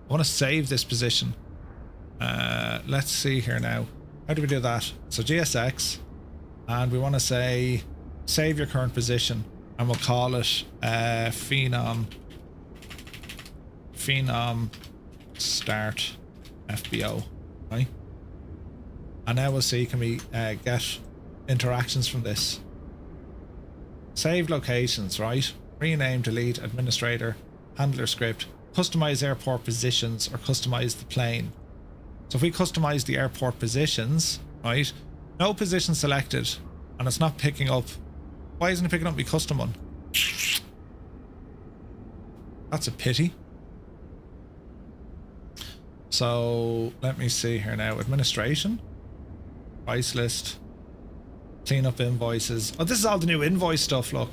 S1: I want to save this position. Let's see here now. How do we do that? So GSX, and we want to say save your current position, and we'll call it Phenom start FBO, right? And now we'll see, can we get interactions from this? Save locations, right? Rename, delete, administrator, handler script, customize airport positions, or customize the plane. So if we customize the airport positions, right? No position selected, and it's not picking up. Why isn't it picking up my custom one? That's a pity. So let me see here now. Administration, price list, clean up invoices. Oh, this is all the new invoice stuff. Look,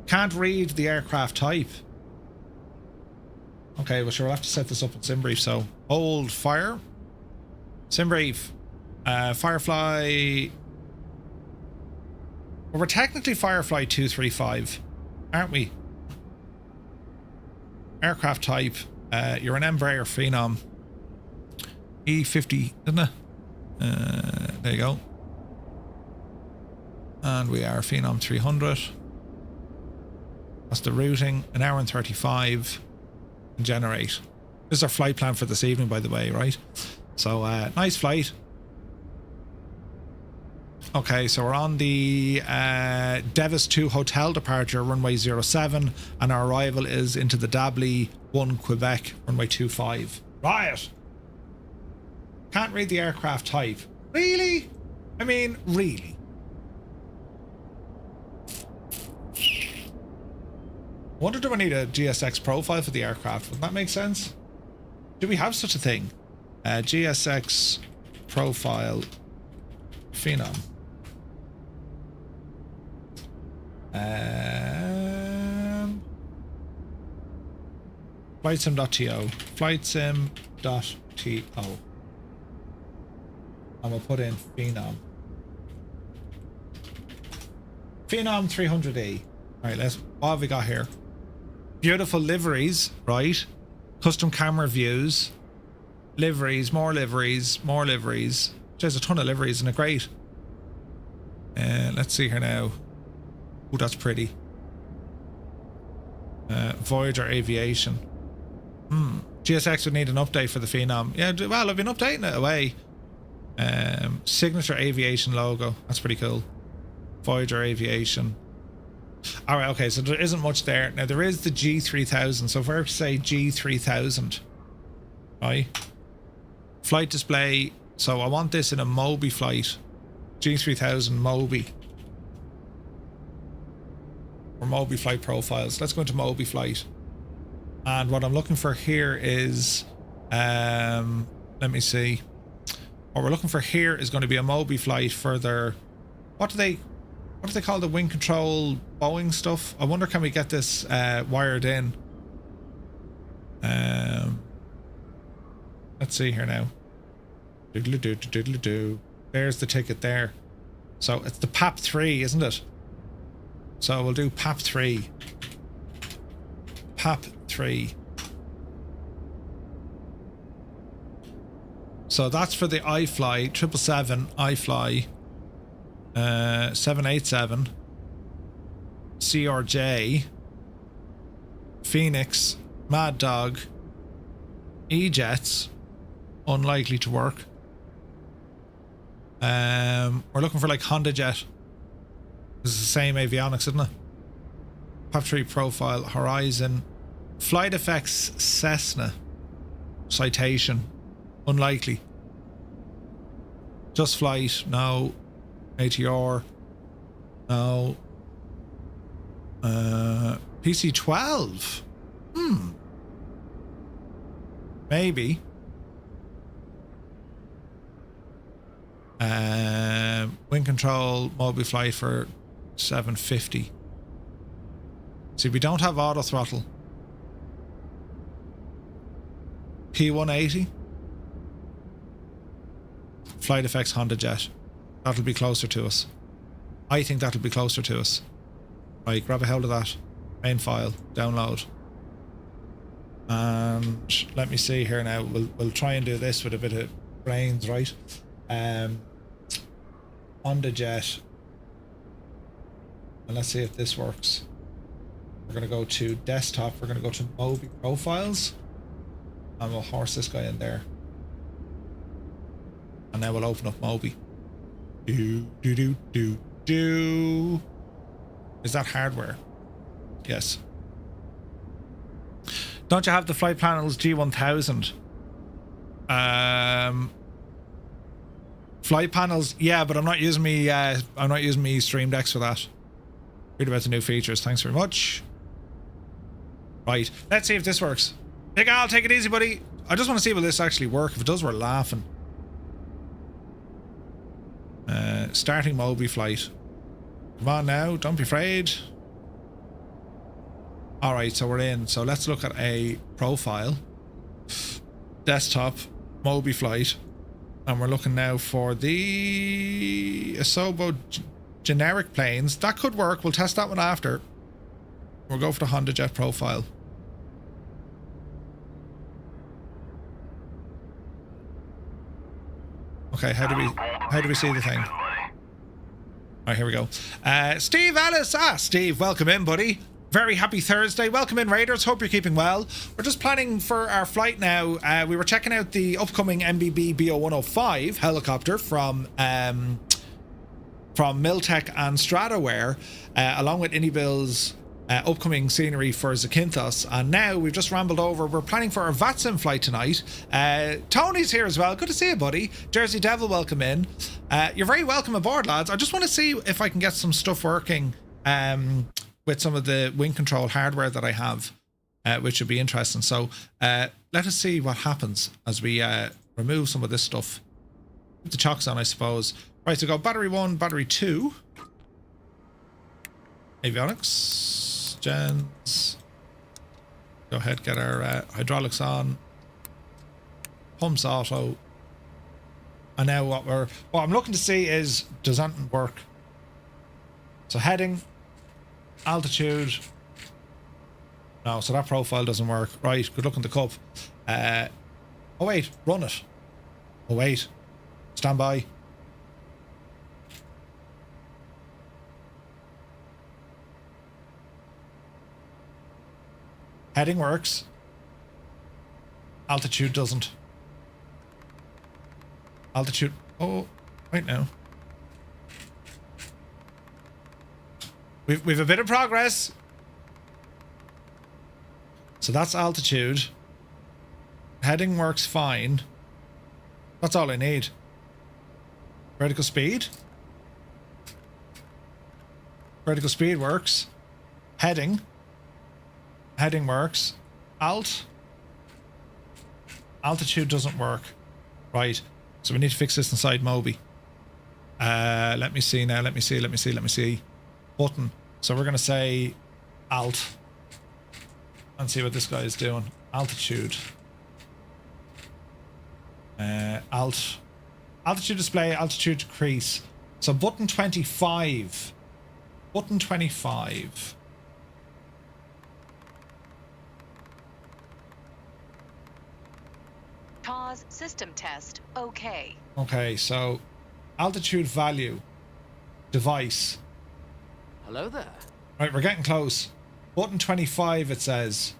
S1: can't read the aircraft type. Okay, well sure, we'll have to set this up in SimBrief. So hold fire, SimBrief, Firefly. Well, we're technically Firefly 235, aren't we? Aircraft type, you're an Embraer Phenom E50, isn't it? There you go. And we are Phenom 300. That's the routing, 1 hour and 35. Generate. This is our flight plan for this evening, by the way, right? So, nice flight. Okay, so we're on the Devis 2 hotel departure, runway 07, and our arrival is into the Dabley 1 Quebec, runway 25. Right. Can't read the aircraft type. Really? I mean, really? Wonder, do I need a GSX profile for the aircraft? Would that make sense? Do we have such a thing? GSX profile Phenom. Flightsim.to. Flightsim.to. And we'll put in Phenom. Phenom 300E. Alright, what have we got here? Beautiful liveries, right? Custom camera views. Liveries, more liveries, more liveries. There's a ton of liveries, isn't it great? Let's see here now. Oh, that's pretty. Voyager Aviation. GSX would need an update for the Phenom. Yeah, well, I've been updating it away. Signature Aviation logo. That's pretty cool. Voyager Aviation. Alright, okay, so there isn't much there. Now, there is the G3000. So if I were to say G3000, right? Flight display. So I want this in a Mobi flight. G3000 Mobi. Or Mobi flight profiles. Let's go into Mobi flight. And what I'm looking for here is, let me see. What we're looking for here is going to be a Mobi flight for their, what do they call the wing control Boeing stuff? I wonder, can we get this wired in? Let's see here now. Doodle-doo. There's the ticket there. So it's the PAP 3, isn't it? So we'll do PAP 3. PAP 3. So that's for the iFly 777 iFly 787 CRJ Phoenix Mad Dog E-Jets. Unlikely to work. We're looking for like Honda Jet. This is the same avionics, isn't it? PAP 3 profile Horizon Flight Effects Cessna Citation. Unlikely. Just Flight, no. ATR, no. PC-12. Maybe. Wing control, Mobi flight for 750. See, we don't have auto throttle. P180. Flight Effects Honda Jet. That'll be closer to us. I think that'll be closer to us. Right, grab a hold of that. Main file, download. And let me see here now. We'll try and do this with a bit of brains, right? On the jet. And let's see if this works. We're going to go to desktop. We're going to go to MBB profiles. And we'll horse this guy in there. And now we'll open up MBB. Do. Is that hardware? Yes. Don't you have the flight panels G1000? Flight panels, yeah, but I'm not using me Stream Decks for that. Read about the new features. Thanks very much. Right, let's see if this works. Big Al, take it easy, buddy. I just want to see will this actually work. If it does, we're laughing. Starting MBB flight. Come on now, don't be afraid. Alright, so we're in. So let's look at a profile. Desktop, MBB flight. And we're looking now for the Asobo generic planes. That could work. We'll test that one after. We'll go for the Honda Jet profile. Okay, how do we see the thing? Alright, here we go. Steve Ellis. Steve, welcome in, buddy. Very happy Thursday. Welcome in, Raiders. Hope you're keeping well. We're just planning for our flight now. We were checking out the upcoming MBB Bo 105 helicopter from Miltech and Stratoware, along with iniBuilds upcoming scenery for Zakynthos. And now we've just rambled over. We're planning for our VATSIM flight tonight. Tony's here as well. Good to see you, buddy. Jersey Devil, welcome in. You're very welcome aboard, lads. I just want to see if I can get some stuff working with some of the wing control hardware that I have, which would be interesting. So let us see what happens as we remove some of this stuff. Put the chocks on, I suppose. Right, so go battery 1, battery 2. Avionics, gens. Go ahead, get our hydraulics on. Pumps auto. And now what I'm looking to see is, does that work? So heading. Altitude. No, so that profile doesn't work. Right, good luck on the cup. Oh wait, run it. Oh wait, stand by. Heading works. Altitude doesn't. Altitude. Oh, right now. We've a bit of progress. So that's altitude. Heading works fine. That's all I need. Vertical speed. Vertical speed works. Heading. Heading works. Altitude doesn't work. Right. So we need to fix this inside MBB. Let me see now. Let me see. Button. So we're going to say Alt and see what this guy is doing. Altitude. Altitude display, altitude decrease. So button 25. Button 25.
S3: Pause system test. Okay.
S1: Okay, so altitude value. Device.
S2: Hello there.
S1: Right, we're getting close. Button 25, it says.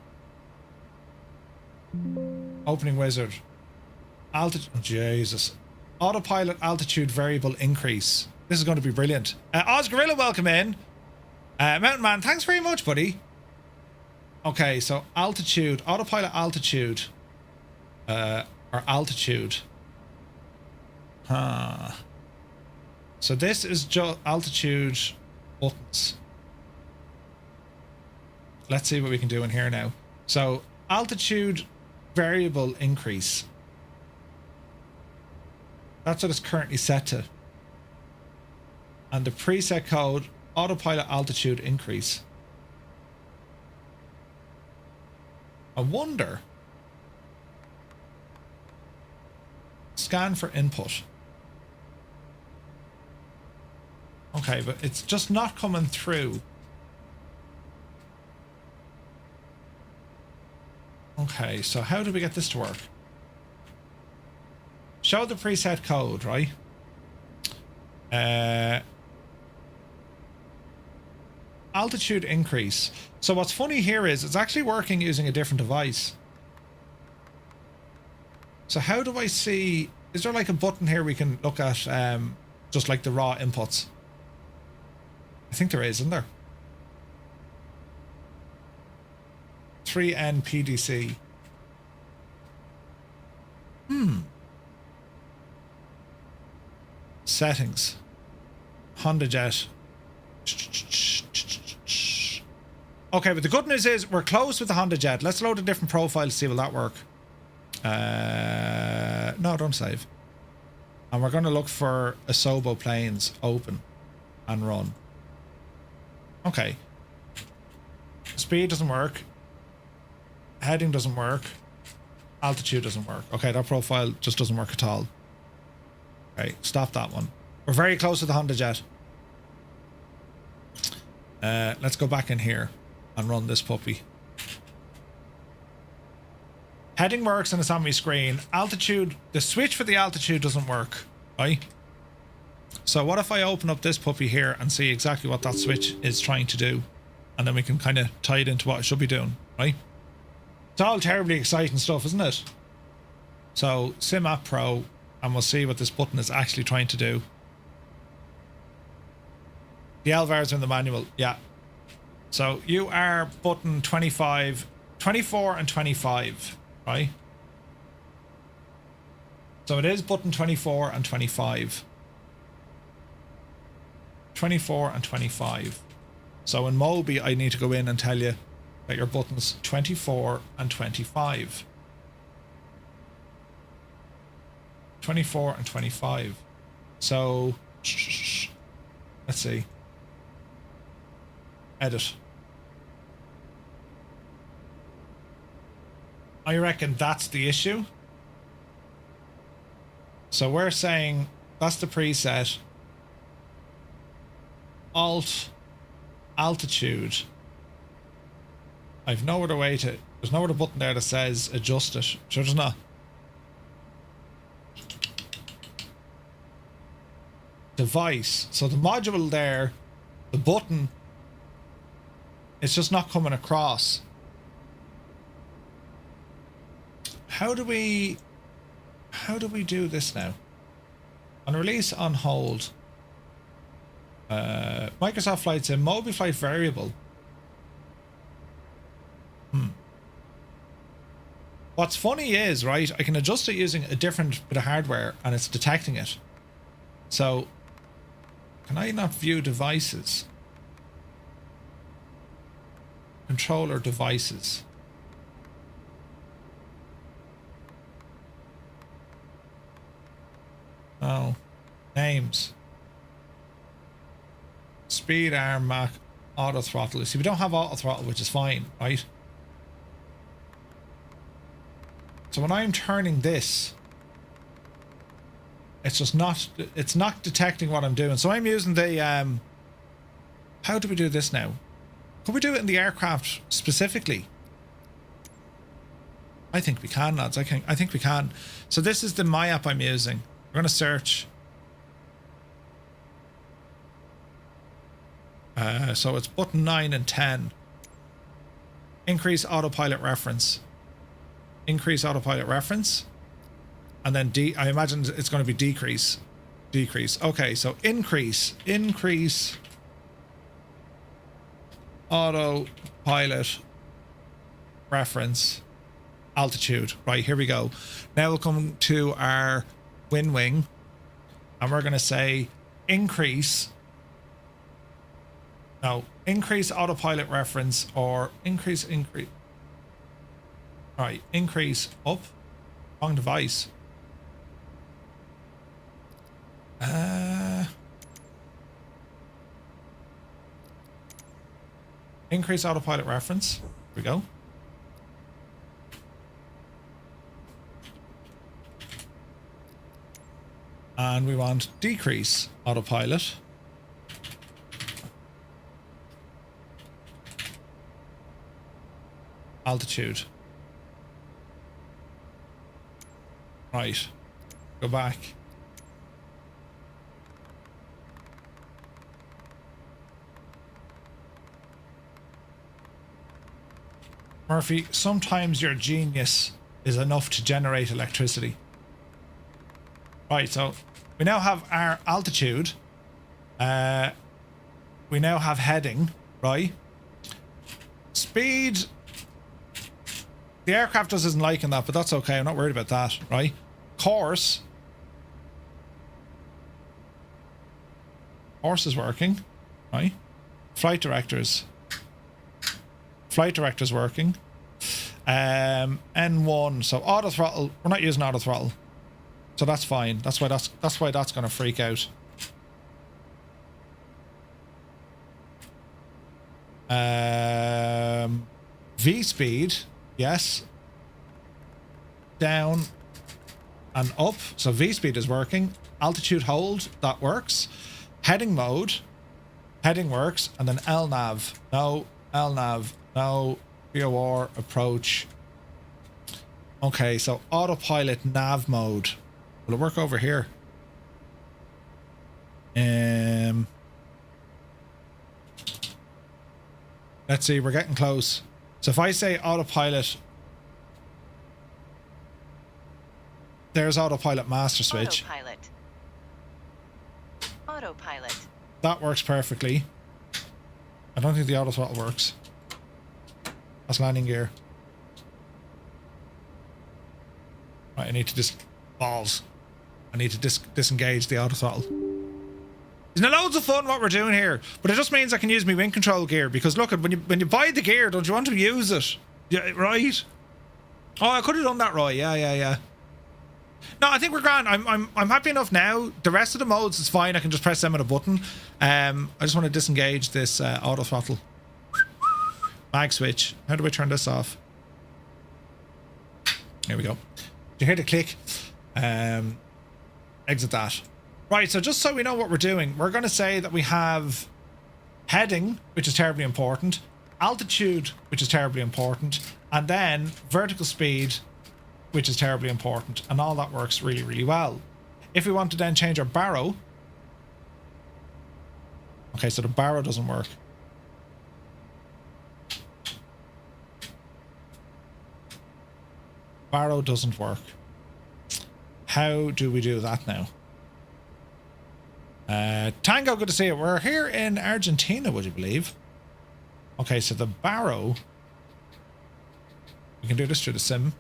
S1: Opening wizard. Altitude. Oh, Jesus. Autopilot altitude variable increase. This is going to be brilliant. Oz Gorilla, welcome in. Mountain Man, thanks very much, buddy. Okay, so altitude. Autopilot altitude. Or altitude. Huh. So this is just altitude buttons. Let's see what we can do in here now. So altitude variable increase. That's what it's currently set to. And the preset code, autopilot altitude increase. I wonder. Scan for input. Okay, but it's just not coming through. Okay, so how do we get this to work? Show the preset code, right? Altitude increase. So what's funny here is it's actually working using a different device. So how do I see... Is there like a button here we can look at just like the raw inputs? I think there is, isn't there? 3N PDC. Settings. Honda Jet. Okay, but the good news is we're close with the Honda Jet. Let's load a different profile to see will that work. No, don't save. And we're going to look for Asobo planes, open and run. Okay. Speed doesn't work. Heading doesn't work. Altitude doesn't work. Okay, that profile just doesn't work at all. Okay, stop that one. We're very close to the Honda Jet. Let's go back in here and run this puppy. Heading works and it's on my screen. Altitude, the switch for the altitude doesn't work, right? So what if I open up this puppy here and see exactly what that switch is trying to do? And then we can kind of tie it into what it should be doing, right? It's all terribly exciting stuff, isn't it? So, Sim App Pro, and we'll see what this button is actually trying to do. The LVARs are in the manual, yeah. So, you are button 25, 24 and 25, right? So, it is button 24 and 25. 24 and 25. So, in Mobi, I need to go in and tell you that your buttons 24 and 25. 24 and 25. So, let's see. Edit. I reckon that's the issue. So we're saying that's the preset. Alt, altitude. I've no other way to... There's no other button there that says adjust it. Sure there's not. Device. So the module there, the button, it's just not coming across. How do we do this now? On release, on hold. Microsoft Flight Sim, Mobi Flight Variable. What's funny is, right, I can adjust it using a different bit of hardware and it's detecting it. So, can I not view devices? Controller devices. Oh, names. Speed, arm, Mac, auto throttle. See, we don't have auto throttle, which is fine, right? So when I'm turning this, it's just not, it's not detecting what I'm doing. So I'm using the, how do we do this now? Could we do it in the aircraft specifically? I think we can, lads. I think we can. So this is the My app I'm using. We're going to search. So it's button 9 and 10. Increase autopilot reference. Increase autopilot reference. And then I imagine it's going to be decrease. Decrease. Okay, so increase autopilot reference altitude. Right, here we go. Now we'll come to our wing and we're going to say increase autopilot reference or increase. Right, increase up. Wrong device. Increase autopilot reference. Here we go. And we want decrease autopilot. Altitude. Right. Go back. Murphy, sometimes your genius is enough to generate electricity. Right, so we now have our altitude. We now have heading, right? Speed. The aircraft just isn't liking that, but that's okay. I'm not worried about that, right? Course. Course is working, right? Flight directors. Flight director's working. N1. So auto throttle. We're not using auto throttle, so that's fine. That's why that's going to freak out. V speed, yes. Down and up. So V speed is working. Altitude hold, that works. Heading mode, heading works. And then LNAV, no. LNAV, no. VOR, approach. Okay, so autopilot nav mode. Will it work over here? Let's see, we're getting close. So if I say autopilot, there's autopilot master switch.
S6: Autopilot. Autopilot.
S1: That works perfectly. I don't think the auto throttle works. That's landing gear. Right, I need to balls. I need to disengage the auto throttle. Isn't it loads of fun what we're doing here? But it just means I can use my wind control gear, because look, when you buy the gear, don't you want to use it? Yeah, right? Oh, I could have done that right. Yeah. No, I think we're grand. I'm happy enough now. The rest of the modes is fine. I can just press them with a button. I just want to disengage this auto throttle. Mag switch. How do I turn this off? Here we go. You hear the click? Exit that. Right, so just so we know what we're doing, we're going to say that we have heading, which is terribly important, altitude, which is terribly important, and then vertical speed, which is terribly important, and all that works really, really well. If we want to then change our baro, okay, so the baro doesn't work. Baro doesn't work. How do we do that now? Tango, good to see you. We're here in Argentina, would you believe? Okay, so the baro. We can do this through the sim.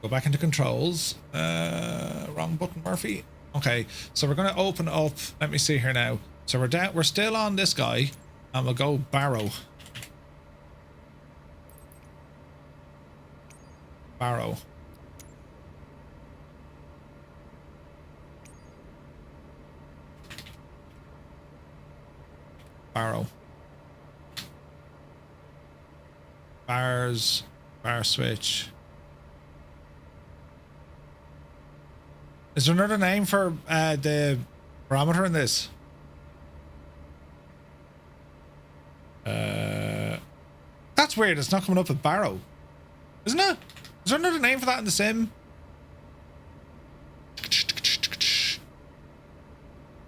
S1: Go back into controls. Wrong button, Murphy. Okay, so we're going to open up. Let me see here now. So we're down. We're still on this guy, and we'll go baro. Baro. Baro. Bars. Bar switch. Is there another name for the parameter in this? That's weird. It's not coming up with baro. Isn't it? Is there another name for that in the sim?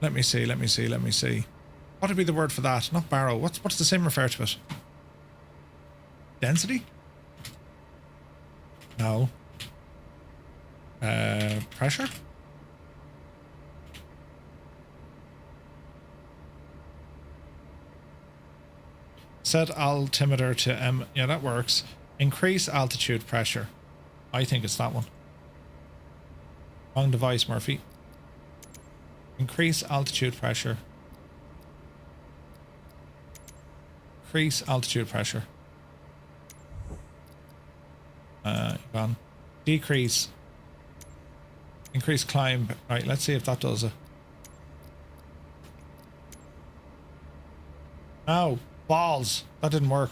S1: Let me see. What would be the word for that? Not baro. What's the sim refer to it? Density? No. Pressure? Set altimeter to M. Yeah, that works. Increase altitude pressure. I think it's that one. Wrong device, Murphy. Increase altitude pressure. Increase altitude pressure. Gone. Decrease. Increase climb. Right, let's see if that does it. Oh, balls. That didn't work.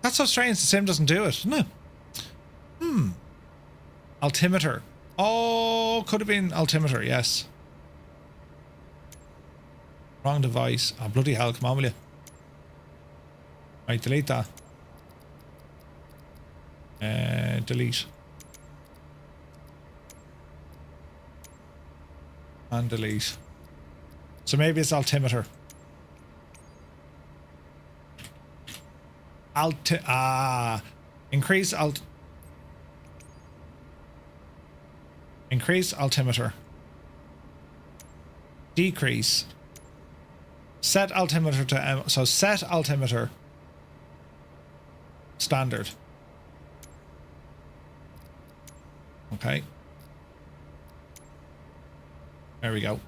S1: That's so strange the sim doesn't do it, isn't it? Altimeter. Oh, could have been altimeter, yes. Wrong device. Oh, bloody hell, come on, will you? Right, delete that. Delete. And delete. So maybe it's altimeter. Increase altimeter. Decrease. Set altimeter to so set altimeter standard. Okay. There we go.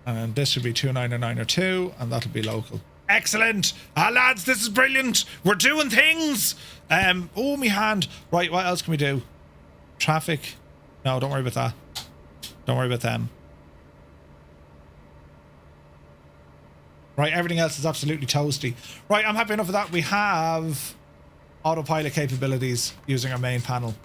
S1: And this should be 290902, and that'll be local. Excellent! Ah, lads, this is brilliant! We're doing things! Oh, me hand. Right, what else can we do? Traffic. No, don't worry about that. Don't worry about them. Right, everything else is absolutely toasty. Right, I'm happy enough with that. We have autopilot capabilities using our main panel.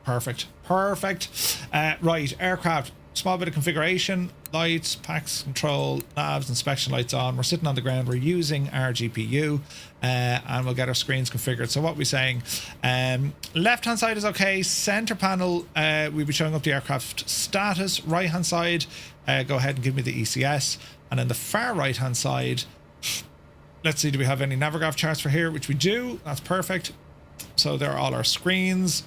S1: Perfect. Perfect. Right, aircraft. Small bit of configuration. Lights, packs, control, navs, inspection lights on. We're sitting on the ground. We're using our GPU. And we'll get our screens configured. So what we're saying, left-hand side is okay. Center panel, we'll be showing up the aircraft status. Right-hand side, go ahead and give me the ECS. And then the far right-hand side, let's see, do we have any Navigraph charts for here? Which we do. That's perfect. So there are all our screens.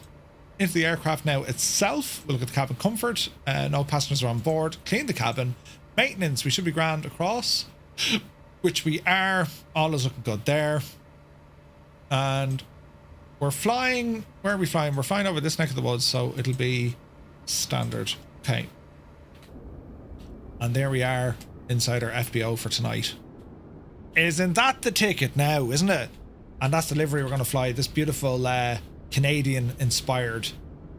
S1: Into the aircraft now itself. We'll look at the cabin comfort. No passengers are on board. Clean the cabin. Maintenance, we should be grand across, which we are. All is looking good there. And we're flying. Where are we flying? We're flying over this neck of the woods, so it'll be standard. Okay. And there we are inside our FBO for tonight. Isn't that the ticket now, isn't it? And that's the livery we're going to fly. This beautiful Canadian inspired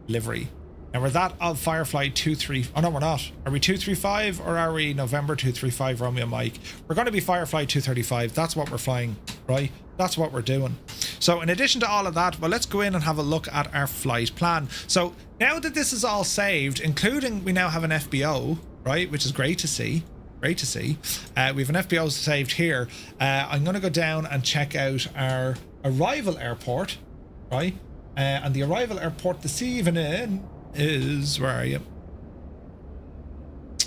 S1: livery. And we're that of Firefly 23. Oh no, we're not. Are we 235 or are we November 235 Romeo Mike? We're going to be Firefly 235. That's what we're flying, right? That's what we're doing. So in addition to all of that, well, let's go in and have a look at our flight plan. So now that this is all saved, including we now have an FBO, right? Which is great to see. Great to see. We have an FBO saved here. I'm going to go down and check out our arrival airport, right? And the arrival airport this evening is, where are you?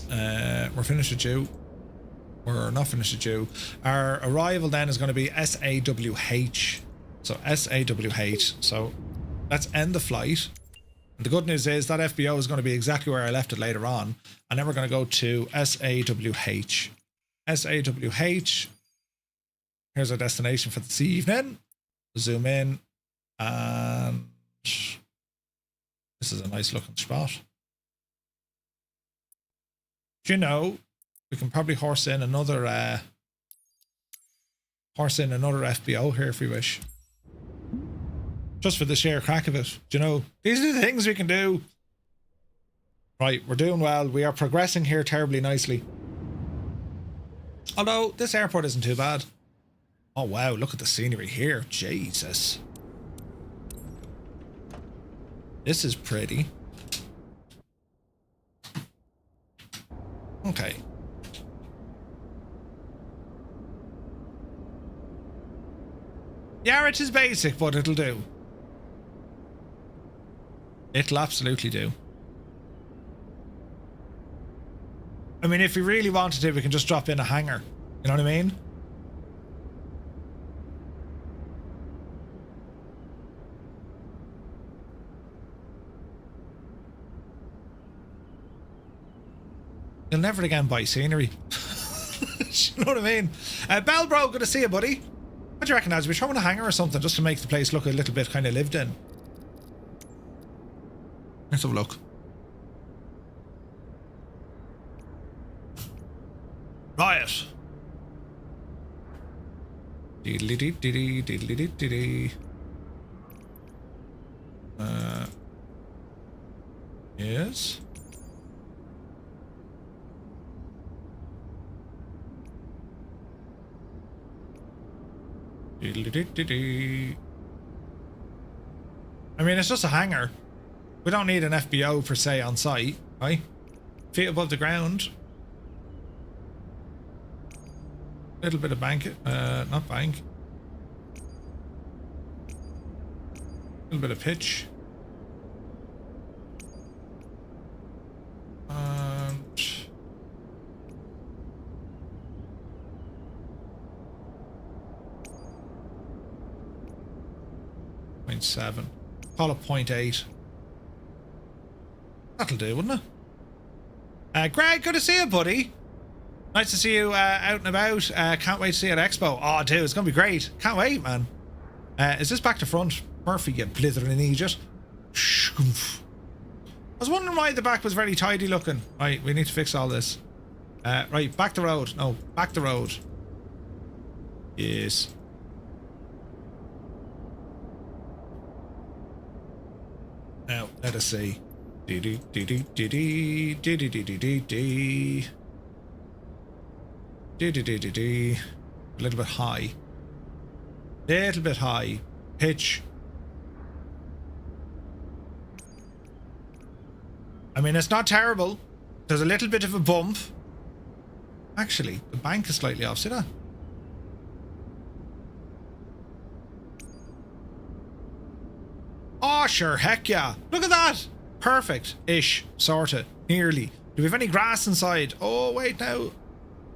S1: We're finished at Jew. We're not finished at Jew. Our arrival then is going to be SAWH. So SAWH. So let's end the flight. And the good news is that FBO is going to be exactly where I left it later on. And then we're going to go to SAWH. SAWH. Here's our destination for this evening. Zoom in. And this is a nice looking spot. Do you know, we can probably horse in another FBO here if we wish. Just for the sheer crack of it. Do you know, these are the things we can do. Right, we're doing well. We are progressing here terribly nicely. Although this airport isn't too bad. Oh wow, look at the scenery here. Jesus. This is pretty. Okay. Yeah, it is basic, but it'll do. It'll absolutely do. I mean, if we really wanted to, we can just drop in a hangar. You know what I mean? You'll never again buy scenery. You know what I mean? Bell Bro, good to see you, buddy. What do you reckon, lads? We're throwing a hangar or something just to make the place look a little bit kind of lived in. Let's have a look. Right. Diddly dee dee diddly dee dee. Yes. I mean, it's just a hangar. We don't need an FBO per se on site, right? Feet above the ground. Little bit of bank, not bank. Little bit of pitch. And 0.7. Call it 0.8. That'll do, wouldn't it? Greg, good to see you, buddy. Nice to see you out and about. Can't wait to see you at Expo. Oh, dude, it's going to be great. Can't wait, man. Is this back to front? Murphy, you blithering idiot. I was wondering why the back was very tidy looking. Right, we need to fix all this. Right, back the road. No, back the road. Yes. Now, let us see. A little bit high. Little bit high. Pitch. I mean, it's not terrible. There's a little bit of a bump. Actually, the bank is slightly off. See that? Oh, sure. Heck yeah. Look at that. Perfect-ish. Sorta. Nearly. Do we have any grass inside? Oh, wait now.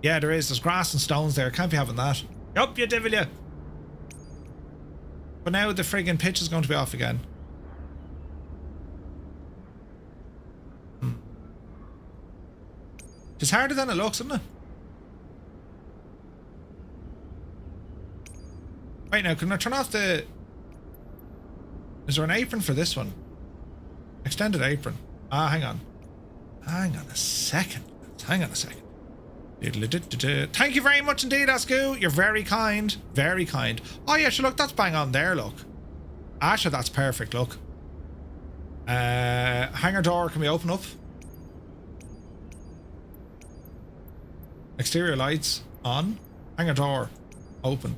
S1: Yeah, there is. There's grass and stones there. Can't be having that. Up you devil you. But now the friggin' pitch is going to be off again. It's harder than it looks, isn't it? Right now, can I turn off the... Is there an apron for this one? Extended apron. Ah, hang on. Hang on a second. Hang on a second. Thank you very much indeed, Asku. You're very kind. Very kind. Oh yeah, sure, look, that's bang on there, look. Asha, that's perfect, look. Hangar door, can we open up? Exterior lights on. Hangar door open.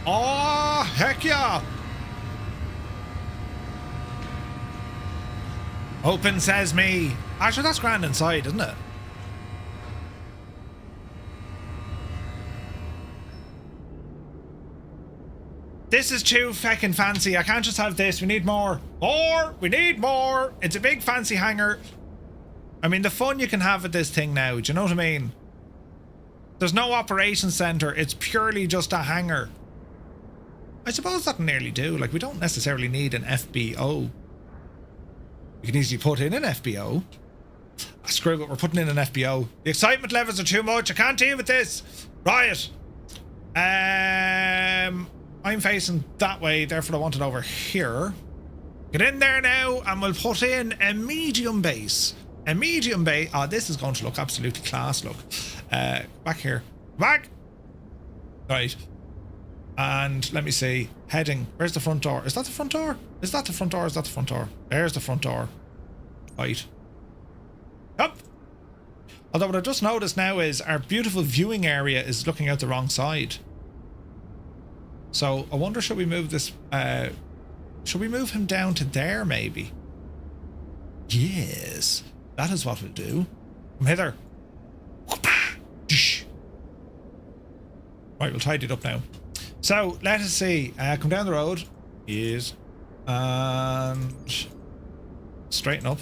S1: Oh, heck yeah! Open says me. Actually, that's grand inside, isn't it? This is too feckin' fancy. I can't just have this. We need more. More! We need more! It's a big fancy hangar. I mean, the fun you can have with this thing now, do you know what I mean? There's no operations center. It's purely just a hangar. I suppose that'll nearly do. Like, we don't necessarily need an FBO. We can easily put in an FBO. Screw it, we're putting in an FBO. The excitement levels are too much. I can't deal with this. Right. I'm facing that way, therefore I want it over here. Get in there now, and we'll put in a medium base. A medium base. Oh, this is going to look absolutely class, look. Back here. Back! Right. And let me see. Heading. Where's the front door? Is that the front door? Is that the front door? Is that the front door? There's the front door. Right. Up! Although what I've just noticed now is our beautiful viewing area is looking out the wrong side. So I wonder, should we move this... should we move him down to there, maybe? Yes. That is what we'll do. Come hither. Right, we'll tidy it up now. So, let us see. Come down the road. Yes. And... straighten up.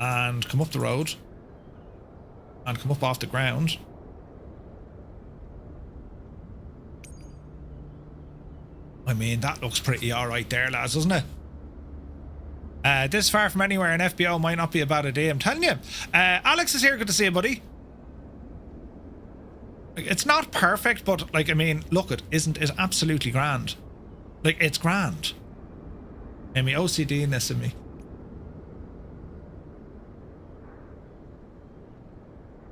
S1: And come up the road. And come up off the ground. I mean, that looks pretty alright there, lads, doesn't it? This far from anywhere, an FBO might not be a bad idea, I'm telling you. Alex is here, good to see you, buddy. It's not perfect, but, like, I mean, look, isn't it absolutely grand? Like, it's grand. And me OCD-ness in me.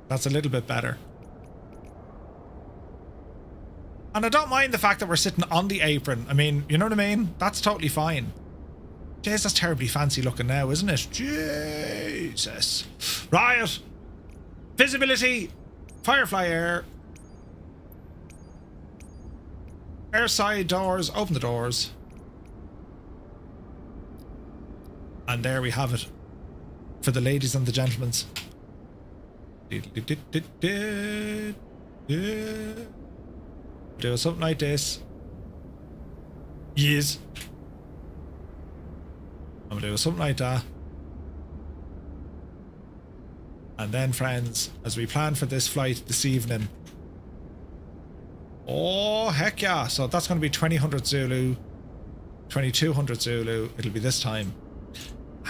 S1: That's a little bit better. And I don't mind the fact that we're sitting on the apron. I mean, you know what I mean? That's totally fine. Jeez, that's terribly fancy looking now, isn't it? Jesus. Right. Visibility. Firefly air. Air side doors. Open the doors. And there we have it. For the ladies and the gentlemen. Do something like this. Yes. I'm gonna do something like that. And then, friends, as we plan for this flight this evening. Oh, heck yeah. So that's going to be 2000 Zulu, 2200 Zulu. It'll be this time.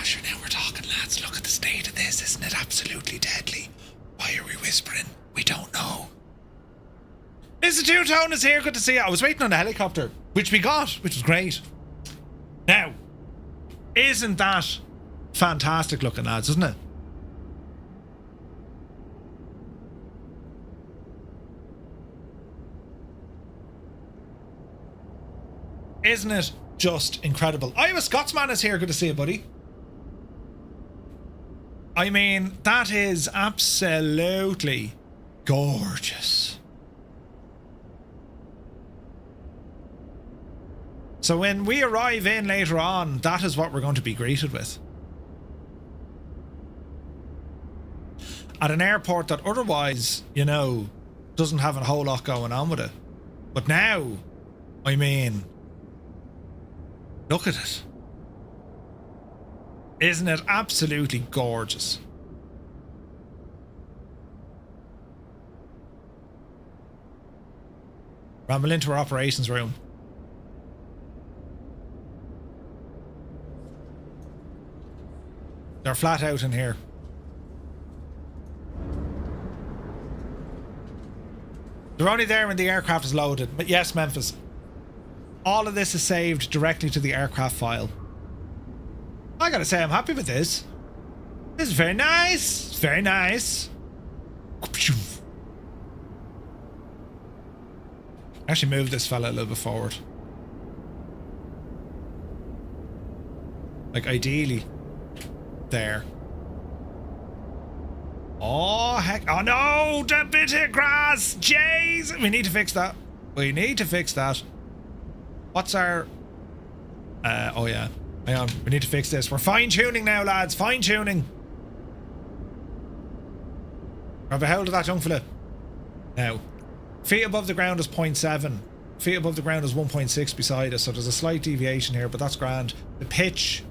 S1: Sure, now we're talking, lads. Look at the state of this. Isn't it absolutely deadly? Why are we whispering? We don't know. Mr. Two-Tone is here. Good to see you. I was waiting on the helicopter, which we got, which was great. Now, isn't that fantastic looking, lads, isn't it? Isn't it just incredible? Iowa Scotsman is here. Good to see you, buddy. I mean, that is absolutely gorgeous. So when we arrive in later on, that is what we're going to be greeted with. At an airport that otherwise, you know, doesn't have a whole lot going on with it. But now, I mean, look at it. Isn't it absolutely gorgeous? Ramble into our operations room. They're flat out in here. They're only there when the aircraft is loaded. But yes, Memphis. All of this is saved directly to the aircraft file. I gotta say, I'm happy with this. This is very nice. It's very nice. Actually move this fella a little bit forward. Like ideally. There. Oh, heck. Oh no! The bit of grass! Jeez! We need to fix that. We need to fix that. What's our... oh yeah. Hang on. We need to fix this. We're fine-tuning now, lads. Fine-tuning. Grab a hold of that young fella. Now. Feet above the ground is 0.7. Feet above the ground is 1.6 beside us. So there's a slight deviation here, but that's grand. The pitch...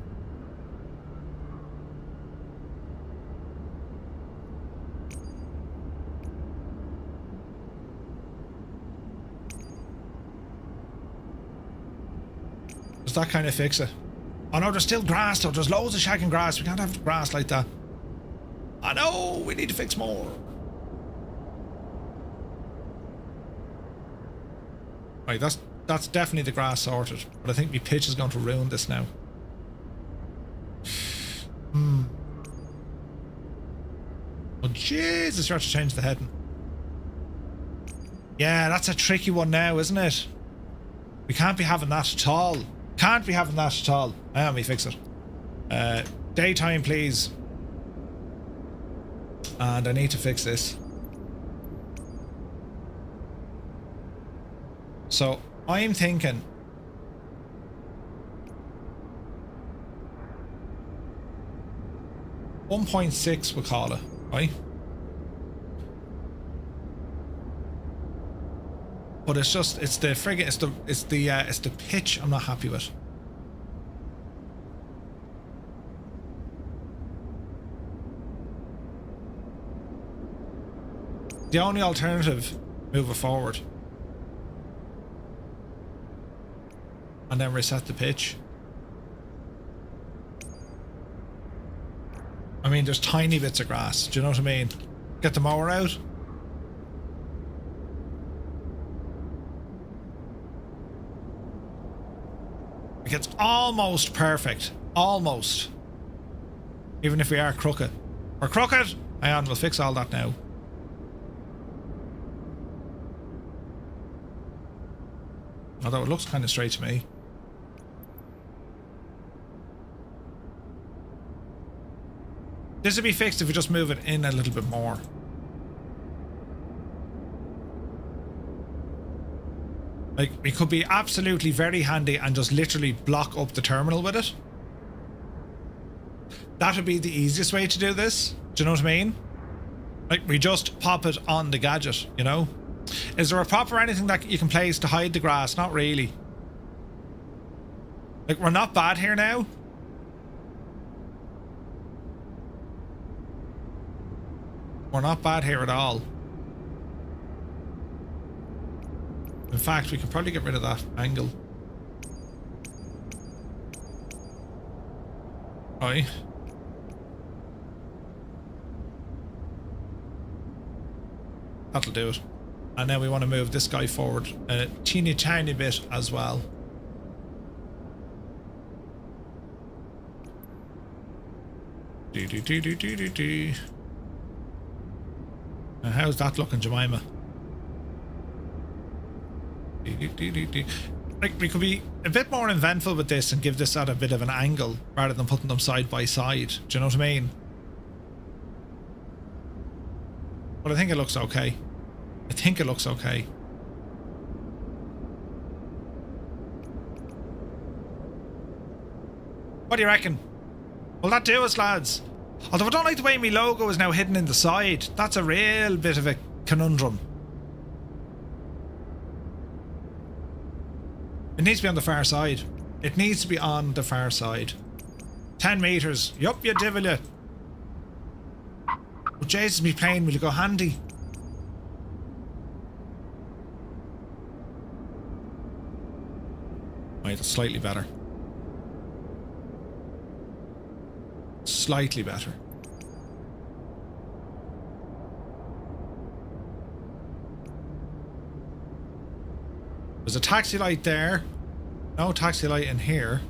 S1: Does that kind of fix it? Oh no, there's still grass though. There's loads of shagging grass. We can't have grass like that. I know, we need to fix more. Right, that's definitely the grass sorted. But I think my pitch is going to ruin this now. Oh Jesus, you have to change the heading. Yeah, that's a tricky one now, isn't it? We can't be having that at all. Can't be having that at all. Let me fix it. Daytime, please. And I need to fix this. So, I'm thinking... 1.6 we'll call it, right? But it's just, it's the friggin', it's the pitch I'm not happy with. The only alternative, move it forward. And then reset the pitch. I mean, there's tiny bits of grass, do you know what I mean? Get the mower out. It gets almost perfect. Almost. Even if we are crooked. We're crooked! Hang on, we'll fix all that now. Although it looks kind of straight to me. This will be fixed if we just move it in a little bit more. Like, it could be absolutely very handy and just literally block up the terminal with it. That would be the easiest way to do this. Do you know what I mean? Like, we just pop it on the gadget, you know? Is there a prop or anything that you can place to hide the grass? Not really. Like, we're not bad here now. We're not bad here at all. In fact, we could probably get rid of that angle. Right. That'll do it. And now we want to move this guy forward a teeny tiny bit as well. Now how's that looking, Jemima? Like, we could be a bit more inventful with this and give this at a bit of an angle rather than putting them side by side. Do you know what I mean? But I think it looks okay. I think it looks okay. What do you reckon? Will that do us, lads? Although I don't like the way my logo is now hidden in the side. That's a real bit of a conundrum. It needs to be on the far side. It needs to be on the far side. 10 meters. Yup, you divil you. But Jesus, me plane, will you go handy? Right, that's slightly better. Slightly better. There's a taxi light there. No taxi light in here.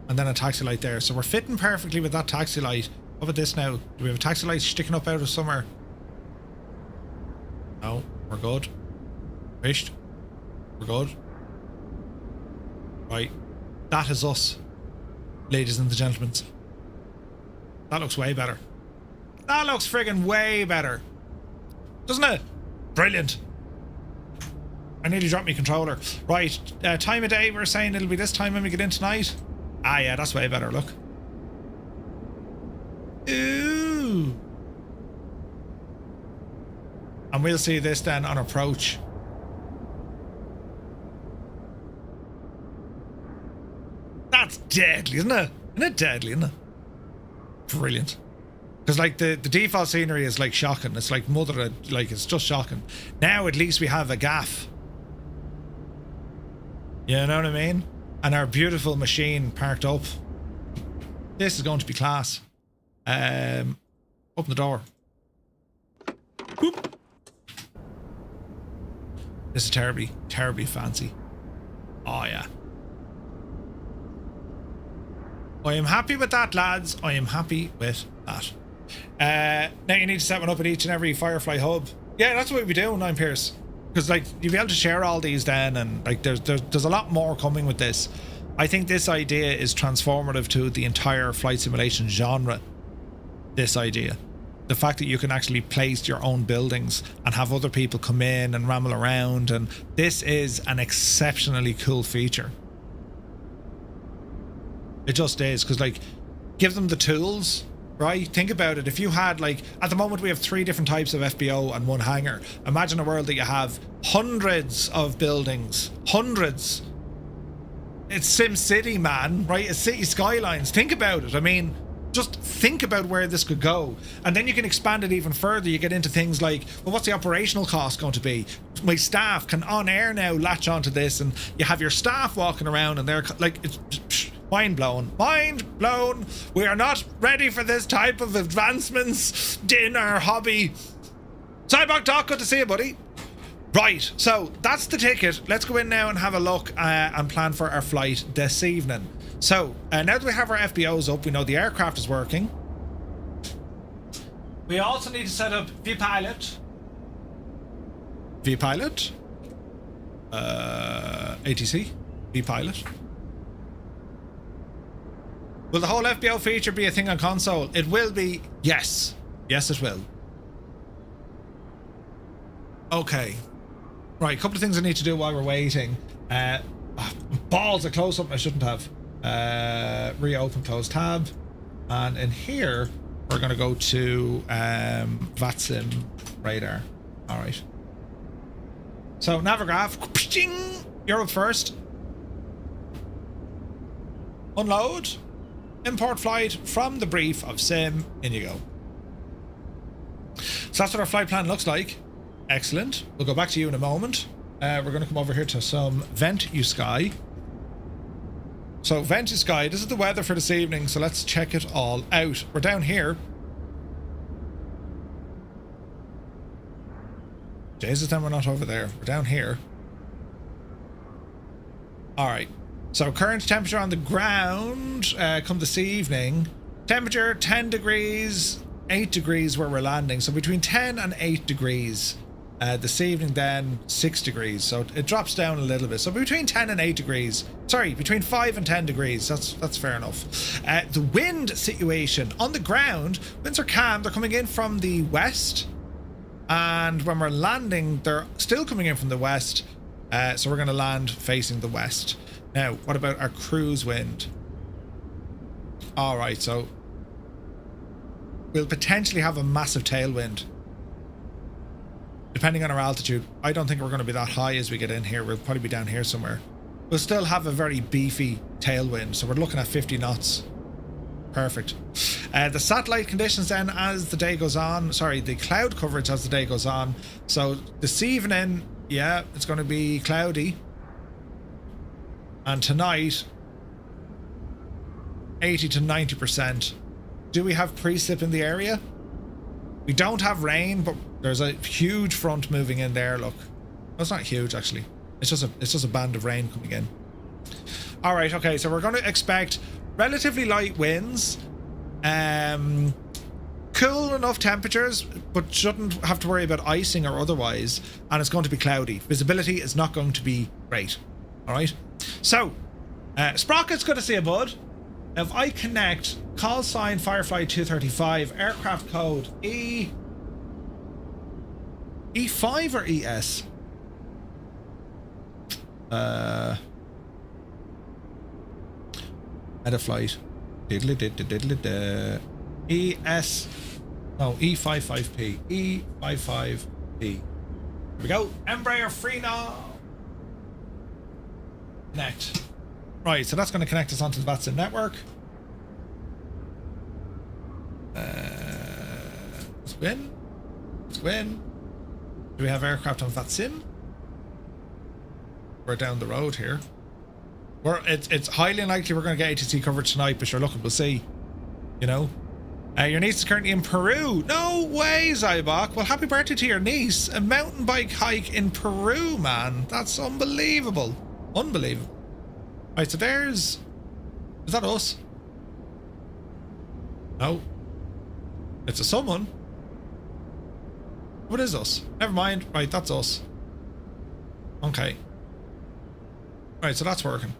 S1: And then a taxi light there. So we're fitting perfectly with that taxi light. What about this now? Do we have a taxi light sticking up out of somewhere? No, we're good. Fished. We're good. Right. That is us, ladies and gentlemen. That looks way better. That looks friggin' way better. Doesn't it? Brilliant. I nearly dropped my controller. Right, time of day, we're saying it'll be this time when we get in tonight. Ah, yeah, that's way better, look. Ooh. And we'll see this then on approach. That's deadly, isn't it? Isn't it deadly, isn't it? Brilliant. Because like the default scenery is like shocking. It's like like it's just shocking. Now at least we have a gaff. You know what I mean? And our beautiful machine parked up. This is going to be class. Open the door. Boop. This is terribly, terribly fancy. Oh yeah. I am happy with that, lads. I am happy with that. Now you need to set one up at each and every Firefly hub. Yeah, that's what we do, 9 Pierce. Because like you'll be able to share all these then, and like there's a lot more coming with this. I think this idea is transformative to the entire flight simulation genre. This idea. The fact that you can actually place your own buildings and have other people come in and ramble around, and this is an exceptionally cool feature. It just is, because like, give them the tools, right? Think about it. If you had like, at the moment we have 3 different types of FBO and 1 hangar. Imagine a world that you have hundreds of buildings, hundreds. It's Sim City, man, right? It's city skylines. Think about it. I mean, just think about where this could go. And then you can expand it even further. You get into things like, well, what's the operational cost going to be? My staff can OnAir now latch onto this, and you have your staff walking around and they're like, it's mind blown. Mind blown. We are not ready for this type of advancements in our hobby. Cyborg Doc, good to see you, buddy. Right, so that's the ticket. Let's go in now and have a look and plan for our flight this evening. So, now that we have our FBOs up, we know the aircraft is working. We also need to set up VPilot. VPilot. ATC. VPilot. Will the whole FBO feature be a thing on console? It will be. Yes. Yes, it will. Okay. Right, a couple of things I need to do while we're waiting. Balls, I closed something I shouldn't have. Reopen close tab. And in here, we're going to go to VATSIM radar. All right. So Navigraph, you're up first. Unload. Import flight from the brief of sim. In you go. So that's what our flight plan looks like. Excellent. We'll go back to you in a moment. We're going to come over here to some Vent You Sky. So Vent You Sky, this is the weather for this evening, so let's check it all out. We're down here. Jesus, then we're not over there. We're down here. Alright. So current temperature on the ground come this evening. Temperature 10 degrees, 8 degrees where we're landing. So between 10 and 8 degrees. This evening then 6 degrees. So it drops down a little bit. So between 10 and 8 degrees. Sorry, between 5 and 10 degrees. That's fair enough. The wind situation on the ground, winds are calm. They're coming in from the west. And when we're landing, they're still coming in from the west. So we're going to land facing the west. Now, what about our cruise wind? All right, so we'll potentially have a massive tailwind. Depending on our altitude. I don't think we're going to be that high as we get in here. We'll probably be down here somewhere. We'll still have a very beefy tailwind. So we're looking at 50 knots. Perfect. The satellite conditions then as the day goes on. Sorry, the cloud coverage as the day goes on. So this evening, yeah, it's going to be cloudy. And tonight, 80 to 90%. Do we have precip in the area? We don't have rain, but there's a huge front moving in there. Look, well, it's not huge actually. It's just a band of rain coming in. All right, okay. So we're going to expect relatively light winds, cool enough temperatures, but shouldn't have to worry about icing or otherwise. And it's going to be cloudy. Visibility is not going to be great. All right. So, Sprocket's good to see you, bud. If I connect call sign Firefly 235, aircraft code E5 or ES? At a flight. Diddly ES. No, E55P. E55P. Here we go. Embraer Phenom. Connect. Right, so that's going to connect us onto the VATSIM network. Let's go in. Let's go in. Do we have aircraft on VATSIM? We're down the road here. It's highly unlikely we're going to get ATC coverage tonight, but sure, look, we'll see. You know? Your niece is currently in Peru. No way, Zybok. Well, happy birthday to your niece. A mountain bike hike in Peru, man. That's unbelievable. Unbelievable. Right, so there's... Is that us? No. It's a someone. What is us? Never mind. Right, that's us. Okay. Right, so that's working.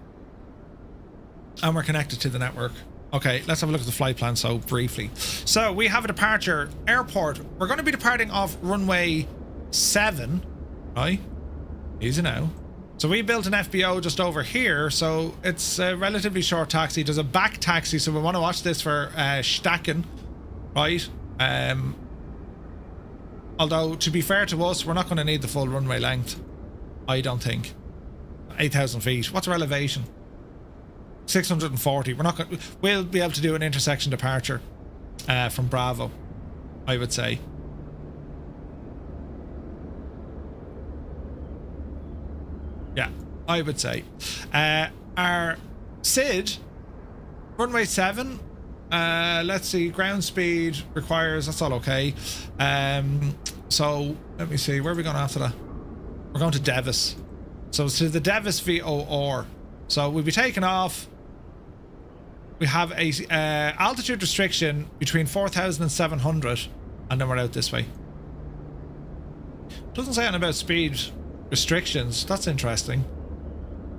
S1: And we're connected to the network. Okay, let's have a look at the flight plan so briefly. So we have a departure airport. We're going to be departing off runway 7. Right? Easy now. So we built an FBO just over here, so it's a relatively short taxi. There's a back taxi, so we want to watch this for stacking, right? Although, to be fair to us, we're not going to need the full runway length. I don't think. 8,000 feet. What's our elevation? 640. We're not going. We'll be able to do an intersection departure from Bravo, I would say. Yeah, I would say. Our SID, runway 7. Let's see, ground speed requires, that's all okay. So let me see, where are we going after that? We're going to Devis. So it's to the Devis VOR. So we'll be taking off. We have a altitude restriction between 4,700, and then we're out this way. Doesn't say anything about speed restrictions. That's interesting.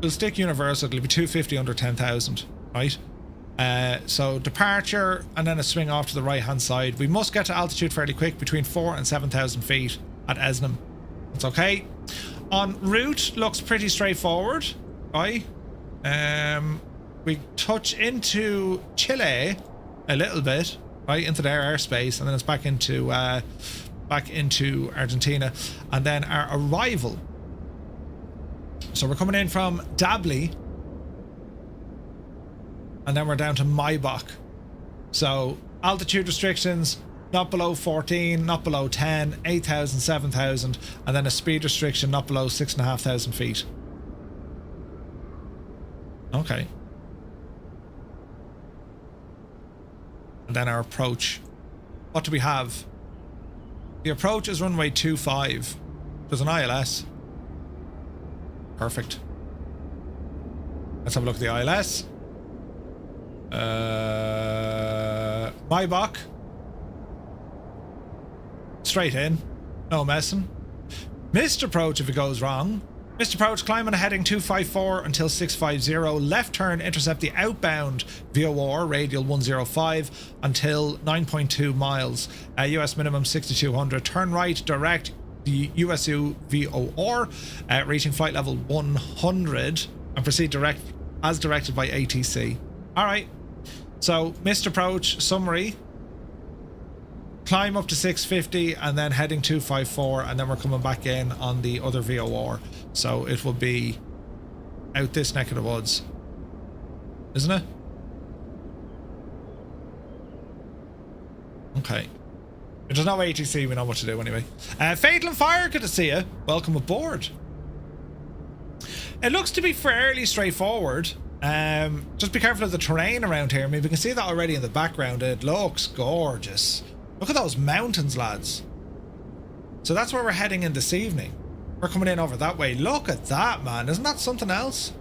S1: We'll stick universal. It'll be 250 under 10,000, right? So departure and then a swing off to the right hand side. We must get to altitude fairly quick, between 4,000 and 7,000 feet at Esnam. That's okay. En route looks pretty straightforward, right? We touch into Chile a little bit, right into their airspace, and then it's back into Argentina, and then our arrival. So we're coming in from Dabli, and then we're down to Maybach. So altitude restrictions, not below 14, not below 10, 8,000, 7,000, and then a speed restriction not below 6,500 feet. Okay. And then our approach. What do we have? The approach is runway 25. There's an ILS. Perfect. Let's have a look at the ILS. Maybach. Straight in. No messing. Missed approach if it goes wrong. Missed approach, climb on a heading 254 until 650. Left turn, intercept the outbound VOR, radial 105, until 9.2 miles. US minimum 6200. Turn right, direct the USU VOR, reaching flight level 100, and proceed direct as directed by ATC. Alright. So, missed approach, summary. Climb up to 650 and then heading 254, and then we're coming back in on the other VOR. So it will be out this neck of the woods, isn't it? Okay. If there's no ATC, we know what to do anyway. Fatal and Fire, good to see you. Welcome aboard. It looks to be fairly straightforward. Just be careful of the terrain around here. I mean, we can see that already in the background. It looks gorgeous. Look at those mountains, lads. So that's where we're heading in this evening. We're coming in over that way. Look at that, man. Isn't that something else?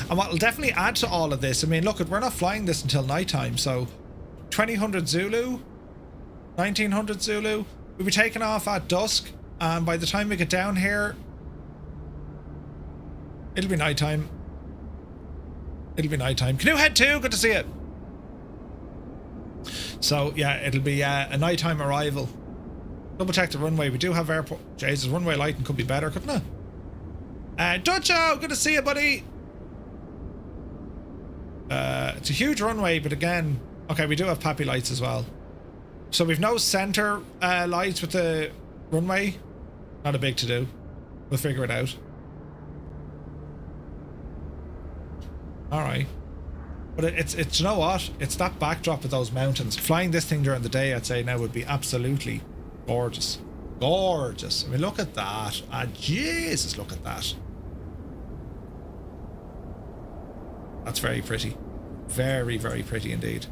S1: And what will definitely add to all of this, I mean, look, we're not flying this until nighttime, so 2000 Zulu, 1900 Zulu, we'll be taking off at dusk, and by the time we get down here, it'll be nighttime. It'll be nighttime. Canoe Head 2, good to see it. So yeah, it'll be a nighttime arrival. Double check the runway. We do have airport. Jesus, runway lighting could be better, couldn't it? Dutcho, good to see you, buddy. It's a huge runway, but again, okay, we do have PAPI lights as well. So we've no center lights with the runway. Not a big to do. We'll figure it out. All right. But it's you know what? It's that backdrop of those mountains. Flying this thing during the day, I'd say now would be absolutely gorgeous. Gorgeous. I mean, look at that. Ah, Jesus, look at that. That's very pretty. Very, very pretty indeed.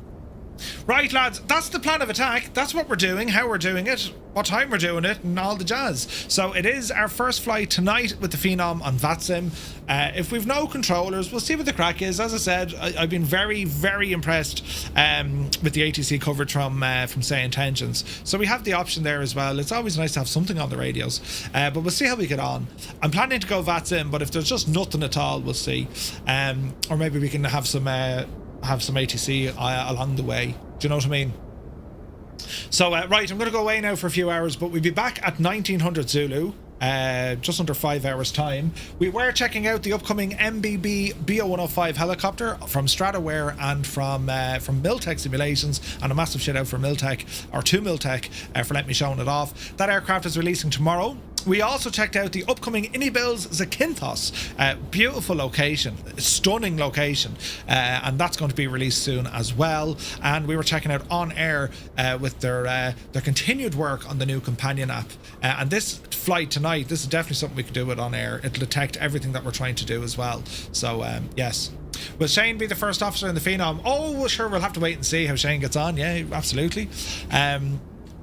S1: Right, lads, that's the plan of attack. That's what we're doing, how we're doing it, what time we're doing it, and all the jazz. So it is our first flight tonight with the Phenom on VATSIM. If we've no controllers, we'll see what the crack is. As I said, I've been very, very impressed with the ATC coverage from Say Intentions. So we have the option there as well. It's always nice to have something on the radios, but we'll see how we get on. I'm planning to go VATSIM, but if there's just nothing at all, we'll see. Or maybe we can have some ATC along the way. Do you know what I mean? So right, I'm going to go away now for a few hours, but we'll be back at 1900 Zulu, just under 5 hours time. We were checking out the upcoming MBB Bo 105 helicopter from Stratoware and from Miltech Simulations, and a massive shout out for Miltech, or to Miltech, for letting me showing it off. That aircraft is releasing tomorrow. We also checked out the upcoming iniBuilds Zakynthos. Beautiful location, stunning location, and that's going to be released soon as well. And we were checking out OnAir with their continued work on the new companion app. And this flight tonight, this is definitely something we could do with OnAir. It'll detect everything that we're trying to do as well. So yes. Will Shane be the first officer in the Phenom? Oh, well, sure, we'll have to wait and see how Shane gets on. Yeah, absolutely.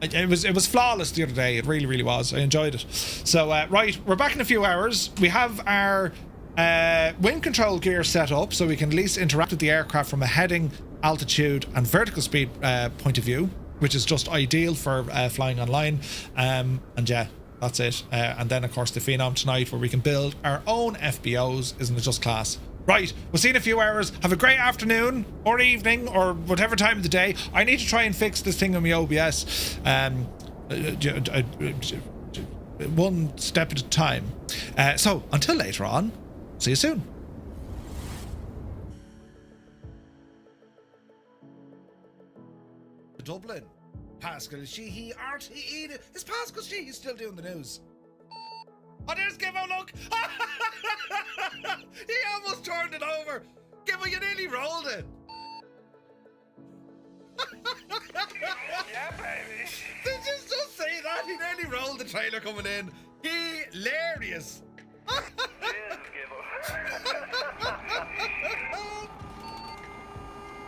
S1: It was flawless the other day. It really, really was. I enjoyed it. So, right, we're back in a few hours. We have our wind control gear set up so we can at least interact with the aircraft from a heading, altitude and vertical speed point of view, which is just ideal for flying online. And yeah, that's it. And then, of course, the Phenom tonight, where we can build our own FBOs. Isn't it just class? Right, we'll see you in a few hours. Have a great afternoon or evening or whatever time of the day. I need to try and fix this thing on my OBS. One step at a time. So until later on, see you soon. Dublin. Pascal Sheehy, RTE. Is Pascal Sheehy still doing the news? Oh, there's Gimmo, look! He almost turned it over. Gimmo, you nearly rolled it.
S6: Yeah, baby.
S1: Did you just say that? He nearly rolled the trailer coming in. Hilarious.
S6: Cheers, Gibbo.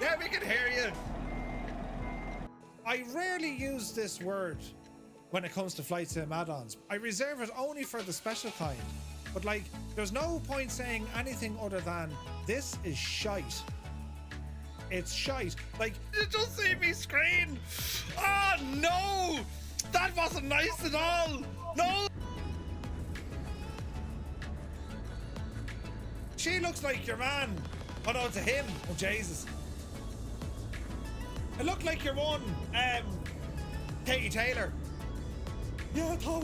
S1: Yeah, we can hear you. I rarely use this word when it comes to flight sim add-ons. I reserve it only for the special kind. But like, there's no point saying anything other than this is shite. It's shite. Like, you just see me scream. Oh no! That wasn't nice at all. No. She looks like your man. Oh no, it's a him. Oh Jesus. It looked like your one, Katie Taylor. Yeah, I thought